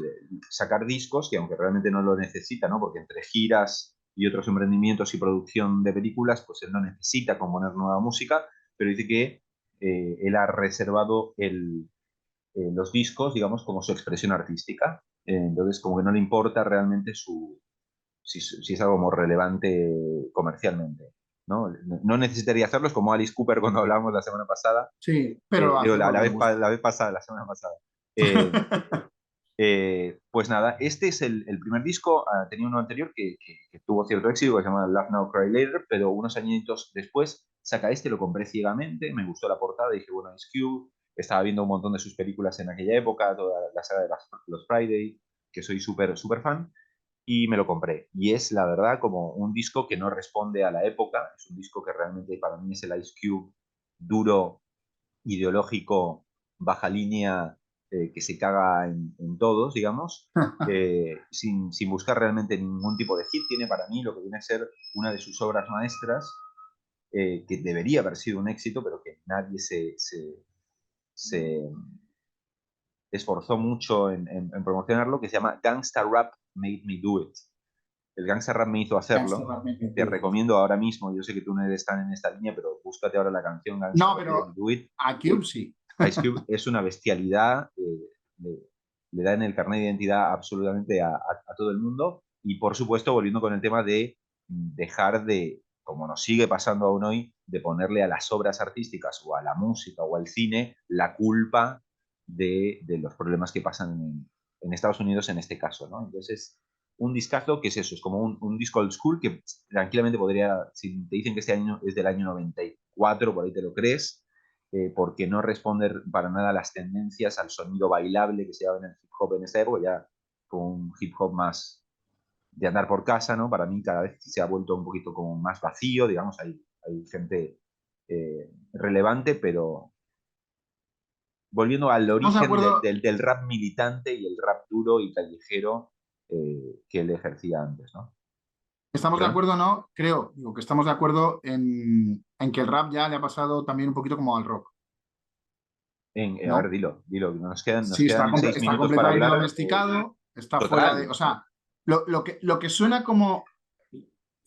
sacar discos, que aunque realmente no lo necesita, ¿no? Porque entre giras y otros emprendimientos y producción de películas, pues él no necesita componer nueva música, pero dice que él ha reservado los discos, digamos, como su expresión artística. Entonces, como que no le importa realmente si es algo como relevante comercialmente. ¿No? No necesitaría hacerlo, es como Alice Cooper cuando hablábamos la semana pasada, Sí, pero lo digo, hace porque le gusta. la vez pasada, la semana pasada. Eh, pues nada, este es el primer disco, tenía uno anterior que tuvo cierto éxito, que se llama Laugh Now, Cry Later, pero unos añitos después saca este, lo compré ciegamente, me gustó la portada, dije, bueno, Ice Cube, estaba viendo un montón de sus películas en aquella época, toda la saga de los Friday, que soy súper, súper fan, y me lo compré. Y es, la verdad, como un disco que no responde a la época, es un disco que realmente para mí es el Ice Cube duro, ideológico, baja línea, que se caga en todos, digamos, sin buscar realmente ningún tipo de hit. Tiene para mí lo que viene a ser una de sus obras maestras, que debería haber sido un éxito, pero que nadie se esforzó mucho en promocionarlo, que se llama Gangsta Rap Made Me Do It. El Gangsta Rap me hizo Gangster hacerlo. Rap Made Me Te Do It. recomiendo ahora mismo, yo sé que tú no eres tan en esta línea, pero búscate ahora la canción Gangsta No, Rap Made Me pero Do It. a Cube sí. Ice Cube es una bestialidad, le, le da en el carnet de identidad absolutamente a todo el mundo. Y por supuesto, volviendo con el tema de dejar de, como nos sigue pasando aún hoy, de ponerle a las obras artísticas o a la música o al cine la culpa de los problemas que pasan en Estados Unidos en este caso, ¿no? Entonces, un discazo que es eso, es como un disco old school que tranquilamente podría, si te dicen que este año es del año 94, por ahí te lo crees, porque no responder para nada a las tendencias, al sonido bailable que se llevaba en el hip hop en esta época, ya con un hip hop más de andar por casa, ¿no? Para mí cada vez se ha vuelto un poquito como más vacío, digamos, hay gente relevante, pero volviendo al Estamos de origen acuerdo, del rap militante y el rap duro y callejero, que él ejercía antes, ¿no? estamos de ¿Perdón? acuerdo, ¿no? Creo, digo, que estamos de acuerdo en que el rap ya le ha pasado también un poquito como al rock, A ver, ¿no? dilo, nos Sí, quedan seis está minutos para completamente hablar. domesticado, está fuera de. Total, O sea, lo que suena como.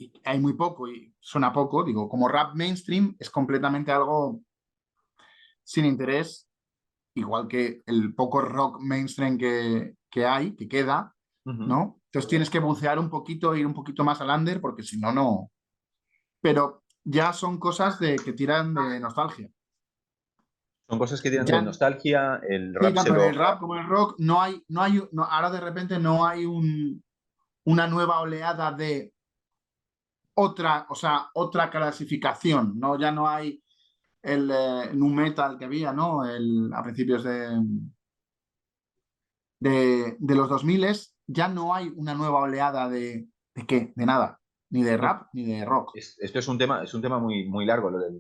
Y hay muy poco y suena poco, digo, como rap mainstream es completamente algo sin interés, igual que el poco rock mainstream que hay, que queda, uh-huh. ¿no? Entonces tienes que bucear un poquito, ir un poquito más al under, porque si no, no. Pero ya son cosas que tiran de nostalgia. Son cosas que tienen de Ya, nostalgia, el sí, rap se tanto en el lo... rap como en el rock, ahora de repente no hay una nueva oleada de otra, o sea, otra clasificación, ¿no? Ya no hay el nu metal que había, ¿no? A principios de los 2000 ya no hay una nueva oleada ¿de qué? De nada, ni de No, rap ni de rock. esto es un tema muy, muy largo, lo del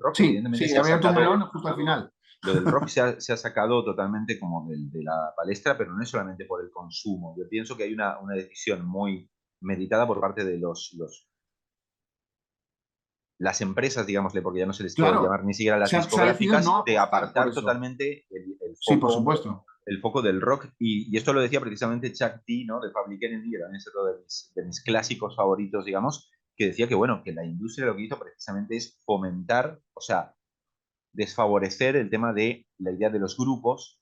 rock, Sí, evidentemente sí, se ha había un sacado, melón justo al final. lo del rock se ha sacado totalmente como de la palestra, pero no es solamente por el consumo. Yo pienso que hay una decisión muy meditada por parte de las empresas, digámosle, porque ya no se les puede Claro, llamar ni siquiera las se ha decidido no discográficas, de apostar por apartar eso. totalmente Sí, por supuesto. el foco del rock. Y esto lo decía precisamente Chuck D, ¿no? De Public Enemy, que también es otro de mis clásicos favoritos, digamos, que decía que, bueno, que la industria lo que hizo precisamente es fomentar, o sea, desfavorecer el tema de la idea de los grupos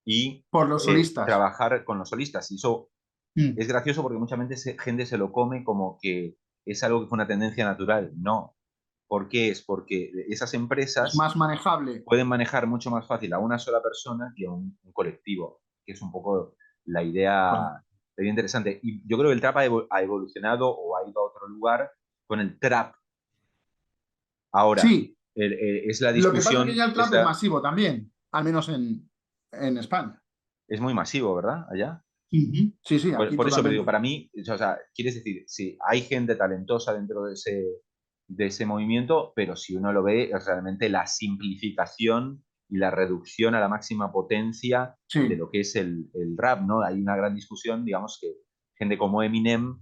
y Por los solistas. trabajar con los solistas. Y eso Mm. es gracioso porque mucha gente se lo come como que es algo que fue una tendencia natural. No. ¿Por qué es? Porque esas Es empresas más manejable. pueden manejar mucho más fácil a una sola persona que a un colectivo, que es un poco la idea, Correcto. la idea interesante. Y yo creo que el trap ha evolucionado o ha ido a otro lugar con el trap. Ahora, Sí, es la lo que pasa es que discusión, ya el trap es masivo también, al menos en España. es muy masivo, ¿verdad? Allá. Ujú. Sí, sí, aquí Por eso, pero digo, totalmente. para mí, o sea, quieres decir, si hay gente talentosa dentro de ese movimiento, pero si uno lo ve, es realmente la simplificación y la reducción a la máxima potencia de Sí, lo que es el rap, ¿no? Hay una gran discusión, digamos, que gente como Eminem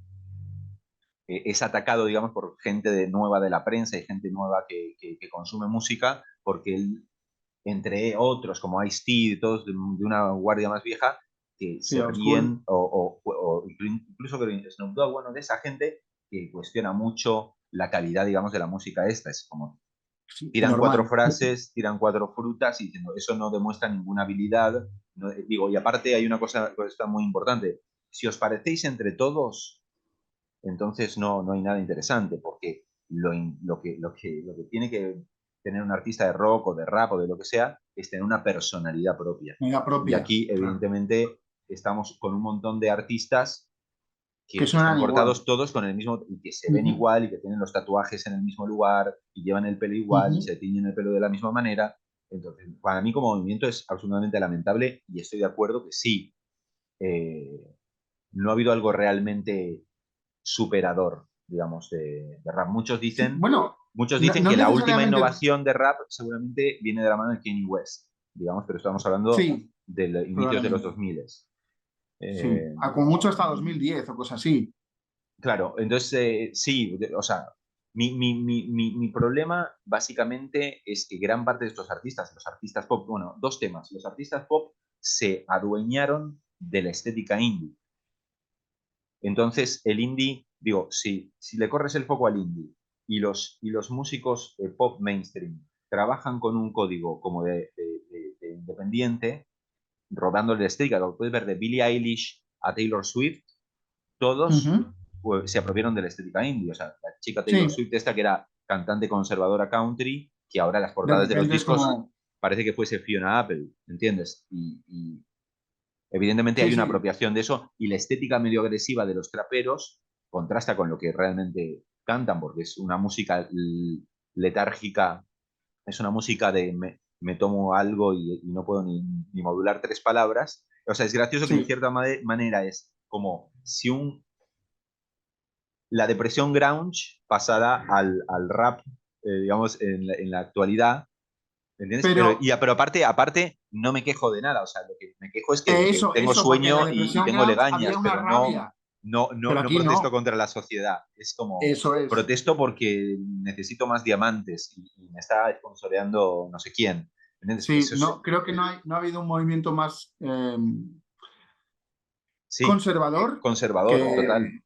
es atacado, digamos, por gente nueva de la prensa y gente nueva que consume música, porque él, entre otros, como Ice-T, todos de una guardia más vieja, que Sí, se old school. ríen, o incluso que Snoop Dogg, bueno, de esa gente que cuestiona mucho la calidad, digamos, de la música esta. Es como, Sí, tiran cuatro normal. frases, tiran cuatro frutas y diciendo, eso no demuestra ninguna habilidad. No, digo, y aparte hay una cosa que está muy importante. Si os parecéis entre todos, entonces no hay nada interesante, porque lo que tiene que tener un artista de rock o de rap o de lo que sea es tener una personalidad propia. Unidad Y propia, aquí, claro. evidentemente, estamos con un montón de artistas Que que están suenan igual. cortados todos con el mismo, y que se ven Ujú, igual, y que tienen los tatuajes en el mismo lugar, y llevan el pelo igual, y ujú. se tiñen el pelo de la misma manera. Entonces, para mí como movimiento es absolutamente lamentable, y estoy de acuerdo que sí, eh, no ha habido algo realmente superador, digamos, de rap. Sí, bueno, Muchos no, dicen no que la última necesariamente. innovación de rap seguramente viene de la mano de Kanye West, digamos, pero estamos hablando Sí, de los inicios de los probablemente. 2000. Sí. Eh, Como mucho hasta 2010 o cosas así. claro, entonces sí, o sea, mi problema básicamente es que gran parte de estos artistas, los artistas pop, bueno, dos temas, los artistas pop se adueñaron de la estética indie. Entonces, el indie, digo, si le corres el foco al indie y los músicos pop mainstream trabajan con un código como de independiente, rodando la estética, lo puedes ver de Billie Eilish a Taylor Swift, todos Ujú. pues, se apropiaron de la estética indie. O sea, la chica Taylor Sí, Swift, esta que era cantante conservadora country, que ahora las de portadas de los repente es discos como. parece que fuese Fiona Apple, ¿entiendes? Y evidentemente Sí, hay una sí. apropiación de eso, y la estética medio agresiva de los traperos contrasta con lo que realmente cantan, porque es una música letárgica, es una música de me tomo algo y no puedo ni modular tres palabras. O sea, es gracioso que en Sí. cierta manera es como si la depresión grunge pasara al rap, digamos, en la actualidad. ¿Entiendes? Pero Pero aparte, no me quejo de nada. O sea, lo que me quejo es que tengo porque en la sueño y depresión tengo grunge había legañas, una pero no, rabia, no, no, pero no aquí protesto no. contra la sociedad. Es como, Eso es. protesto porque necesito más diamantes y me está sponsoreando no sé quién. ¿Entiendes? Sí, Eso es, no, creo que no ha habido un movimiento más sí, conservador conservador, que, total.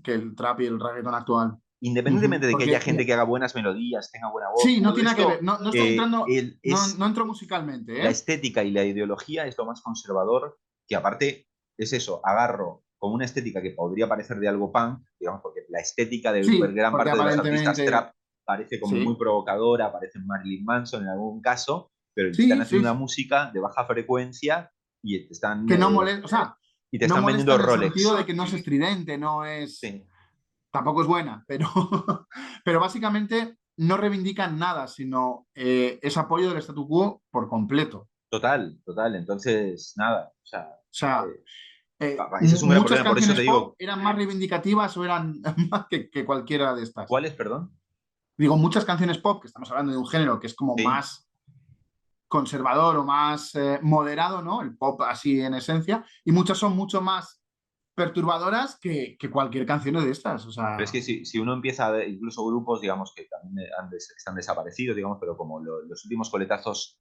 que el trap y el reggaeton actual. Independientemente Ujú. de que haya Porque, gente que haga buenas melodías, tenga buena voz sí, y no todo tiene nada que ver. esto, No, no estoy entrando, no es entro musicalmente, la ¿eh? estética y la ideología es lo más conservador, que aparte es eso, agarro con una estética que podría parecer de algo punk, digamos, porque la estética de Sí, gran porque parte de los artistas aparentemente, trap parece como muy sí, provocadora, parece Marilyn Manson en algún caso, pero están sí, haciendo sí, una sí. música de baja frecuencia y te están, Que no molesta, o sea, y te no están molesta vendiendo en el sentido Rolex. de que no es estridente, no es, Sí, tampoco es buena, pero, pero básicamente no reivindican nada, sino es apoyo del statu quo por completo. total, total. Entonces, nada, o sea, O sea, eh, ese es un gran muchas problema. Por eso te canciones pop digo, eran más reivindicativas o eran más que cualquiera de estas. ¿cuál es, perdón? Digo, muchas canciones pop, que estamos hablando de un género que es como Sí, más conservador o más moderado, ¿no? El pop así en esencia, y muchas son mucho más perturbadoras que cualquier canción de estas. O pero es sea, que si uno empieza a ver incluso grupos, digamos, que también están desaparecidos, digamos, pero como los últimos coletazos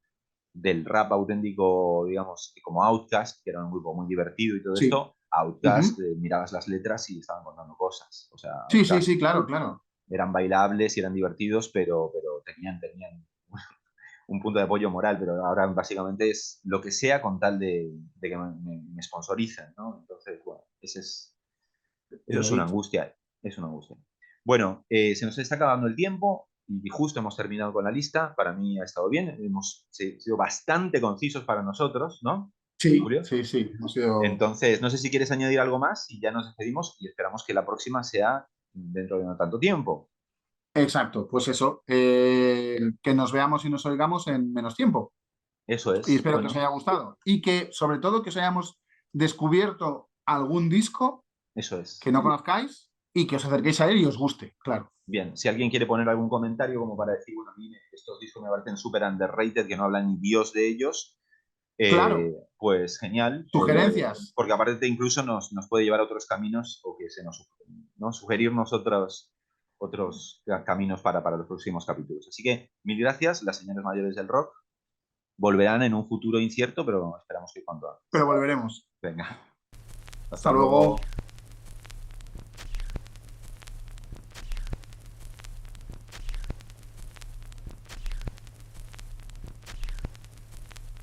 del rap auténtico, digamos, como Outkast, que era un grupo muy divertido y todo sí. esto, Outkast, Ujú. mirabas las letras y estaban contando cosas. O sea, Sí, sí, Outkast sí, claro, claro. eran bailables y eran divertidos, pero tenían un punto de apoyo moral, pero ahora básicamente es lo que sea con tal de que me sponsoricen, ¿no? Entonces, bueno, eso es una Deloitte. angustia, es una angustia. Bueno, se nos está acabando el tiempo y justo hemos terminado con la lista. Para mí ha estado bien, hemos sido bastante concisos para nosotros, ¿no, Sí, Julio? sí, sí. Hemos sido. Entonces, no sé si quieres añadir algo más y ya nos despedimos y esperamos que la próxima sea dentro de no tanto tiempo. Exacto, pues eso. Que nos veamos y nos oigamos en menos tiempo. Eso Y es, espero que os bueno, haya gustado. Y que, sobre todo, que os hayamos descubierto algún disco eso es. que no conozcáis y que os acerquéis a él y os guste, claro. Bien, si alguien quiere poner algún comentario como para decir, bueno, a mí estos discos me parecen súper underrated, que no hablan ni Dios de ellos, Claro, pues genial, sugerencias. porque aparte incluso nos puede llevar a otros caminos o que se nos ¿no? Sugerirnos otros caminos para los próximos capítulos. Así que mil gracias, las señores mayores del rock volverán en un futuro incierto, pero esperamos que cuando antes. Pero volveremos. Venga, Hasta hasta luego. luego.